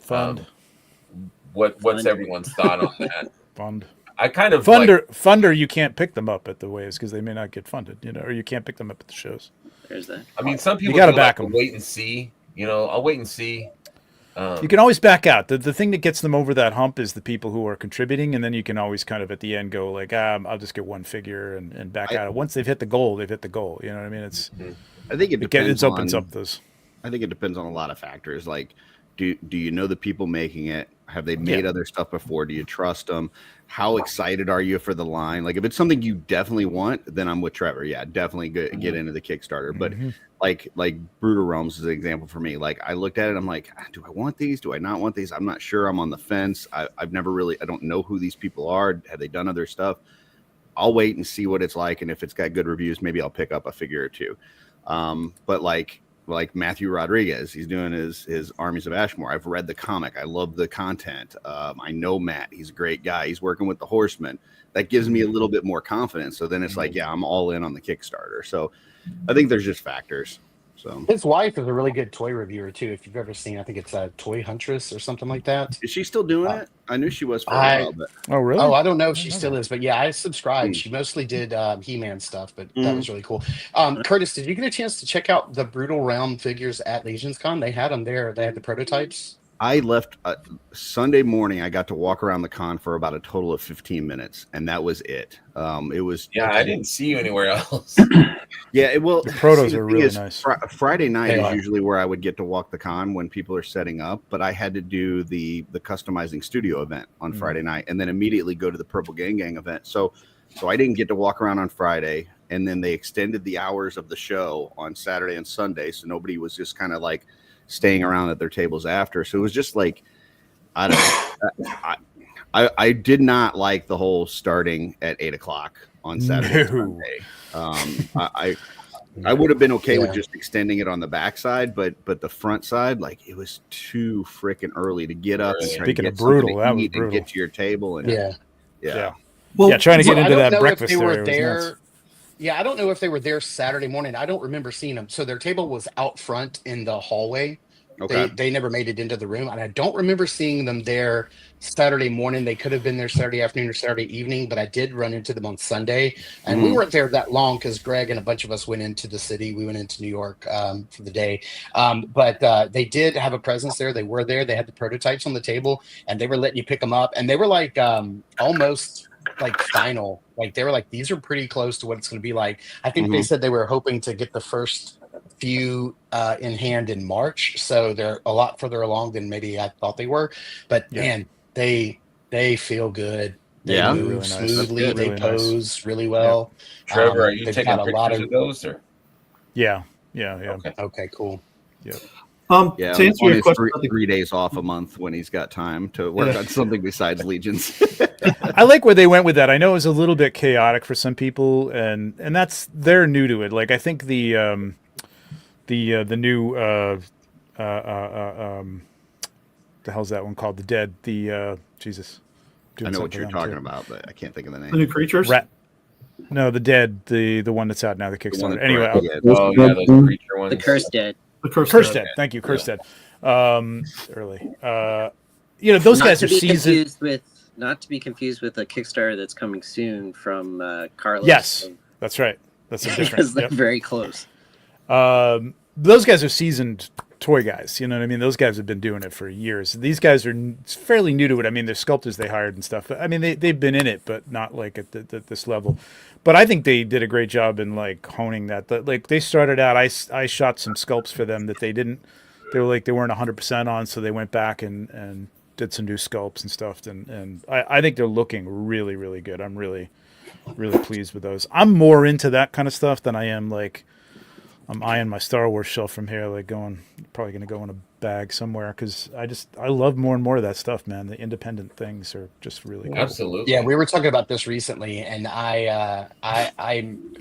Fund. what's Thunder. everyone's thought on that? Fund. I kind of Thunder, you can't pick them up at the waves because they may not get funded, or you can't pick them up at the shows. There's that. I mean, some people gotta do back like 'em. to wait and see. I'll wait and see. You can always back out. The thing that gets them over that hump is the people who are contributing, and then you can always kind of at the end go like, I'll just get one figure and back out. Once they've hit the goal, they've hit the goal. You know what I mean? It's I think it depends. It opens up those. I think it depends on a lot of factors. Like, do you know the people making it? Have they made other stuff before? Do you trust them? How excited are you for the line? Like, if it's something you definitely want, then I'm with Trevor. Yeah, definitely get into the Kickstarter. But like Brutal Realms is an example for me. Like, I looked at it, I'm like, do I want these? Do I not want these? I'm not sure. I'm on the fence. I've never really, I don't know who these people are. Have they done other stuff? I'll wait and see what it's like, and if it's got good reviews, maybe I'll pick up a figure or two. But like Matthew Rodriguez, he's doing his Armies of Ashmore. I've read the comic. I love the content. I know Matt. He's a great guy. He's working with the Horsemen. That gives me a little bit more confidence. So then it's like, yeah, I'm all in on the Kickstarter. So I think there's just factors. So his wife is a really good toy reviewer too. If you've ever seen, I think it's a Toy Huntress or something like that. Is she still doing it? I knew she was for a while, but Oh, really? Oh, I don't know if she still is, but yeah, I subscribed. She mostly did He-Man stuff, but that was really cool. Curtis, did you get a chance to check out the Brutal Realm figures at Legions Con? They had them there. They had the prototypes. I left Sunday morning. I got to walk around the con for about a total of 15 minutes, and that was it. It was I didn't see you anywhere else. Yeah, the protos are really nice. Friday night They is are. usually where I would get to walk the con when people are setting up, but I had to do the customizing studio event on Friday night, and then immediately go to the Purple Gang event. So I didn't get to walk around on Friday, and then they extended the hours of the show on Saturday and Sunday, so nobody was just kind of like staying around at their tables after. So it was just like, I don't know. I did not like the whole starting at 8:00 on Saturday and Sunday. I would have been okay with just extending it on the backside, but the front side, like, it was too freaking early to get up and try Speaking to of get brutal, something to that was eat and brutal. get to your table. And Yeah. Well, trying to get I into don't that know breakfast if they were area was there. nuts. Yeah, I don't know if they were there Saturday morning. I don't remember seeing them. So their table was out front in the hallway. Okay. They never made it into the room, and I don't remember seeing them there Saturday morning. They could have been there Saturday afternoon or Saturday evening, but I did run into them on Sunday, and we weren't there that long because Greg and a bunch of us went into the city. We went into New York for the day, but they did have a presence there. They were there. They had the prototypes on the table, and they were letting you pick them up, and they were like almost like final. Like, they were like, these are pretty close to what it's going to be like. I think they said they were hoping to get the first few in hand in March, so they're a lot further along than maybe I thought they were. But man, they feel good. They move Really nice. smoothly. That's They really nice. pose really well. Trevor, are you they've taking got a lot pictures of those? Or? Yeah. Okay, cool. Yeah, to answer on your his question about the 3 days off a month when he's got time to work on something besides Legions. I like where they went with that. I know it was a little bit chaotic for some people, and they're new to it. Like, I think the new the hell's that one called? The Dead. Jesus. I know what you're talking about, but I can't think of the name. the new creatures. No, the Dead. The one that's out now. The Kickstarter. Anyway, those creature ones. The Cursed Dead. The Cursed Dead. Thank you, Cursed Dead. Early. Those guys are seasoned. Not to be confused with a Kickstarter that's coming soon from Carlos. Yes, that's right. That's a different. Because they're very close. Those guys are seasoned toy guys. You know what I mean? Those guys have been doing it for years. These guys are fairly new to it. I mean, they're sculptors they hired and stuff. I mean, they've been in it, but not like at this level. But I think they did a great job in like honing that. Like, they started out, I shot some sculpts for them that they weren't 100% on, so they went back and did some new sculpts and stuff. And I think they're looking really, really good. I'm really, really pleased with those. I'm more into that kind of stuff than I am like, I'm eyeing my Star Wars shelf from here, like probably going to go in a bag somewhere, because I love more and more of that stuff, man. The independent things are just really cool. Absolutely. Yeah, we were talking about this recently, and I'm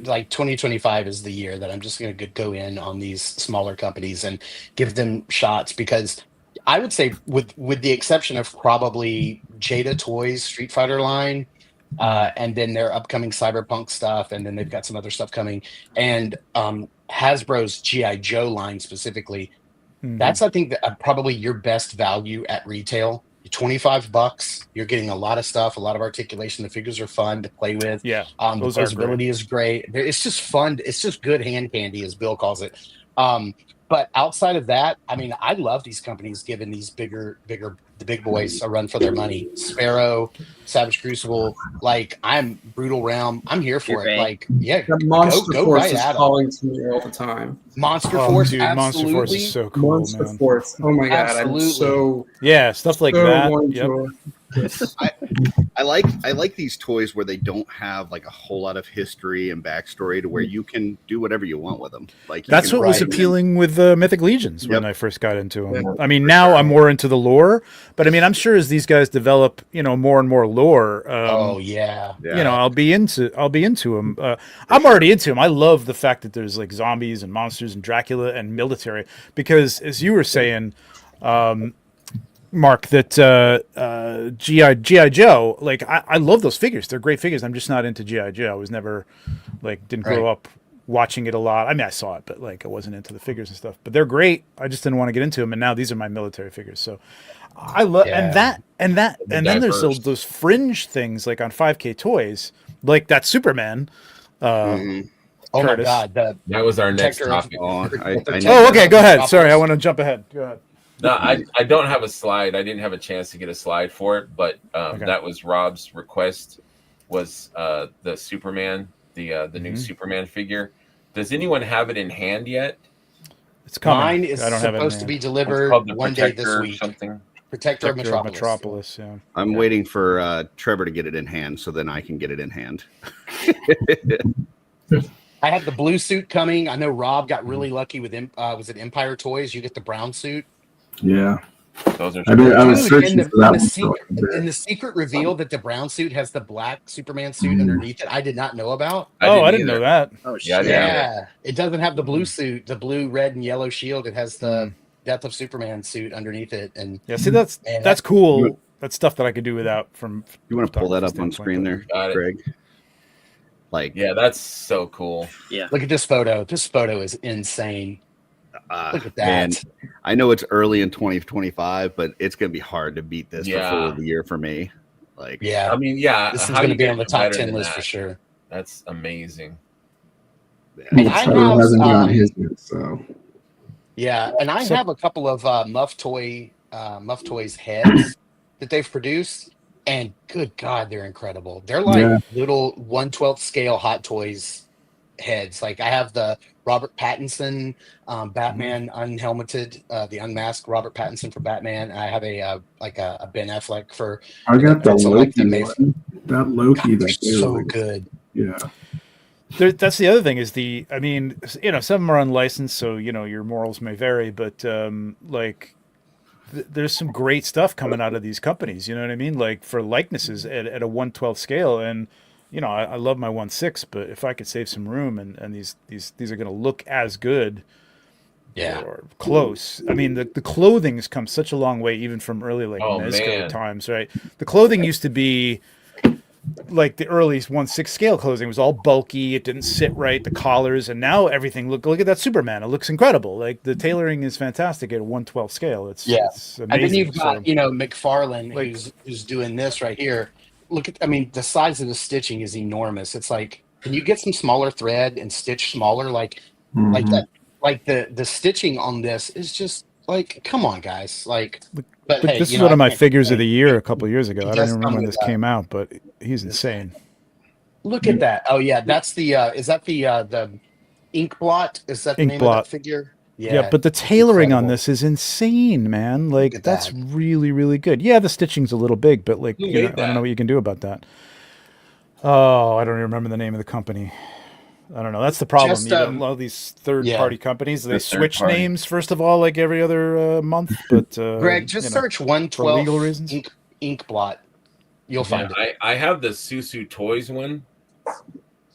like 2025 is the year that I'm just going to go in on these smaller companies and give them shots, because I would say, with the exception of probably Jada Toys Street Fighter line, and then their upcoming Cyberpunk stuff, and then they've got some other stuff coming, and Hasbro's G.I. Joe line specifically, that's, I think, that probably your best value at retail. $25. You're getting a lot of stuff, a lot of articulation. The figures are fun to play with. Yeah, The those are posability is great. It's just fun. It's just good hand candy, as Bill calls it. But outside of that, I mean, I love these companies giving these the big boys a run for their money. Sparrow, Savage Crucible, like I'm Brutal Realm. I'm here for You're it. right. Like, yeah, The Monster go Force right is at 'em. calling to me all the time. Monster Oh, Force, dude, absolutely. Monster Force is so cool, Monster man. Force. Oh my god, Absolutely. I'm so Yeah, stuff like that. wanting Yep. to- I like these toys where they don't have like a whole lot of history and backstory to where you can do whatever you want with them. Like you That's can what was ride them. appealing with Mythic Legions when Yep. I first got into them. Yeah. I mean, now I'm more into the lore, but I mean, I'm sure as these guys develop, more and more lore, Oh yeah. Yeah. I'll be into them. I'm already into them. I love the fact that there's like zombies and monsters and Dracula and military, because as you were saying, Mark, that G.I. Joe, like I love those figures. They're great figures. I'm just not into G.I. Joe. I was never didn't grow Right. up watching it a lot. I mean, I saw it, but like I wasn't into the figures and stuff. But they're great. I just didn't want to get into them, and now these are my military figures. So I love Yeah. and then there's diverse. those fringe things like on 5K Toys, like that Superman. Mhm. Oh my Curtis. god. That was our next Protector of- topic. Oh, I Protector know. Oh, okay. Go ahead. Metropolis. Sorry, I want to jump ahead. Go ahead. No, I don't have a slide. I didn't have a chance to get a slide for it, but Okay. that was Rob's request. Was the Superman, the new Mhm. Superman figure? Does anyone have it in hand yet? It's coming. Mine is I don't have it in supposed to hand. be It's delivered called the one day Protector this or week. something. Protector of Protector of Metropolis. Metropolis. Yeah. I'm waiting for Trevor to get it in hand, so then I can get it in hand. I have the blue suit coming. I know Rob got really lucky with was it Empire Toys? You get the brown suit. Yeah. Those are. I was Dude, searching and for that one. the secret reveal that the brown suit has the black Superman suit underneath it, I did not know about. I didn't know either. that. Oh Yeah, I shit! didn't either. Yeah, it doesn't have the blue suit, the blue, red, and yellow shield. It has the Death of Superman suit underneath it, and Yeah, see, that's Man, that's cool. That's stuff that I could do without. From You want to pull that up photography on screen standpoint, there, Got it. Greg? Like, Yeah, that's so cool. look at this photo. This photo is insane. Look at that. man, I know it's early in 2025, but it's gonna be hard to beat this Yeah. before the year for me. Like, Yeah, I mean, yeah, this is how going do to be you on the get top better 10 than list that? for sure. That's amazing. And I Trevor have, hasn't got um, his yet, so Yeah, and I So- have a couple of Muff Toys heads that they've produced, and good God, they're incredible. They're like Yeah. little 1/12 scale Hot Toys heads. Like I have the Robert Pattinson Batman unhelmeted, the unmasked Robert Pattinson for Batman. I have a Ben Affleck for. I got the So, like, Loki they- one. That Loki, God, they're that they so were- good. yeah. That's the other thing is I mean, some of them are unlicensed, so your morals may vary, but there's some great stuff coming out of these companies. You know what I mean? Like for likenesses at a 1/12 scale, and I love my 1/6, but if I could save some room, and these are going to look as good, Yeah. or close. I mean, the clothing's come such a long way, even from early Oh, Mezco man. times, right? The clothing used to be like the early 1/6 scale clothing was all bulky. It didn't sit right. The collars, and now everything look at that Superman. It looks incredible. Like the tailoring is fantastic at a 1/12 scale. It's Yeah. it's And then amazing. you've got, So- McFarlane, Like- who's doing this right here. Look at, I mean, the size of the stitching is enormous. It's like, can you get some smaller thread and stitch smaller? Like Mhm. that, like the stitching on this is just like, come on, guys. Like, but Look, hey, this is know, one I of my can't figures of complain. the year a couple of years ago. He I don't does even come remember when with this came out, but he's insane. Look at that. Oh yeah, that's the. Is that the ink blot? Is that the Ink name blot. of that figure? Yeah, but the tailoring on incredible. this is insane, man. Like at that's that. really, really good. Yeah, the stitching's a little big, but like Who I made don't know that? what you can do about that. Oh, I don't even remember the name of the company. I don't know. That's the problem. Just, You got a lot of these third-party companies. They The switch third party. names first of all, like every other month. But Greg, just search 1/12 legal reasons. ink blot. You'll find it. I have the Susu Toys one,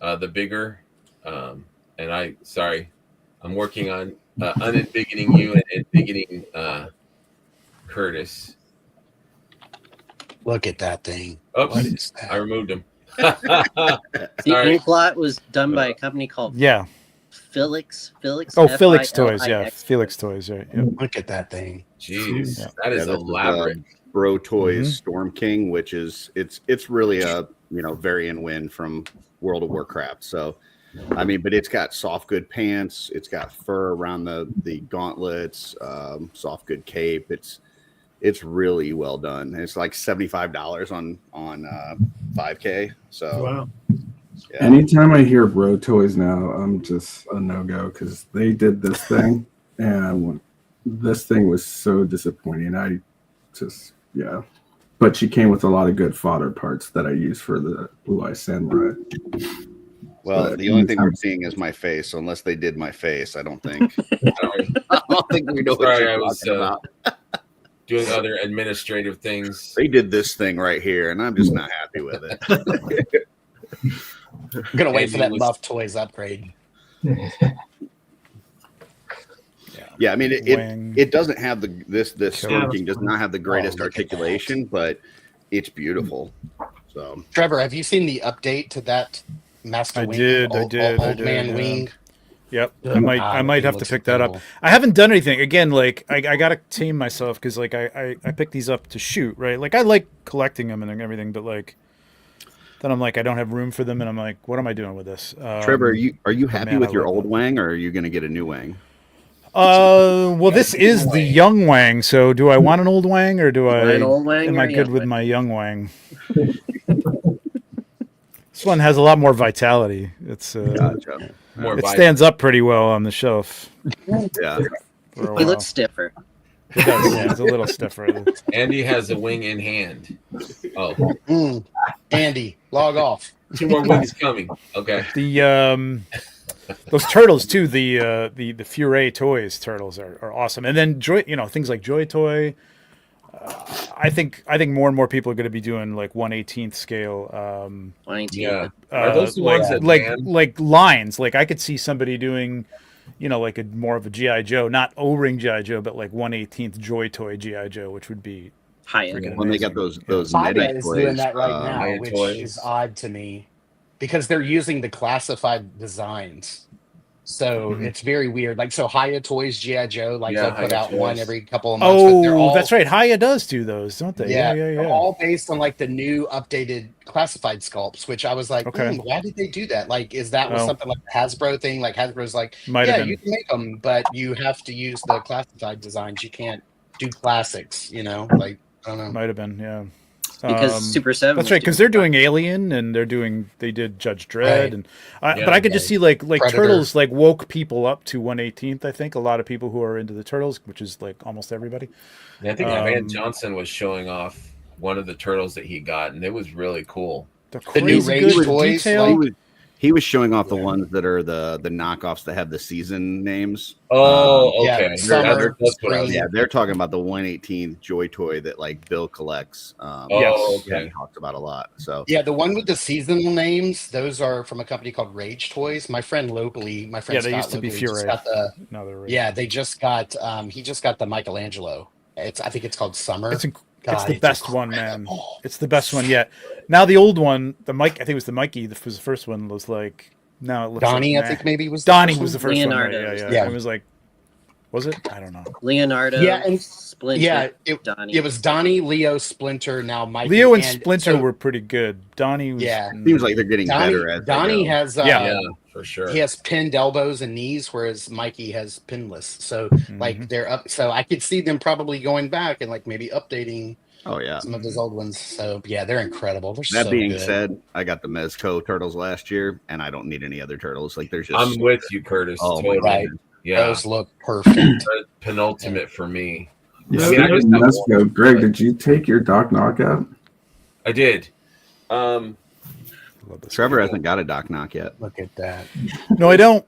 the bigger, and I'm working on unembiggening you and embiggening Curtis. Look at that thing. Oops, What is that? I removed him. The Sorry. ink blot was done by a company called Yeah, Felix. Oh, Felix Toys, yeah, Felix. Felix Toys, right? Yep. Look at that thing. Jeez, Yeah. that is Yeah, this elaborate. Bro Toys Mhm. Storm King, which is it's really a variant win from World of Warcraft. So, I mean, but it's got soft good pants, it's got fur around the gauntlets, soft good cape. It's really well done. It's like $75 on 5K. So Wow. yeah. Anytime I hear Bro Toys now, I'm just a no go because they did this thing, and this thing was so disappointing. I just but she came with a lot of good fodder parts that I use for the Blue Eye Samurai. Well, But the only thing anytime- we're seeing is my face. So unless they did my face, I don't think I don't think we know what Sorry, you're I was, talking about. Doing other administrative things. They did this thing right here, and I'm just not happy with it. I'm gonna wait for Andy that was- Buff Toys upgrade. Yeah, I mean Wang. it doesn't have this Yeah. Storm King does not have the greatest Oh, look at articulation, but it's beautiful. So Trevor, have you seen the update to that Master I Wing? did, I Old did, man yeah. wing. Yep, Yeah. I might It have to looks pick that up. incredible. I haven't done anything. Again, like I gotta tame myself because like I picked these up to shoot, right? Like I like collecting them and everything, but like then I'm like I don't have room for them, and I'm like, what am I doing with this? Trevor, are you happy man, with I your love old that. Wang, or are you going to get a new Wang? Well, this is the young Wang. So, do I want an old Wang or do I? An old Wang am or I a good young with Wang? my young Wang? This one has a lot more vitality. It's Gotcha. More it vibe. stands up pretty well on the shelf. Yeah. For a He while. looks stiffer. It does, yeah, it's a little stiffer. Andy has a wing in hand. Oh, Andy, log off. 2 more wings coming. Okay. The those turtles too. The Furay Toys turtles are awesome. And then Joy, things like Joy Toy. I think more and more people are going to be doing like 1/18th scale. 118. Yeah. Are those the ones that like ban? like lines? Like I could see somebody doing, like a more of a GI Joe, not O-ring GI Joe, but like 1/18th Joy Toy GI Joe, which would be High freaking end. When they got amazing. those Saga Medic is toys, doing that right High now, End which Toys. is odd to me because they're using the classified designs. So Mhm. it's very weird. Like so, Haya Toys GI Joe, like Yeah, they'll put Hiya out one Toys. every couple of months. but they're Oh, all, that's right. Haya does do those, don't they? Yeah, Yeah. they're all based on like the new updated classified sculpts, which I was like, Okay. why did they do that? Like, is that was Oh. something like a Hasbro thing? Like Hasbro's like, Might yeah, have you been. can make them, but you have to use the classified designs. You can't do classics, Like, I don't know. Might have been. Yeah. Because Super 7. That's right, because they're doing Alien and they did Judge Dredd, Right. and Yeah. but I could just see like Predator. Turtles like woke people up to 1/18th. I think a lot of people who are into the Turtles, which is like almost everybody. I think Van Um, Johnson was showing off one of the turtles that he got, and it was really cool. The The new crazy Rage good toys, detail. he was showing off the ones that are the knockoffs that have the season names. Oh, yeah, okay. They're- summer, they're- that's what I was- spring. Yeah, they're talking about the 1/18th Joy Toy that like Bill collects. Oh, Yes. Yeah, okay. he talks about a lot. So Yeah, the one with the seasonal names, those are from a company called Rage Toys. My friend locally, my friend Yeah, they Scott used to be locally just Furay. got the No, they're right. yeah, they just got he just got the Michelangelo. I think it's called Summer. It's God, it's the it's best one, man. incredible. It's the best one yet. Now the old one, the Mike, I think it was the Mikey. That was the first one. Was like now it looks Donnie, like, I nah. think maybe was Donnie first was the one. first Leonardo one. Right? was Yeah, the yeah. first It was like, was it? I don't know. Leonardo. Yeah, and Splinter. yeah, Donnie. it was Donnie, Leo, Splinter, now Mikey. Leo and Splinter so were pretty good. Donnie was. Yeah. seems like they're getting Donnie, better as they Donnie go. has Yeah. Yeah, for sure. he has pinned elbows and knees, whereas Mikey has pinless. So Mhm. like they're up. So I could see them probably going back and like maybe updating Oh yeah. some of those old ones. So yeah, they're incredible. They're That so being good. said, I got the Mezco turtles last year, and I don't need any other turtles. Like there's just I'm with you, Curtis. Oh, my totally. Right. Yeah. Those look perfect. They're penultimate for me. Yeah, I mean, I just have let's one, go. Greg, but- did you take your Doc Knockout? I did. Love this Trevor guy. hasn't got a Doc Knock yet. Look at that. No, I don't.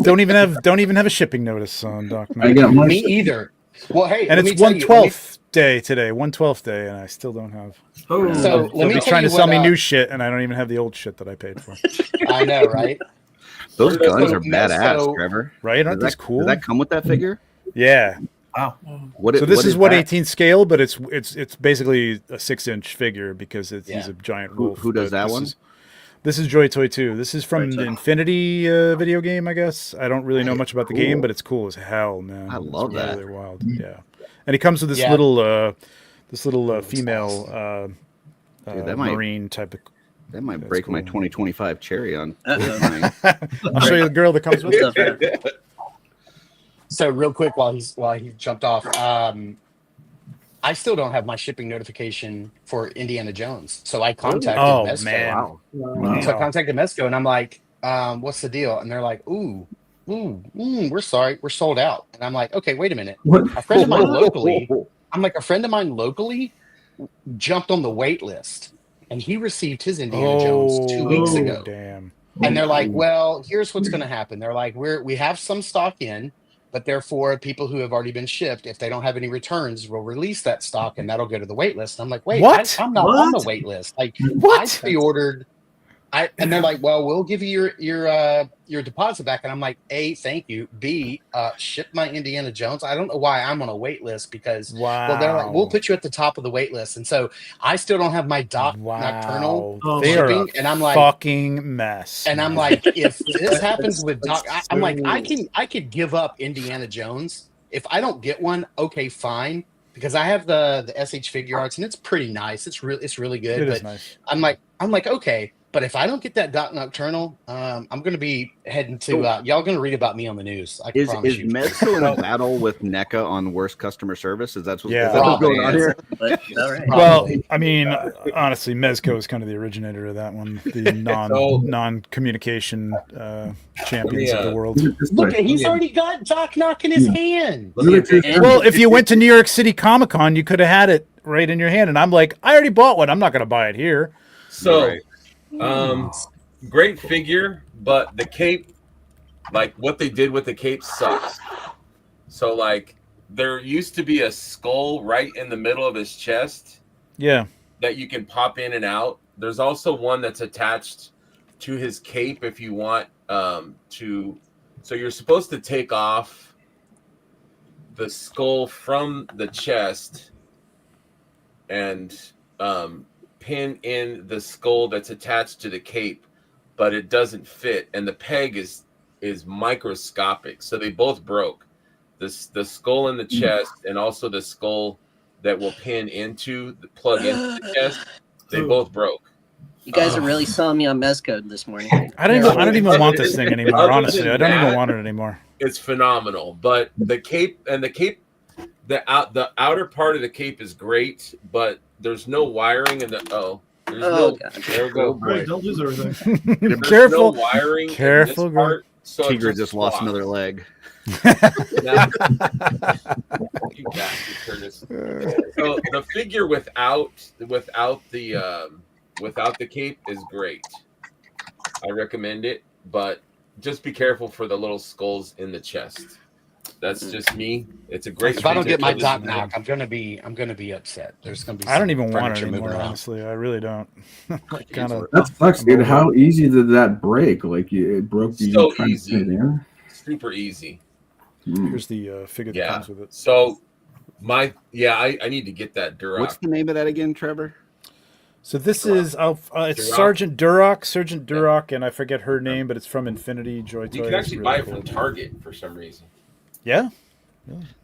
Don't even have a shipping notice on Doc. I Knight. got my Me either. Well, hey, And let me it's tell you, 1/12th day today. 1/12th day, and I still don't have. Oh, So They'll let me be tell trying you to sell what, me new shit, and I don't even have the old shit that I paid for. I know, right? Those So guns are badass, Mezco- Trevor. Right? Aren't Does these that, cool? Does that come with that figure? Yeah. What? So this what is that? 1/18th scale, but it's basically a 6-inch figure because he's Yeah. a giant Who- wolf. who does but that this one? is This is Joy Toy 2. This is from Joy the Toy. Infinity video game, I guess. I don't really know much about the game, but it's cool as hell, man. I love it's that. Really wild. Yeah. And he comes with this Yeah. little female Dude, that might- marine type of. That might That's break my cool. 2025 cherry on. Uh-oh. I'll show you the girl that comes with What's it. up, man? So real quick, while he jumped off, I still don't have my shipping notification for Indiana Jones. So I contacted Oh, Mezco. man. Wow. So I contacted Mezco and I'm like, what's the deal? And they're like, we're sorry, we're sold out. And I'm like, okay, wait a minute. What? A friend of mine locally, a friend of mine locally jumped on the wait list and he received his Indiana Jones 2 weeks ago. Damn. And they're like, well, here's what's going to happen. They're like, we have some stock in, but therefore people who have already been shipped, if they don't have any returns, we'll release that stock and that'll go to the wait list. And I'm like, wait, What? I'm not on the What? wait list. Like, What? I pre-ordered. And they're like, well, we'll give you your deposit back. And I'm like, A, thank you. B, ship my Indiana Jones. I don't know why I'm on a wait list because Wow. well, they're like, we'll put you at the top of the wait list. And so I still don't have my nocturnal Oh, They are shipping. a And I'm like, fucking mess. and I'm like, if this happens with Doc, I'm like, I could give up Indiana Jones if I don't get one. Okay, fine, because I have the SH Figure Arts and it's pretty nice. It's really good. It but is nice. I'm like, okay, but if I don't get that Doc Nocturnal, I'm going to be heading to. Y'all going to read about me on the news. I can Is promise you. Mezco in a battle with NECA on worst customer service? Is that what's Probably. going on here? But, all right. Well, I mean, honestly, Mezco is kind of the originator of that one, the non-communication champions of the world. Look, he's already got Doc Knock in his hand. Well, if you went to New York City Comic Con, you could have had it right in your hand. And I'm like, I already bought one. I'm not going to buy it here. So, great figure, but the cape, like what they did with the cape sucks. So, like, there used to be a skull right in the middle of his chest Yeah. that you can pop in and out. There's also one that's attached to his cape if you want to. So you're supposed to take off the skull from the chest and pin in the skull that's attached to the cape, but it doesn't fit, and the peg is microscopic, so they both broke. The skull in the chest and also the skull that will pin into the plug into the chest, they both broke. You guys are really selling me on Mezco this morning. I don't even want this thing anymore. Other Honestly, than I don't even that, want it anymore. It's phenomenal, but the cape, the outer part of the cape is great, but there's no wiring in the God. there we go. Right, don't lose everything. There's Careful. no wiring in Careful, this part, so it Tigra just lost flops. another leg. Now- you bastard, Curtis. So the figure without the cape is great. I recommend it, but just be careful for the little skulls in the chest. That's just me. It's a great. If I don't figure get my for Doc this Knock, I'm gonna be upset. There's gonna be. I don't some even want it furniture moving anymore. around. Honestly, I really don't. Kind of. That sucks, dude. How easy did that break? Like it broke you So trying to easy. fit it in? super easy. Here's the figure that Yeah. comes with it. So I need to get that Duroc. What's the name of that again, Trevor? So this is it's Duroc. Sergeant Duroc, and I forget her name, but it's from Infinity Joy Toys. You can actually Really buy it cool. from Target for some reason. Yeah.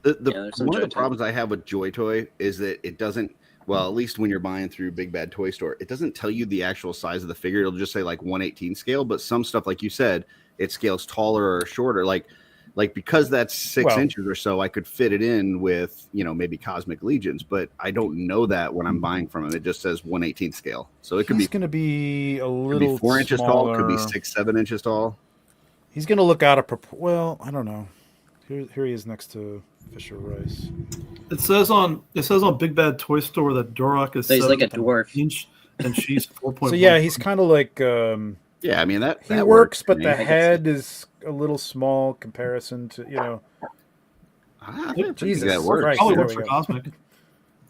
there's some One of Joy the Toy. problems I have with Joy Toy is that it doesn't. Well, at least when you're buying through Big Bad Toy Store, it doesn't tell you the actual size of the figure. It'll just say like 1/18 scale, but some stuff, like you said, it scales taller or shorter. Like because that's 6 inches or so, I could fit it in with, maybe Cosmic Legions, but I don't know that when I'm buying from him. It just says 1/18 scale. So it could He's be, going to be a could little be 4 inches tall, could be smaller. 6-7 inches tall. He's going to look out of proportion. Well, I don't know. Here he is next to Fisher Rice. It says on Big Bad Toy Store that Duroc is So he's like a 7 dwarf. inch and she's 4.1. So yeah, he's kind of like Yeah, I mean that he that works, for but me. the head is a little small comparison to I think Jesus that works. Christ. probably There works we for go. Cosmic.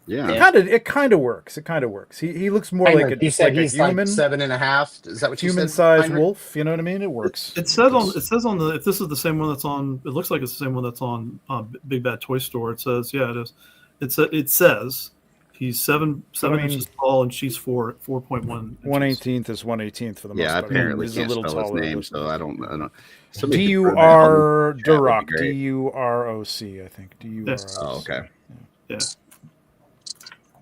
Yeah. It kind of works. It kind of works. He looks more Tyler, like you said a he's human, like 7.5. Is that what you said? human-sized Heinrich? wolf. You know what I mean? It works. It says on the if this is the same one that's on, it looks like it's the same one that's on Big Bad Toy Store. It says it is. It says He's seven mean- inches tall, and she's 4.1. 1/18th is 1/18th for the most Yeah, part. apparently He's can't spell his name, so I don't. Somebody could throw that on the chat would be Duroc, great. Duroc, I think. Duroc. Oh, okay. Yeah.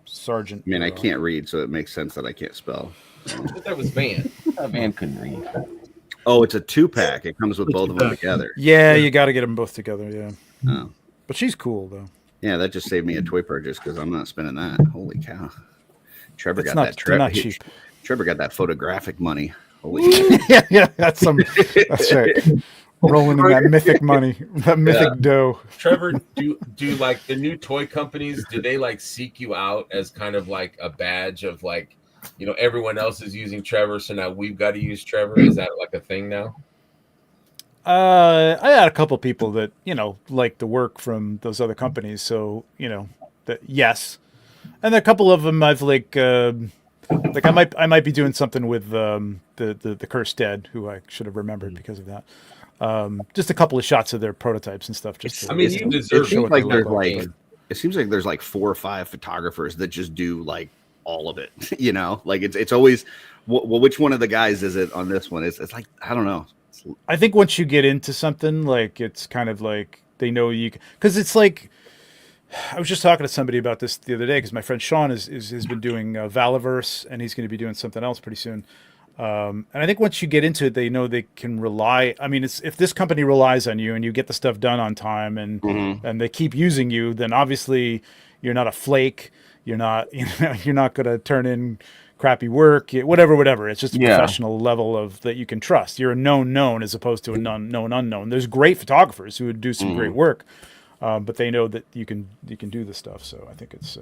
Sergeant. I mean, I Duroc. can't read, so it makes sense that I can't spell. But that was Van. Van couldn't read. Oh, it's a 2-pack. It comes with both of them together. Yeah, you got to get them both together. Yeah. Oh. But she's cool though. Yeah, that just saved me a toy purchase because I'm not spending that. Holy cow! Trevor It's got not- that. they're not cheap. Trevor got that photographic money. Holy shit. yeah, that's right. Rolling in that mythic money, that mythic dough. Trevor, do like the new toy companies, do they like seek you out as kind of like a badge of like, you know, everyone else is using Trevor, so now we've got to use Trevor? Is that like a thing now? I had a couple people that, you know, like the work from those other companies. So, you know, that yes. And a couple of them I've like I might be doing something with the Cursed Dead, who I should have remembered because of that. Just a couple of shots of their prototypes and stuff. Just to, I mean, you deserve It seems what like they there's look like. like it seems like there's like 4 or 5 photographers that just do like all of it. You know, like it's always well, which one of the guys is it on this one? It's like I don't know. I think once you get into something, like it's kind of like they know you, because it's like I was just talking to somebody about this the other day because my friend Sean has been doing Valaverse, and he's going to be doing something else pretty soon. And I think once you get into it, they know they can rely. I mean, if this company relies on you and you get the stuff done on time, and and they keep using you, then obviously you're not a flake. You're not you're not going to turn in crappy work, whatever. It's just a professional level of that you can trust. You're a known as opposed to a known unknown. There's great photographers who would do some great work, but they know that you can do the stuff. So I think it's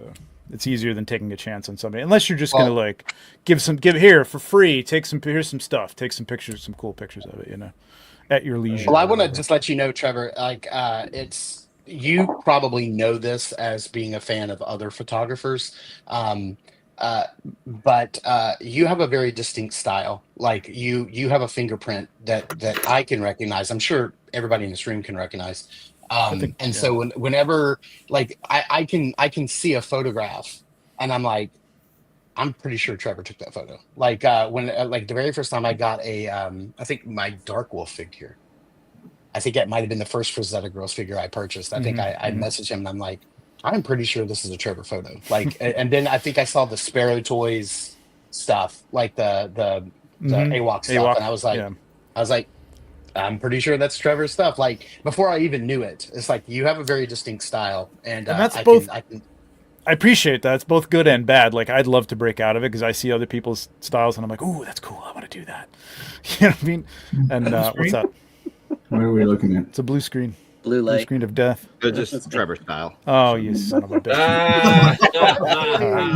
easier than taking a chance on somebody, unless you're just going to like give here for free. Here's some stuff. Take some pictures, some cool pictures of it. You know, at your leisure. Well, I want to just let you know, Trevor. Like, it's you probably know this as being a fan of other photographers. But you have a very distinct style. Like you have a fingerprint that I can recognize. I'm sure everybody in this room can recognize. So whenever like I can see a photograph and I'm like, I'm pretty sure Trevor took that photo. Like when like the very first time I got a I think my Dark Wolf figure. I think it might have been the first Frazetta Girls figure I purchased. I think I messaged him and I'm like, I'm pretty sure this is a Trevor photo. Like, and then I think I saw the Sparrow Toys stuff, like the AWOC stuff, and I was like, I'm pretty sure that's Trevor's stuff. Like before I even knew it, it's like you have a very distinct style, and that's I appreciate that. It's both good and bad. Like I'd love to break out of it because I see other people's styles and I'm like, ooh, that's cool. I want to do that. You know what I mean? And what's that? What are we looking at? It's a blue screen. Blue light. Screen of death. Just Trevor style. Oh, you son of a bitch.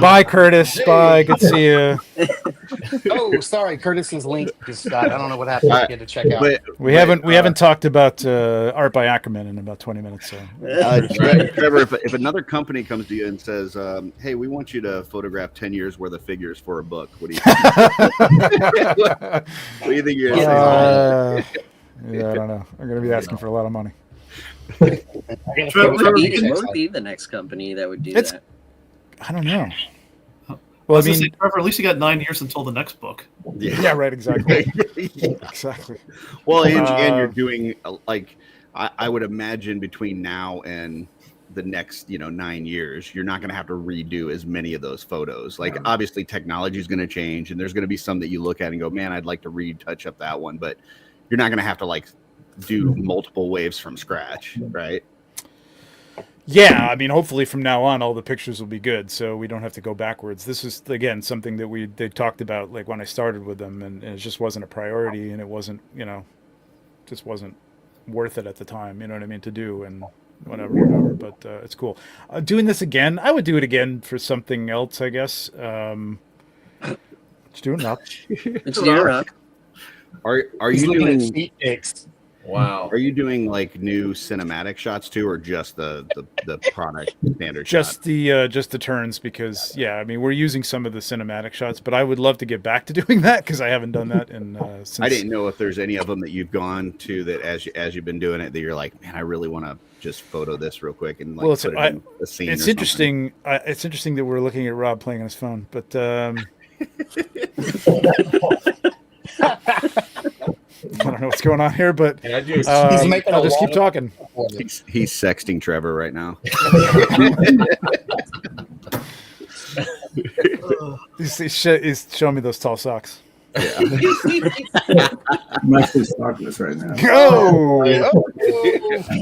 Bye, Curtis. Bye. Good to see you. Oh, sorry, Curtis's link just got. I don't know what happened. I had to check out. We haven't talked about art by Ackerman in about 20 minutes. So, Trevor, if another company comes to you and says, "Hey, we want you to photograph 10 years worth of figures for a book," what do you think? What do you think you're going to say? Yeah, I don't know. I'm going to be asking for a lot of money. It would be the next company that would do that. I don't know. Well, I mean, Trevor, at least you got 9 years until the next book. Yeah, right. Exactly. Exactly. Well, and you're doing like I would imagine between now and the next 9 years, you're not going to have to redo as many of those photos. Like obviously, technology is going to change, and there's going to be some that you look at and go, "Man, I'd like to retouch up that one," but you're not going to have to like do multiple waves from scratch, right? Yeah, I mean, hopefully from now on, all the pictures will be good, so we don't have to go backwards. This is again something that they talked about, like when I started with them, and it just wasn't a priority, and it wasn't, just wasn't worth it at the time. You know what I mean, to do and whatever. But it's cool. Doing this again, I would do it again for something else, I guess. It's doing up. It's near up. Are you doing feet pics? Wow. Are you doing like new cinematic shots too, or just the product standard Just shot? the turns, because I mean, we're using some of the cinematic shots, but I would love to get back to doing that because I haven't done that in since. I didn't know if there's any of them that you've gone to that as you've been doing it that you're like, man, I really want to just photo this real quick and like Well, put it in a scene. it's or interesting. It's interesting that we're looking at Rob playing on his phone, but I don't know what's going on here, but And I do. making I'll a just keep lot talking. He's sexting Trevor right now. He's showing me those tall socks. Must be darkness right now. Go! Oh,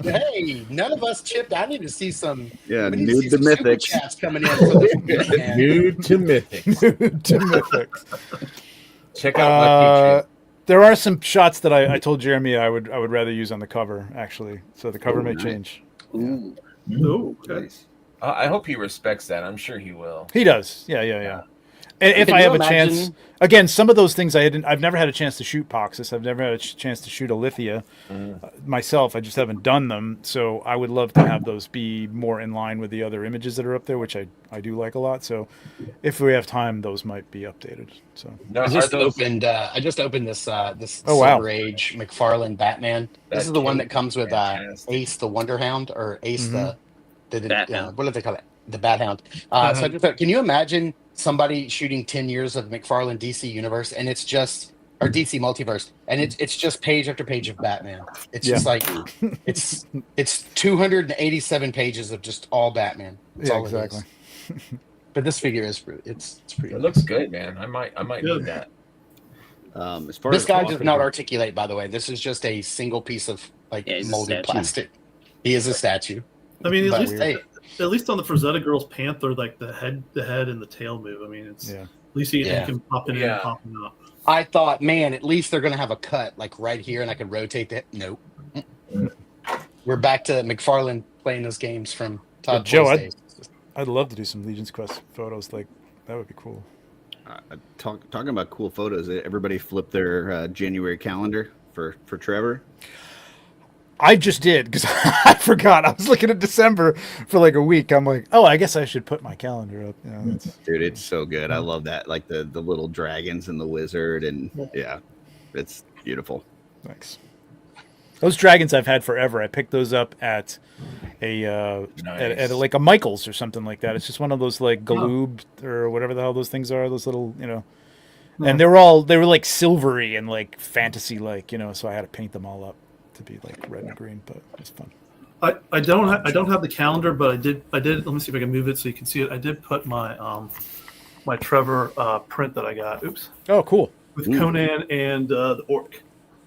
hey, none of us chipped. I need to see some. Yeah, we need to nude see to some super mythics. chats coming in. For this one, man. Nude to mythics. To mythics. Check out my Patreon. There are some shots that I told Jeremy I would rather use on the cover, actually. So the cover may nice. change. Ooh. Oh, okay. Nice. I hope he respects that. I'm sure he will. He does. Yeah. And if Can I you have a chance, imagine- again, some of those things I've never had a chance to shoot Poxus. I've never had a chance to shoot a Lithia myself. I just haven't done them. So I would love to have those be more in line with the other images that are up there, which I do like a lot. So if we have time, those might be updated. So No, I are just those, opened. I just opened this Oh, wow. Silver Age McFarlane Batman. This is the one that comes with fantastic. Ace the Wonder Hound or Ace the Bat Hound. what do they call it? The Bat Hound. So I just thought, can you imagine somebody shooting 10 years of McFarlane DC Universe and it's just or DC Multiverse and it's just page after page of Batman. It's just like it's 287 pages of just all Batman. That's all it is. But this figure is it's pretty. it looks good, man. I might Good. need that. As far This as guy does not articulate, by the way. This is just a single piece of like Yeah, he's a molded statue. plastic. He is a statue. I mean, But, at least hey, at least on the Frazetta Girls Panther, like the head and the tail move. I mean, it's at least you Yeah. can pop it in Yeah. and pop it out. I thought, man, at least they're gonna have a cut like right here, and I could rotate that. Nope. We're back to McFarlane playing those games from Todd Joe, Boy's days. I'd love to do some Legion's Quest photos. Like that would be cool. talking about cool photos, everybody flip their January calendar for Trevor. I just did because I forgot. I was looking at December for like a week. I'm like, oh, I guess I should put my calendar up. You know, Dude, it's so good. I love that. Like the little dragons and the wizard, and yeah, it's beautiful. Thanks. Those dragons I've had forever. I picked those up at at like a Michael's or something like that. It's just one of those like Galoob or whatever the hell those things are. Those little, and they were like silvery and like fantasy like, so I had to paint them all up to be like red and green, but it's fun. I don't have the calendar, but I did. Let me see if I can move it so you can see it. I did put my my Trevor print that I got. Oops. Oh, cool. With Conan and the Orc.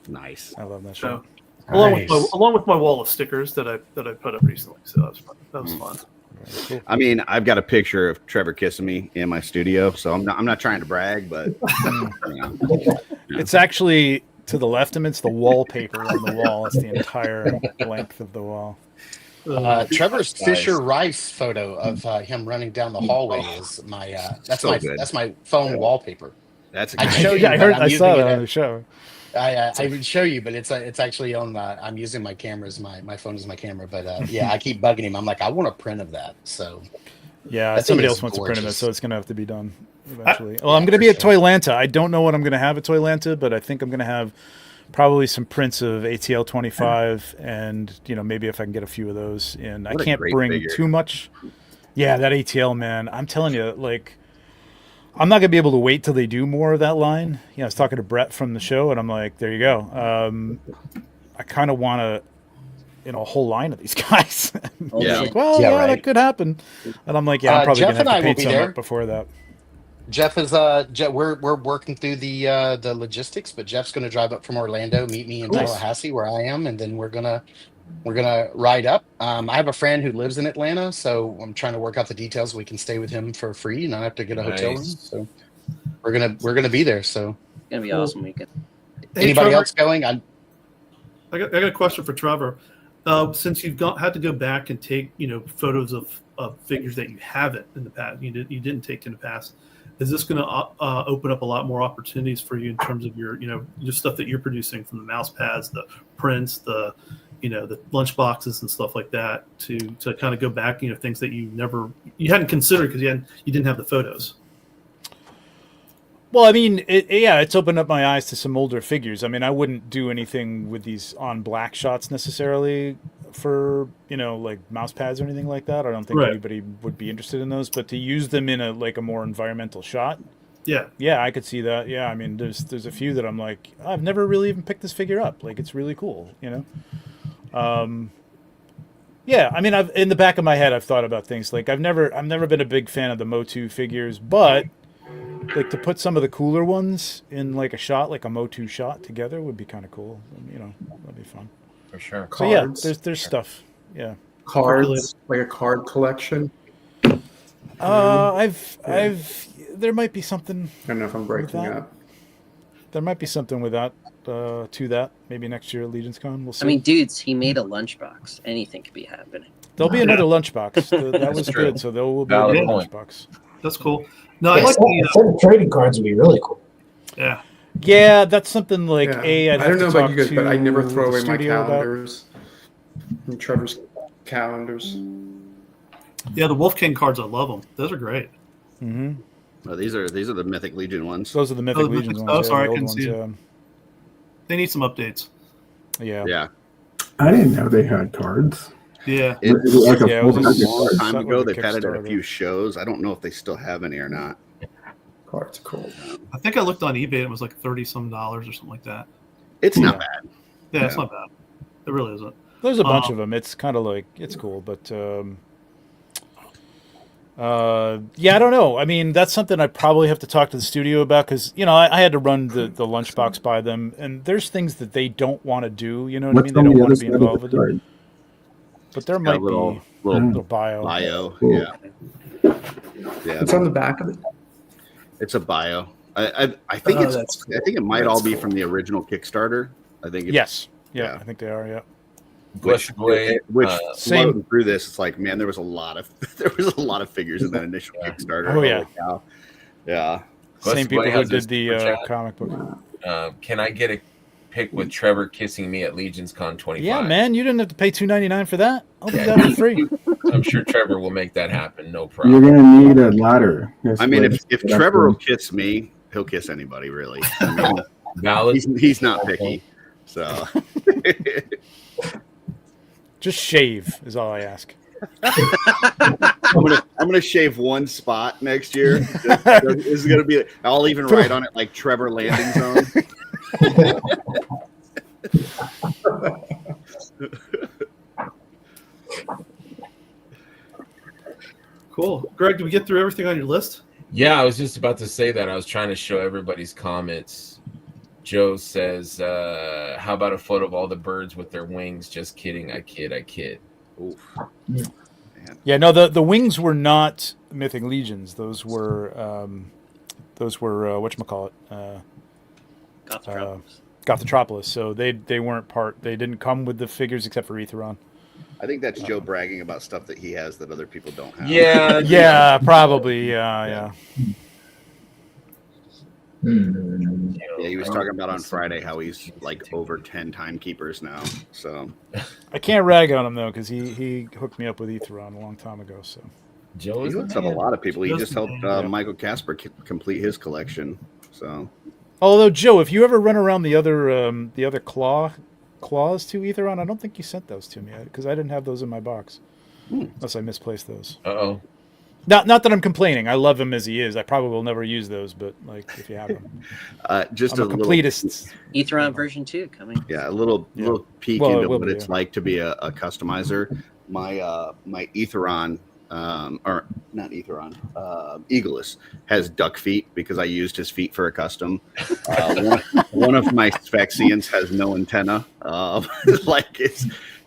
Nice. I love that So, show. along with my wall of stickers that I put up recently. So that was fun. That was fun. Cool. I mean, I've got a picture of Trevor kissing me in my studio, so I'm not trying to brag, but It's actually to the left of him. It's the wallpaper on the wall. It's the entire length of the wall. Trevor's Fisher Rice photo of him running down the hallway is my that's my phone wallpaper. That's I'd show you. I but heard. I'm I saw using that it on the show. I would show you, but it's actually on. I'm using my camera as my phone as my camera. But yeah, I keep bugging him. I'm like, I want a print of that. So Yeah, that somebody thing else is wants to print of it, gorgeous. so it's going to have to be done eventually. Well, I'm going to be at Toylanta. I don't know what I'm going to have at Toylanta, but I think I'm going to have probably some prints of ATL 25, and maybe if I can get a few of those in. I What a can't great bring figure. too much. Yeah, that ATL, man. I'm telling you, like, I'm not going to be able to wait till they do more of that line. I was talking to Brett from the show, and I'm like, there you go. I kind of want to, a whole line of these guys. Yeah. Like, well, Yeah, yeah, right. that could happen. And I'm like, I'm probably Jeff going to and I have to will paint be some there. up before that. Jeff is we're working through the logistics, but Jeff's going to drive up from Orlando, meet me in Tallahassee where I am, and then we're gonna ride up. I have a friend who lives in Atlanta, so I'm trying to work out the details. We can stay with him for free and not have to get a hotel room. Nice. So we're gonna be there. So It's gonna be an awesome weekend. Hey, anybody Trevor, else going? I got a question for Trevor. Since you've had to go back and take photos of figures that you haven't in the past, you didn't take in the past. is this going to open up a lot more opportunities for you in terms of your, your stuff that you're producing, from the mouse pads, the prints, the lunch boxes and stuff like that, to kind of go back, things that you hadn't considered because you didn't have the photos. Well, I mean, it's opened up my eyes to some older figures. I mean, I wouldn't do anything with these on black shots necessarily for, like mouse pads or anything like that. I don't think anybody would be interested in those, but to use them in a more environmental shot. Yeah, I could see that. Yeah, I mean, there's a few that I'm like, I've never really even picked this figure up. Like, it's really cool, Yeah, I mean, in the back of my head, I've thought about things like I've never been a big fan of the Motu figures, but like to put some of the cooler ones in like a shot, like a Motu shot together would be kind of cool. That'd be fun. For sure. Cards. So yeah, there's stuff. Yeah. Cards, like a card collection. There might be something. I don't know if I'm breaking that. up. There might be something with that. To that, maybe next year at Legion's Con. We'll see. I mean, dudes, he made a lunchbox. Anything could be happening. There'll be another lunchbox. That was true. good. So there will be Valid another point. lunchbox. That's cool. No, I like Set of trading cards would be really cool. Yeah. Yeah, that's something like Yeah. I'd I have don't know to about talk you guys, but I never to throw the away my studio about. calendars. And Trevor's calendars. Yeah, the Wolf King cards, I love them. Those are great. Mm-hmm. Well, these are the Mythic Legion ones. Those are the Mythic the Legions Mythic- ones. oh, sorry, the I old couldn't ones, see it. They need some updates. Yeah. Yeah, I didn't know they had cards. Yeah. it's Like a Yeah, it full was a pack of long cards. time Something ago. with They've the had it at a Kickstarter. few shows. I don't know if they still have any or not. Cards are cool. I think I looked on eBay. It was like $30-some or something like that. It's not bad. Yeah, it's Yeah. not bad. It really isn't. There's a bunch of them. It's kind of like it's cool, but yeah, I don't know. I mean, that's something I probably have to talk to the studio about because I had to run the lunchbox by them, and there's things that they don't want to do. You know what I mean? They don't want to be involved with it. But there might Got a little be a little bio. Cool. Yeah. Yeah, It's on the back of it. it's a bio. I think Oh, that's cool. I think it might That's all be cool. from the original Kickstarter. I think it's, Yes. Yeah, Yeah. I think they are. Yeah. which Wait, Same- looking through this, it's like, man, there was a lot of figures in that initial Kickstarter. Oh, yeah. Holy cow. Yeah. Same Busboy people who has did this the super chat. comic book. Can I get a pic with Trevor kissing me at Legion's Con 25? Yeah, man, you didn't have to pay $2.99 for that. I'll do Yeah. that for free. I'm sure Trevor will make that happen. No You're problem. gonna need a ladder. That's I mean, what- if that's Trevor will what- kiss me, he'll kiss anybody, really. I mean, Valid. he's not picky. So Just shave is all I ask. I'm gonna shave one spot next year. This is gonna be. I'll even write on it like Trevor Landing Zone. Cool. Greg, did we get through everything on your list? Yeah, I was just about to say that. I was trying to show everybody's comments. Joe says, how about a photo of all the birds with their wings? Just kidding. I kid. Oof. Yeah, no, the wings were not Mythic Legions. Those were whatchamacallit? Gothropolis. So they weren't part. They didn't come with the figures except for Etheron. I think that's Joe bragging about stuff that he has that other people don't have. Yeah. Yeah, probably. Yeah. Yeah, he was talking about on Friday how he's like over 10 timekeepers now. So I can't rag on him though because he hooked me up with Etheron a long time ago. So Joe he is hooks up a lot of people. He Joe's just the helped man, Michael Casper complete his collection. So although Joe, if you ever run around the other claws to Etheron, I don't think you sent those to me because I didn't have those in my box unless I misplaced those. Uh-oh. Not that I'm complaining. I love him as he is. I probably will never use those, but like if you have them, just I'm a completist. Etheron version 2 coming. A little peek Well, it into will what be, it's yeah. like to be a customizer. My Etheron, or not Etheron, Eagleus has duck feet because I used his feet for a custom. One of my Sphexians has no antenna.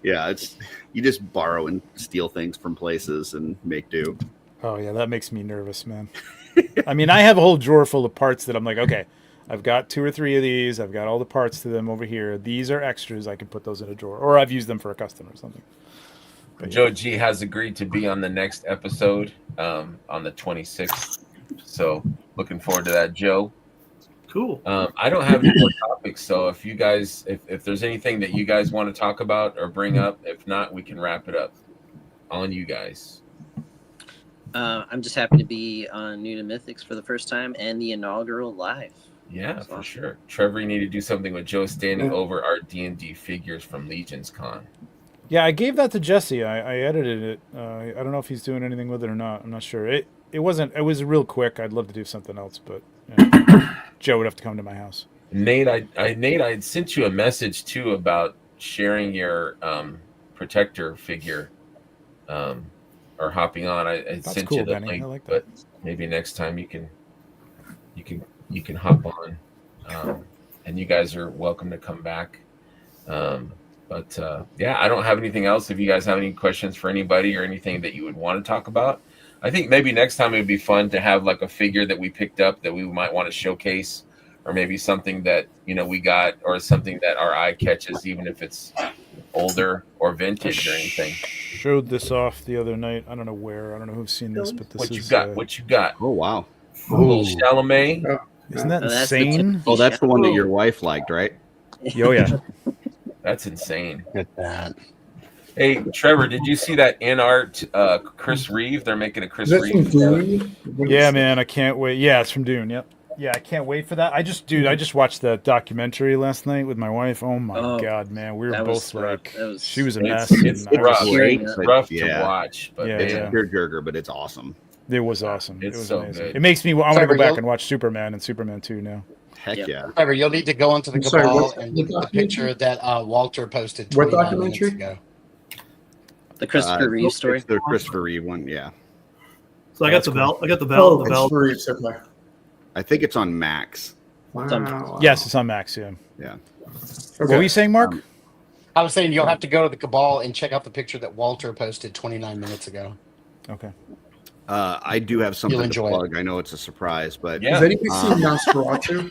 It's you just borrow and steal things from places and make do. Oh yeah, that makes me nervous, man. I mean, I have a whole drawer full of parts that I'm like, okay, I've got 2 or 3 of these. I've got all the parts to them over here. These are extras. I can put those in a drawer, or I've used them for a custom or something. But, Joe G has agreed to be on the next episode on the 26th. So Looking forward to that, Joe. Cool. I don't have any more topics, so if you guys, if there's anything that you guys want to talk about or bring up, if not, we can wrap it up. On you guys. I'm just happy to be on New to Mythics for the first time and the inaugural live. Yeah, That's for awesome. sure. Trevor, you need to do something with Joe standing over our D&D figures from Legion's Con. Yeah, I gave that to Jesse. I edited it. I don't know if he's doing anything with it or not. I'm not sure. It was real quick. I'd love to do something else, but Joe would have to come to my house. Nate, I had sent you a message too about sharing your protector figure, or hopping on. I sent cool, you the Benny. link, I like that. but maybe next time you can hop on, and you guys are welcome to come back. But yeah, I don't have anything else. If you guys have any questions for anybody or anything that you would want to talk about, I think maybe next time it would be fun to have like a figure that we picked up that we might want to showcase, or maybe something that we got, or something that our eye catches, even if it's older or vintage or anything. Showed this off the other night. I don't know where. I don't know who's seen this, but this What is you got? What you got? Oh wow. Little Chalamet. Isn't that Oh, that's the insane? tip. Oh, that's the one that your wife liked, right? Oh yeah. That's insane. Look at that. Hey, Trevor, did you see that in art Chris Reeve? They're making a Chris Is that from Reeve. Dune? What Yeah, is man, I can't wait. Yeah, it's from Dune. Yep. Yeah, I can't wait for that. I just watched that documentary last night with my wife. Oh my Oh, god, man, we were that was both rough. like, That was- she was a It's- mess. it's and I rough. was- Hearing It's that. rough Yeah. to watch, but Yeah, It's yeah. a tearjerker, but it's awesome. It was awesome. It's it was so amazing. good. It makes me. I want to Trevor, go back you'll- and watch Superman and Superman 2 now. Heck Yep. yeah. Trevor, you'll need to go onto the I'm sorry, Cabal what's and the look at the documentary? picture that Walter posted What 29 minutes documentary? ago. The Christopher Reeve story. It's the Christopher Reeve one, yeah. So I got That's the cool. Val. I got the Val. Oh, the it's Val. for each okay. I think it's on Max. Wow. Yes, it's on Max. Yeah. Yeah. What were you saying, Mark? I was saying you'll have to go to the Cabal and check out the picture that Walter posted 29 minutes ago. Okay. I do have something to enjoy it. plug. I know it's a surprise, but Yeah. Has anybody seen Nosferatu?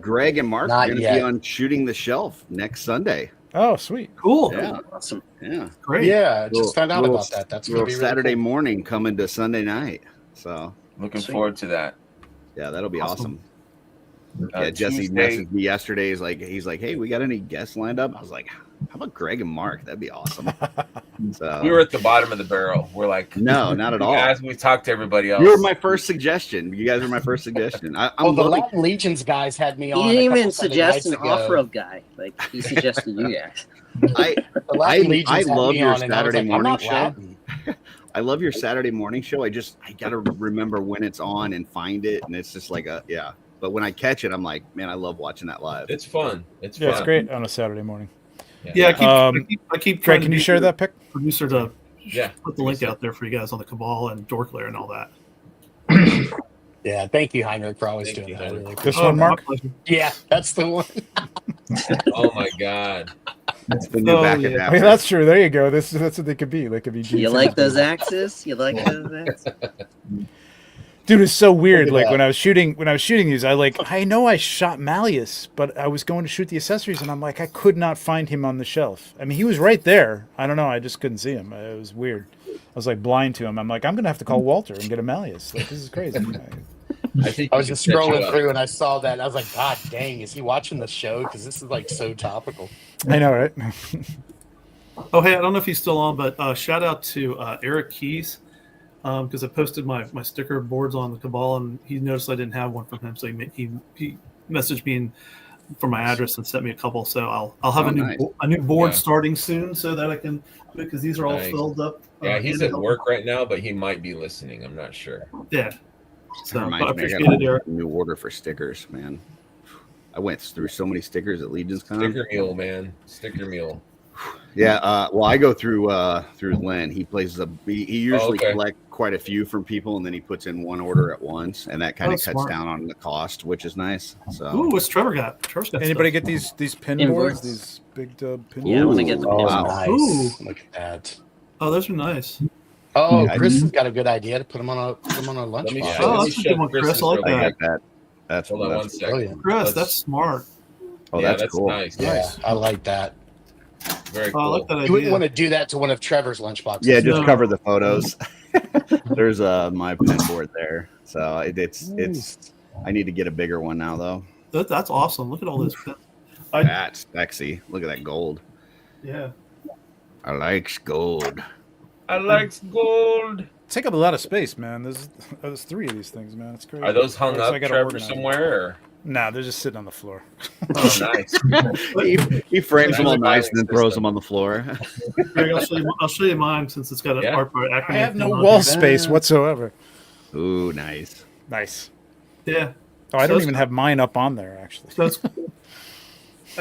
Greg and Mark Not are going to yet. be on Shooting the Shelf next Sunday. Oh, sweet. Cool. Yeah. Awesome. Yeah. Great. Yeah, just found out Little- about that. That's going Little to be really Saturday cool. morning coming to Sunday night. So looking Sweet. forward to that. yeah, that'll be awesome. Awesome. Jesse Tuesday- messaged me yesterday. He's like, hey, we got any guests lined up? I was like, how about Greg and Mark? That'd be awesome. So We were at the bottom of the barrel. We're like, no, not at all. As we talked to everybody else. You were my first suggestion. You guys were my first suggestion. I'm Well, the loving- Latin Legions guys had me He on. didn't a even couple Sunday suggest nights an ago. off-road guy. Like he suggested you guys. I The Latin Legions I had love me your on, and I was Saturday like, I'm morning not show. Latin. I love your Saturday morning show. I got to remember when it's on and find it, and it's just like yeah. But when I catch it, I'm like, man, I love watching that live. It's fun. It's Yeah, fun. it's great on a Saturday morning. Yeah, I Um, keep Greg, trying can to you be share the that pic? producer to Yeah. put the link out there for you guys on the Cabal and Dorklair and all that. Yeah, thank you, Heinrich, for always Thank doing you, that. I Heinrich. really This appreciate one, my Mark? pleasure. it. Yeah, that's the one. Oh my God. It's the new Oh, back yeah. and Oh, yeah, that's true. There you go. That's what they could be. They could be. You GT. like those axes? You like those axes? Dude, it's so weird. Look at Like that. when I was shooting these, I know I shot Malleus, but I was going to shoot the accessories, and I'm like, I could not find him on the shelf. I mean, he was right there. I don't know. I just couldn't see him. It was weird. I was like blind to him. I'm like, I'm gonna have to call Walter and get a Malleus. Like, this is crazy. I think I was we just can set you scrolling up. through and I saw that. And I was like, God dang, is he watching the show? Because this is like so topical. I know, right? Oh, hey, I don't know if he's still on, but shout out to Eric Keys because I posted my sticker boards on the Cabal, and he noticed I didn't have one from him, so he messaged me for my address and sent me a couple. So I'll have Oh, a new nice. a new board Yeah. starting soon, so that I can, because these are all Nice. filled up. Yeah, he's in at a- work right now, but he might be listening. I'm not sure. Yeah. So That but I reminds me, I appreciate got it, Eric. a new order for stickers, man. I went through so many stickers at Legion's Con. Sticker mule, man. Sticker mule. Yeah, well, I go through Len. He he usually okay. collect quite a few from people, and then he puts in one order at once, and that kind Oh, of cuts smart. down on the cost, which is nice. So Ooh, what's Trevor got? Trevor's got Anybody stuff. get these pin Inboards? boards? These big pin Yeah, I want to get the Ooh. Oh, Wow. nice. Ooh. Look at that. Oh, those are nice. Oh, Yeah, Chris has got a good idea to put them on a Let me lunchbox. show- Oh, let me that's a show good one, Chris. Chris's I like real I that. quick. got that. That's Hold on one that's second. brilliant. Chris, Let's- that's smart. Oh, Yeah, that's cool. nice. Yeah, Nice. I like that. Very Oh, I cool. like that You wouldn't idea. want to do that to one of Trevor's lunchboxes. Yeah, just No. cover the photos. There's my pen board there. So it's I need to get a bigger one now though. That's awesome. Look at all this. That's sexy. Look at that gold. Yeah. I likes gold. I like gold. Take up a lot of space, man. There's 3 of these things, man. It's crazy. Are those hung So up, I gotta Trevor, organize them. somewhere? Or? Nah, they're just sitting on the floor. Oh, nice. He frames them all That's a nice and then throws system. them on the floor. Greg, I'll show you mine since it's got an Yeah. art by Ackerman. I have no thing on wall it. space whatsoever. Ooh, nice. Nice. Yeah. Oh, I So don't it's- even have mine up on there, actually. So that's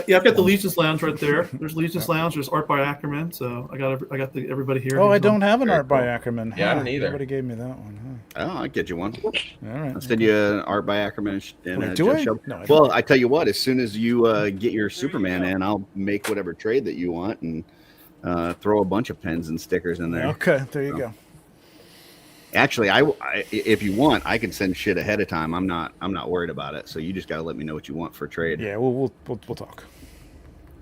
yeah, I've got the Legion's Lounge right there. There's Legion's Lounge. There's art by Ackerman. So I got everybody here. Oh, I who's don't have an Very art by cool. Ackerman. Yeah, I Huh, don't either. Nobody gave me that one. Oh, I'll get you one. Huh? All right. I'll send you an art by Ackerman and Wait, a do Jeff I? Shub. No, I don't. Well, I tell you what, as soon as you get your Superman in, I'll make whatever trade that you want and throw a bunch of pens and stickers in there. Okay, there you go. Actually, I if you want, I can send shit ahead of time. I'm not worried about it. So you just got to let me know what you want for a trade. Yeah, we'll talk.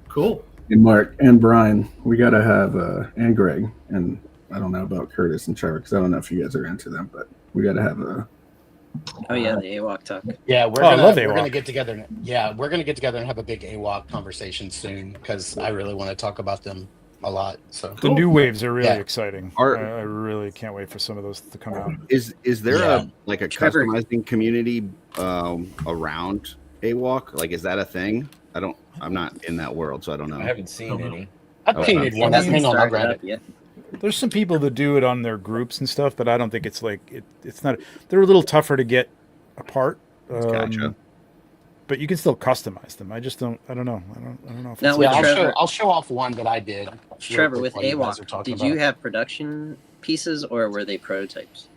cool. And Mark and Brian, we got to have, and Greg, and I don't know about Curtis and Trevor because I don't know if you guys are into them, but we got to have a. Oh yeah, the AWOC talk. Yeah, Oh, I love we're AWOC. gonna get together. Yeah, we're gonna get together and have a big AWOC conversation soon because I really want to talk about them a lot. So The new waves are really Yeah. exciting. Are- I really can't wait for some of those to come out. Is there Yeah. a Trevor- customizing community around AWOC? Like, is that a thing? I'm not in that world, so I don't know. I haven't seen any. I painted one. Hasn't Hang on, I'll started grab up it. yet. There's some people that do it on their groups and stuff, but I don't think it's like it's not. They're a little tougher to get apart. Gotcha. But you can still customize them. I just don't. I don't know. I don't know. If Now, it's with Yeah, Trevor- I'll show off one that I did. real Trevor, quick with while you guys are AWOC, talking did you about it. have production pieces or were they prototypes?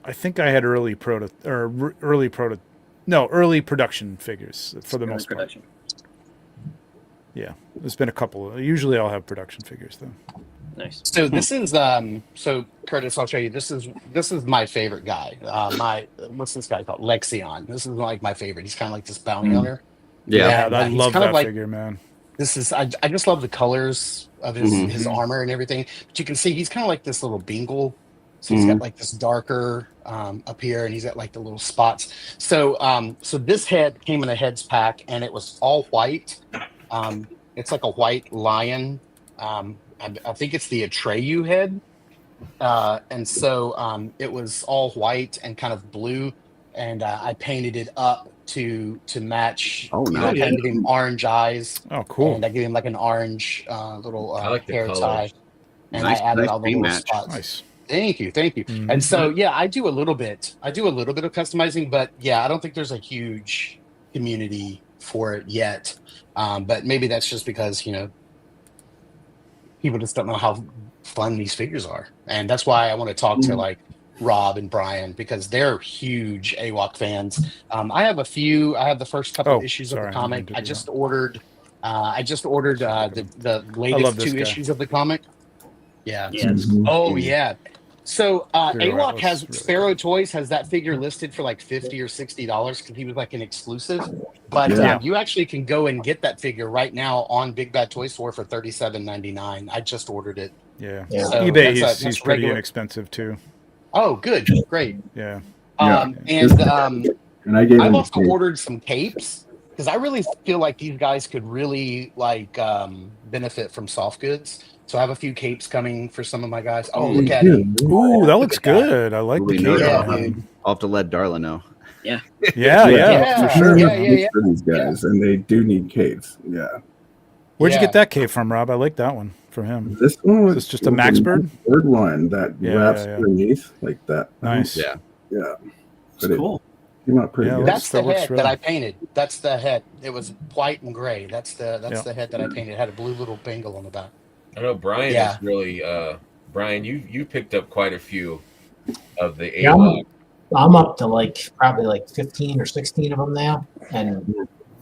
I think I had early production figures for the Early most part. production. Yeah, there's been a couple. Usually, I'll have production figures though. Nice. So this is so Curtis, I'll show you. This is my favorite guy. What's this guy called? Lexion. This is like my favorite. He's kind of like this bounty hunter. Yeah. And, I he's love kind of that like- figure, man. This is I just love the colors of Mhm. his armor and everything. But you can see he's kind of like this little Bingle. So he's got like this darker up here, and he's got like the little spots. So so this head came in a heads pack, and it was all white. It's like a white lion. I think it's the Atreyu head. And so it was all white and kind of blue, and I painted it up to match. Oh, you know, I nice. kind of gave him orange eyes. Oh, cool. And I gave him like an orange little I like the hair colors. tie, and Nice- I added nice all the little rematch. spots. Nice. Thank you. Mhm. And so yeah, I do a little bit of customizing, but yeah, I don't think there's a huge community for it yet. But maybe that's just because people just don't know how fun these figures are, and that's why I want to talk to like Rob and Brian because they're huge AWOC fans. I have the first couple Oh, issues sorry, I of the didn't comic. mean to I do just ordered the love latest this 2 guy. issues of the comic. Yeah. Yeah, it's Oh yeah. So Very AWOC right, has that's really Sparrow Toys has that figure listed for like $50 or $60 because he was like an exclusive. But Yeah. you actually can go and get that figure right now on Big Bad Toy Store for $37.99. I just ordered it. Yeah. Yeah. So eBay, that's he's pretty regular. inexpensive too. Oh, good, great. Yeah. Yeah. And And I gave I've him also a ordered some capes because I really feel like these guys could really like benefit from soft goods. So I have a few capes coming for some of my guys. Oh, look at it. Ooh, that looks at that. good. I like the We cape. know Yeah, that. dude. I'll have to let Darla know. Yeah, Yeah. for sure. Yeah. for these guys, and they do need caves. Yeah. Where'd you Yeah. get that cape from, Rob? I like that one from him. This one was Is this just a Max Bird? Bird one that Yeah, wraps yeah. underneath like that. Nice. Yeah. Yeah. It's But it cool. came out pretty Yeah, good. That's the That looks head really- that I painted. That's the head. It was white and gray. That's Yeah. the head that I painted. It had a blue little bangle on the back. I know Brian Yeah. is really Brian, you picked up quite a few of the Yeah, AWOC. I'm up to probably 15 or 16 of them now, and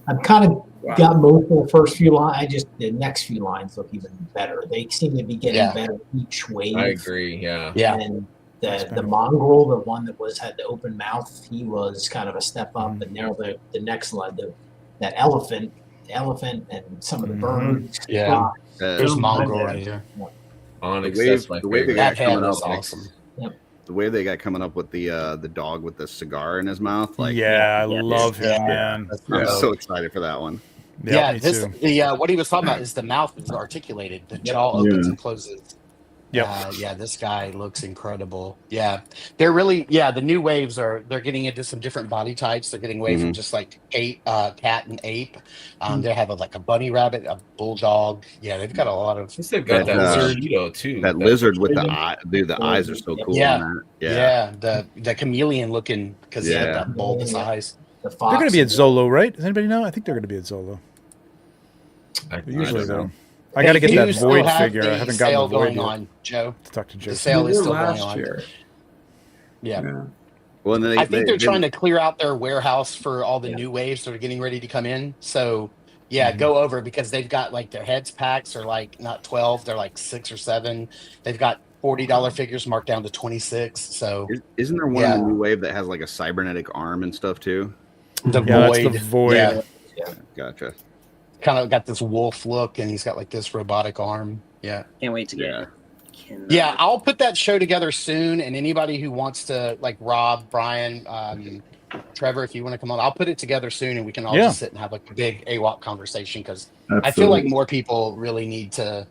I've kind of got most of the first few lines. The next few lines look even better. They seem to be getting Yeah. better each wave. I agree, yeah. Yeah. And That's the better. mongrel, the one that had the open mouth, he was kind of a step up. Mm-hmm. And now the next line, the elephant, and some of the Mhm. birds. Yeah. Uh, There's Boom. mongrel right here. Onyx, The that's my wave they favorite. got That coming head up, is awesome. the wave they got coming up with the dog with the cigar in his mouth, like yeah, I yeah. love him, Yeah. man. I'm Yeah. so excited for that one. Yeah, me this too. the what he was talking about is the mouth is articulated. The jaw opens Yeah. and closes. Yep. Yeah, this guy looks incredible. Yeah, they're really the new waves they're getting into some different body types. They're getting away from just like cat and ape. They have like a bunny rabbit, a bulldog. Yeah, they've got a lot of. I guess they've got That, that uh, Bushido too. That lizard with the eye, dude. The eyes are so cool. Yeah. On that. The chameleon looking because he had Yeah. that bulbous eyes. The They're fox. going to be at Zolo, right? Does anybody know? I think they're going to be at Zolo. I Usually, don't know. though. I got to get They that do still Void have figure. I the haven't gotten sale the Void going yet. on, Joe. To talk to The Jason. sale is They were still going last on. year. Yeah. Yeah. Well, and I think they're trying to clear out their warehouse for all the Yeah. new waves that are getting ready to come in. So, go over because they've got like their heads packs are like not 12, they're like 6 or 7. They've got $40 figures marked down to 26. So, Isn't there one in the new wave that has like a cybernetic arm and stuff too? the Yeah, that's void, the Void. Gotcha. kind of got this wolf look, and he's got like this robotic arm. Yeah. Can't wait to get Yeah. it. Cannot Yeah, wait. I'll put that show together soon. And anybody who wants to, like Rob, Brian, Trevor, if you want to come on, I'll put it together soon, and we can all Yeah. just sit and have like a big AWOC conversation because I feel like more people really need to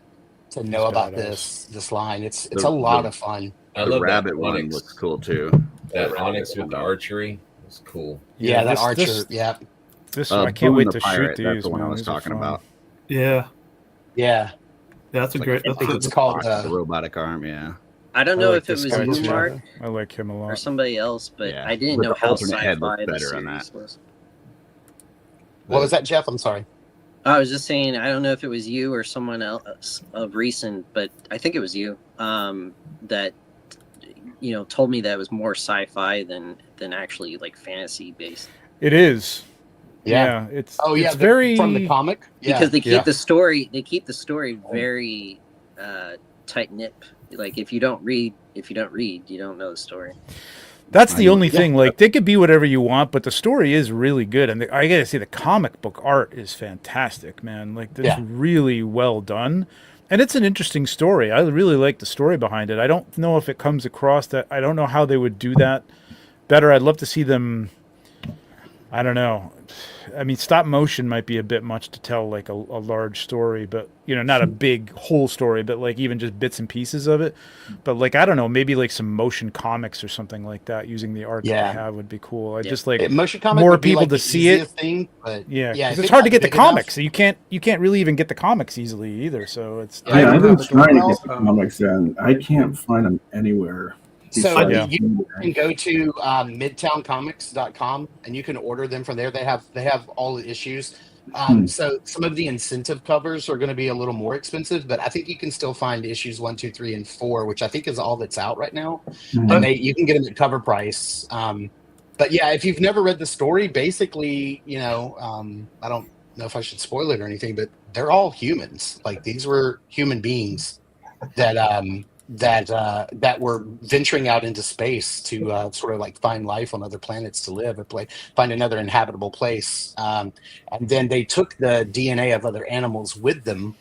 know about badass. this line. It's The- a lot the- of fun. I The love rabbit that one Onyx. looks cool too. That Onyx with the archery was cool. Yeah, that this- archer. this- yeah, This I can't Boone wait the to Pirate, shoot That's these. the one I man. was These are talking fun. about. Yeah, yeah. that's a Like, great. I think That's it's called. The robotic arm, yeah. I don't I know like if it this was guy you, too. Mark, I like him a or lot. somebody else, but Yeah. I didn't But know the how alternate head sci-fi looks the better on that. series was. What was that, Jeff? I'm sorry. I was just saying, I don't know if it was you or someone else of recent, but I think it was you that told me that it was more sci-fi than actually like fantasy based. It is. Yeah. It's Oh yeah, it's very from the comic. Yeah. Because they keep Yeah. the story. They keep the story very tight knit. Like if you don't read, you don't know the story. That's the only Yeah. thing. Like they could be whatever you want, but the story is really good, and I gotta say the comic book art is fantastic, man. Like it's Yeah. really well done, and it's an interesting story. I really like the story behind it. I don't know if it comes across that. I don't know how they would do that better. I'd love to see them. I don't know. I mean, stop motion might be a bit much to tell like a large story, but not a big whole story, but like even just bits and pieces of it. But like I don't know, maybe like some motion comics or something like that using the art that Yeah. they have would be cool. I Yeah. just like Motion comic more would be, people like, to the see it. easiest thing, but Yeah, if because it it's hard to got get the big enough- comics. So you can't really even get the comics easily either. So it's Yeah, Yeah, I've been but trying to well, get the comics in. I can't find them anywhere. So besides Yeah. you eBay. can go to midtowncomics.com and you can order them from there. They have all the issues. So some of the incentive covers are going to be a little more expensive, but I think you can still find issues 1, 2, 3, and 4, which I think is all that's out right now. Mhm. And you can get them at cover price. But yeah, if you've never read the story, basically, I don't know if I should spoil it or anything, but they're all humans. Like these were human beings that that were venturing out into space to sort of like find life on other planets to live, or find another inhabitable place. And then they took the DNA of other animals with them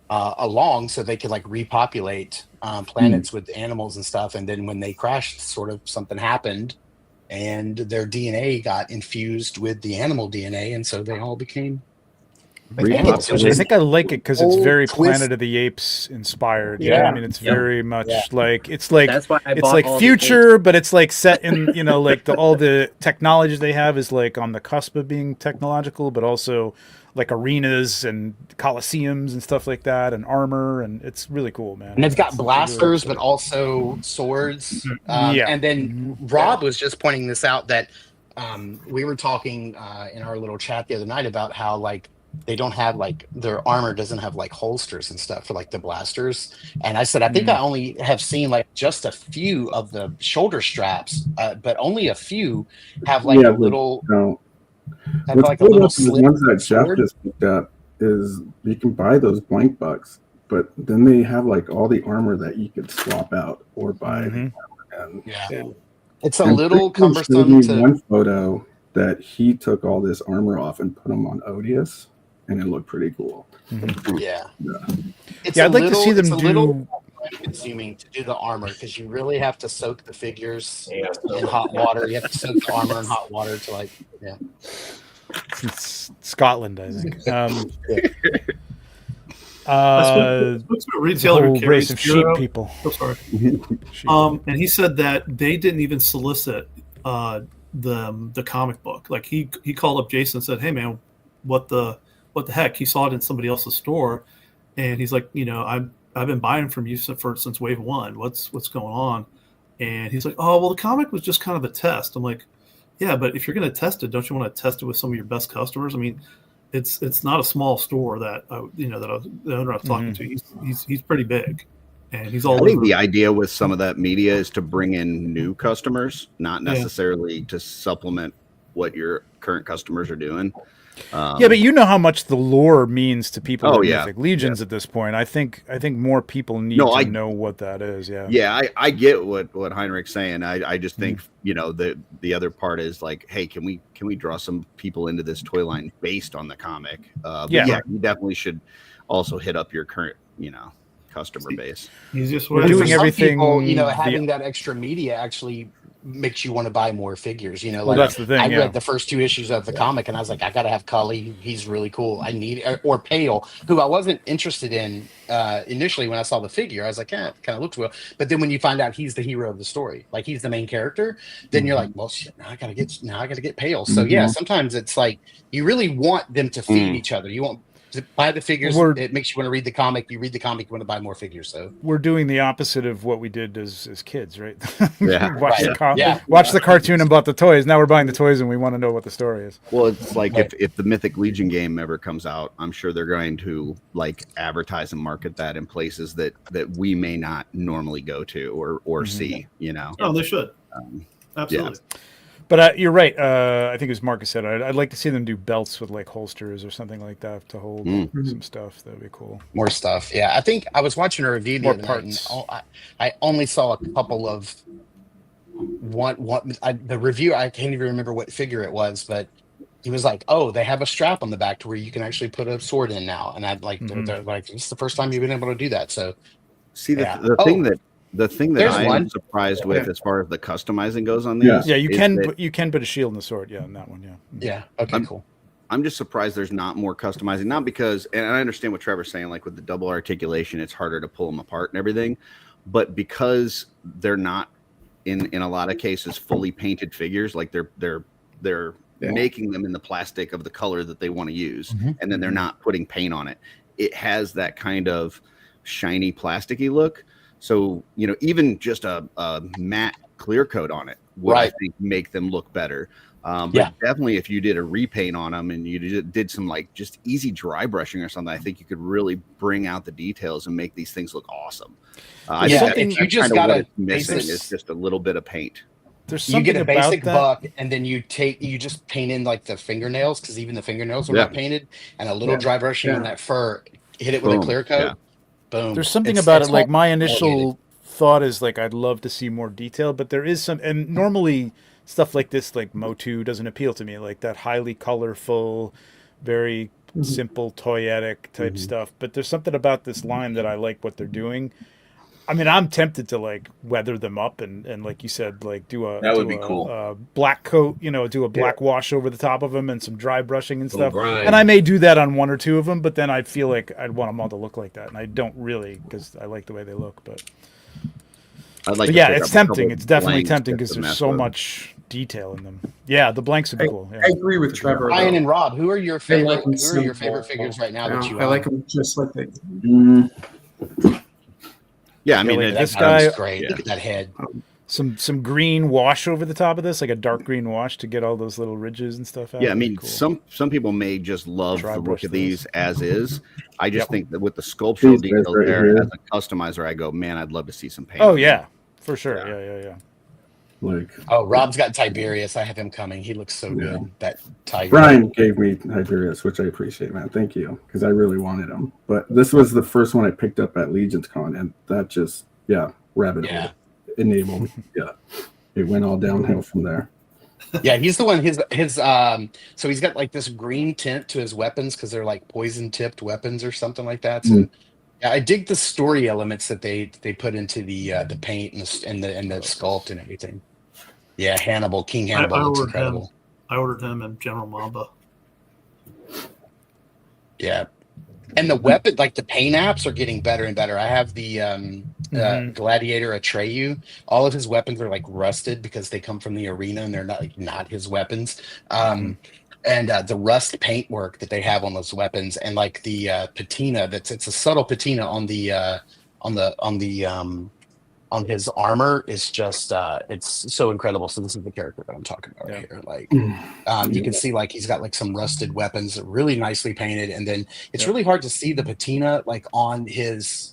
along, so they could like repopulate planets with animals and stuff. And then when they crashed, sort of something happened, and their DNA got infused with the animal DNA, and so they all became. I think I like it because it's Whole very twist. Planet of the Apes inspired. You know what I Yeah. mean, it's Yeah. very much Yeah. like it's like That's why I it's bought like all the future, but it's like set in like all the technologies they have is like on the cusp of being technological, but also like arenas and coliseums and stuff like that, and armor, and it's really cool, man. And they've got It's blasters, really but also swords. Yeah. And then Rob was just pointing this out that we were talking in our little chat the other night about how like they don't have like their armor doesn't have like holsters and stuff for like the blasters. And I said, I think I only have seen like just a few of the shoulder straps, but only a few have like Yeah, a but, little, have what's like a cool little about the slit ones that Jeff sword. just picked up is you can buy those blank bucks, but then they have like all the armor that you could swap out or buy. Mhm. And Yeah. It's a and little Christian showed cumbersome me to. one photo that he took all this armor off and put them on Odious, and it looked pretty cool. Mhm. Yeah. Yeah. It's Yeah, a I'd like to little- see them it's a do. little, consuming to do the armor because you really have to soak the figures in hot water. You have to soak the armor in hot water to like, yeah. It's Scotland, I think. I spoke to a retailer who whole race carries of sheep Hero. people. Oh, sorry. Sheep. And he said that they didn't even solicit the comic book. Like he called up Jason and said, "Hey man, what the heck?" He saw it in somebody else's store, and he's like, I've been buying from you since Wave 1. What's going on? And he's like, "Oh well, the comic was just kind of a test." I'm like, "Yeah, but if you're going to test it, don't you want to test it with some of your best customers? I mean, it's not a small store that the owner I was talking to. He's pretty big, and he's all I think over. the idea with some of that media is to bring in new customers, not necessarily to supplement what your current customers are doing. Yeah, but you know how much the lore means to people Oh, with yeah. Mythic Legions at this point. I think more people need to know what that is. Yeah. Yeah, I get what Heinrich's saying. I just think the other part is like, hey, can we draw some people into this toy line based on the comic? But Yeah. you definitely should also hit up your current customer base. Easiest We're way. doing Some everything. people, having that extra media actually makes you want to buy more figures. Well, that's the thing. I yeah. read the first 2 issues of the comic, and I was like, I gotta have Cully. He's really cool. I need or Pale, who I wasn't interested in initially when I saw the figure. I was like, kind of looks well. But then when you find out he's the hero of the story, like he's the main character, then you're like, well, shit. Now I gotta get Pale. So yeah, sometimes it's like you really want them to feed each other. You want to buy the figures. It makes you want to read the comic. You read the comic, you want to buy more figures. So we're doing the opposite of what we did as kids, right? Yeah. Watch the cartoon and bought the toys. Now we're buying the toys and we want to know what the story is. Well, it's like if the Mythic Legion game ever comes out, I'm sure they're going to like advertise and market that in places that we may not normally go to or see. Oh, they should. Absolutely. Yeah. But you're right. I think it was Marcus said I'd like to see them do belts with like holsters or something like that to hold some stuff. That'd be cool. More stuff. Yeah, I think I was watching a review the More other night, parts. and I only saw a couple of the review. I can't even remember what figure it was, but he was like, "Oh, they have a strap on the back to where you can actually put a sword in now." And I'd like, they're like, "This is the first time you've been able to do that." So, see yeah. the thing that There's I am one. surprised with as far as the customizing goes on these. Yeah, you is can that you can put a shield in the sword. Yeah, in that one. Yeah. yeah, okay, cool. I'm just surprised there's not more customizing. Not because, and I understand what Trevor's saying, like with the double articulation, it's harder to pull them apart and everything, but because they're not in a lot of cases fully painted figures, like they're making them in the plastic of the color that they want to use, and then they're not putting paint on it. It has that kind of shiny plasticky look. So, even just a matte clear coat on it would, I think, make them look better. But definitely if you did a repaint on them and you did some like just easy dry brushing or something, I think you could really bring out the details and make these things look awesome. If you just got a missing basic, is just a little bit of paint. There's you something get a about basic that. buck, and then you just paint in like the fingernails, because even the fingernails are not painted, and a little dry brushing on that fur, hit it with a clear coat. Boom. There's something about it. Like my initial thought is like I'd love to see more detail, but there is some, and normally stuff like this, like Motu, doesn't appeal to me. Like that highly colorful, very simple toyetic type stuff. But there's something about this line that I like what they're doing. I mean, I'm tempted to like weather them up and like you said, like do a cool black coat, do a black wash over the top of them and some dry brushing and stuff. And I may do that on one or two of them, but then I feel like I'd want them all to look like that, and I don't really, because I like the way they look. But it's tempting. It's definitely tempting because there's so much detail in them. Yeah, the blanks would be cool. Yeah. I agree with Trevor. Ryan and Rob, who are your favorite? like them Who are your simple. favorite figures right now that you? I like them just like they. Yeah, I mean, this guy, great. Look at that head. Some green wash over the top of this, like a dark green wash to get all those little ridges and stuff out. Yeah, I mean, cool. some people may just love Dry the brush look of these as is. I just Yep. think that with the sculptural These guys details right there, here. as a customizer, I go, man, I'd love to see some paint. Oh yeah, for sure. Yeah. Like Oh, Rob's got Tiberius. I have him coming. He looks so good. That tiger. Brian gave me Tiberius, which I appreciate, man. Thank you, because I really wanted him. But this was the first one I picked up at Legion's Con, and that just rabbit hole enabled. It went all downhill from there. Yeah, he's the one. His so he's got like this green tint to his weapons because they're like poison tipped weapons or something like that. So Yeah, I dig the story elements that they put into the paint and the sculpt and everything. Yeah, Hannibal, King Hannibal looks incredible. I ordered him and General Mamba. Yeah. And the weapon, like the paint apps, are getting better and better. I have the Gladiator Atreyu. All of his weapons are like rusted because they come from the arena and they're not his weapons. And the rust paint work that they have on those weapons, and like the patina, it's a subtle patina on his armor is just it's so incredible. So this is the character that I'm talking about right here. Like you can see like he's got like some rusted weapons, really nicely painted, and then it's really hard to see the patina like on the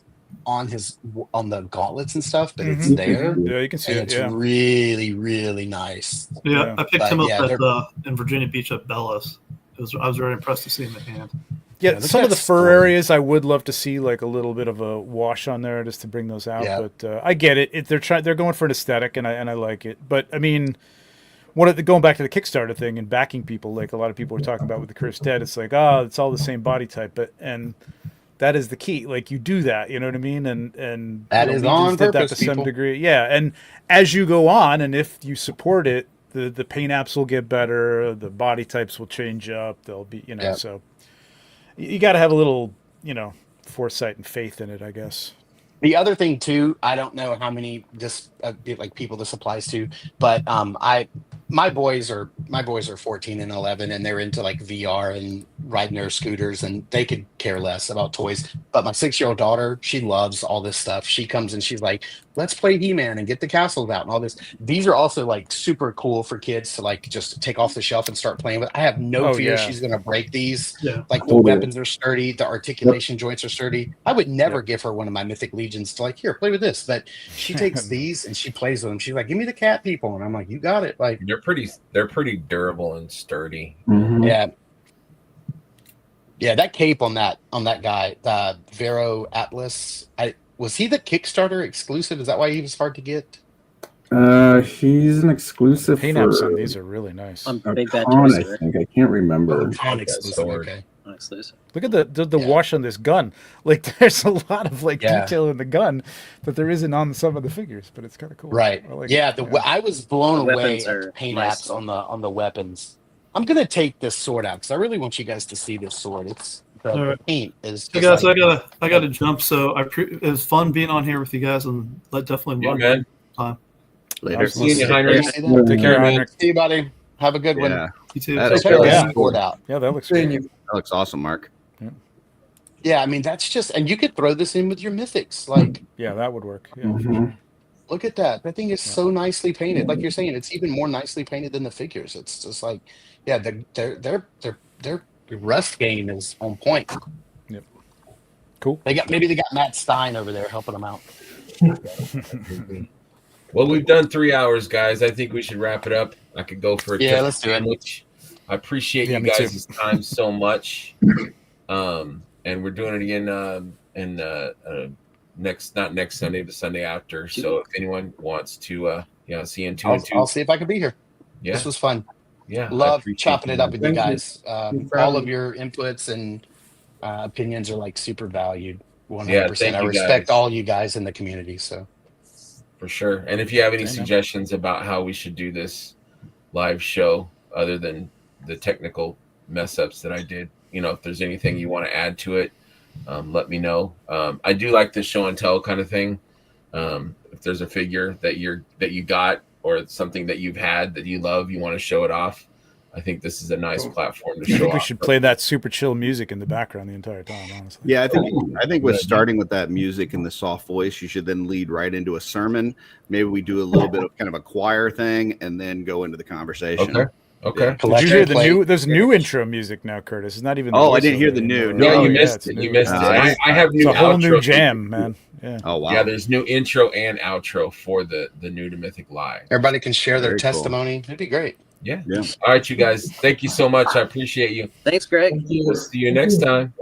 gauntlets and stuff, but it's there. Yeah, you can see it. It's really, really nice. Yeah, I picked him up in Virginia Beach at Bella's. I was very impressed to see him in hand. Yeah, some of the fur areas I would love to see like a little bit of a wash on there just to bring those out. Yeah. But I get it. They're going for an aesthetic, and I like it. But I mean, going back to the Kickstarter thing and backing people, like a lot of people were talking about with the Cursed Dead, it's like it's all the same body type, and that is the key. Like you do that, you know what I mean? And that is on purpose, to some degree. Yeah, and as you go on, and if you support it, the paint apps will get better, the body types will change up. They'll be, so. You got to have a little, foresight and faith in it, I guess. The other thing too, I don't know how many people this applies to, but my boys are 14 and 11, and they're into like VR and riding their scooters, and they could care less about toys. But my 6-year-old daughter, she loves all this stuff. She comes and she's like, let's play He-Man and get the castles out and all this. These are also like super cool for kids to like just take off the shelf and start playing with. I have no fear she's going to break these. Yeah. Like the weapons are sturdy, the articulation joints are sturdy. I would never give her one of my Mythic Legions to like, here, play with this. But she takes these and she plays with them. She's like, give me the cat people. And I'm like, you got it. Like they're pretty durable and sturdy. Mhm. Yeah, that cape on that guy, Vero Atlas. Was he the Kickstarter exclusive? Is that why he was hard to get? He's an exclusive Paint apps on these are really nice. Big Bad Con, Toys, I think. I can't remember. Exclusive. Okay. Exclusive. Look at the wash on this gun. Like there's a lot of detail in the gun that there isn't on some of the figures, but it's kind of cool. Right. I like yeah. it. I was blown The away weapons at are the paint nice. apps on the weapons. I'm gonna take this sword out because I really want you guys to see this sword. It's the All right. paint is. Hey just guys, like- I gotta jump. So it was fun being on here with you guys, and definitely Yeah, run man. time. Later. See you, Heinrich. Take care, man. Heinrich. See you, buddy. Have a good one. Yeah, You too. That is Check cool. this sword out. Yeah, that looks Seeing great. you. that looks awesome, Mark. Yeah, I mean that's just, and you could throw this in with your mythics. Like, Yeah, that would work. Yeah. Mhm. look at that. That thing is so nicely painted. Like you're saying, it's even more nicely painted than the figures. It's just like, yeah, their rust game is on point. Yep. Cool. Maybe they got Matt Stein over there helping them out. Well, we've done 3 hours, guys. I think we should wrap it up. I could go for a Yeah, turkey let's do it. sandwich. I appreciate Yeah, you me too. guys' time so much. And we're doing it again not next Sunday, but Sunday after. So if anyone wants to see you in 2 and 2. I'll see if I can be here. Yeah, This was fun. yeah. I Love appreciate chopping you. it up with you Thank you. guys. Thank you for All having of me. your inputs and opinions are like super valued. 100%. Yeah, thank I you, respect guys. all you guys in the community. So For sure. And if you have any I know. suggestions about how we should do this live show, other than the technical mess ups that I did, if there's anything you want to add to it, let me know. I do like the show and tell kind of thing. If there's a figure that you got or something that you've had that you love, you want to show it off, I think this is a nice platform to I show think we off. should play that super chill music in the background the entire time, honestly. Yeah, I think with starting with that music and the soft voice, you should then lead right into a sermon. Maybe we do a little bit of kind of a choir thing and then go into the conversation. Okay. Did you hear the new? There's new intro music now, Curtis. It's not even. Oh, I didn't hear the new. Yeah, Oh, you missed it's it. new. You missed it. Nice. I have new It's a whole new outro. jam, man. Yeah. Oh wow. Yeah, there's new intro and outro for the new to Mythic Live. everybody can share their Very cool. testimony. It'd be great. Yeah. Yeah. All right, you guys. Thank you so much. I appreciate you. Thanks, Greg. See you next time.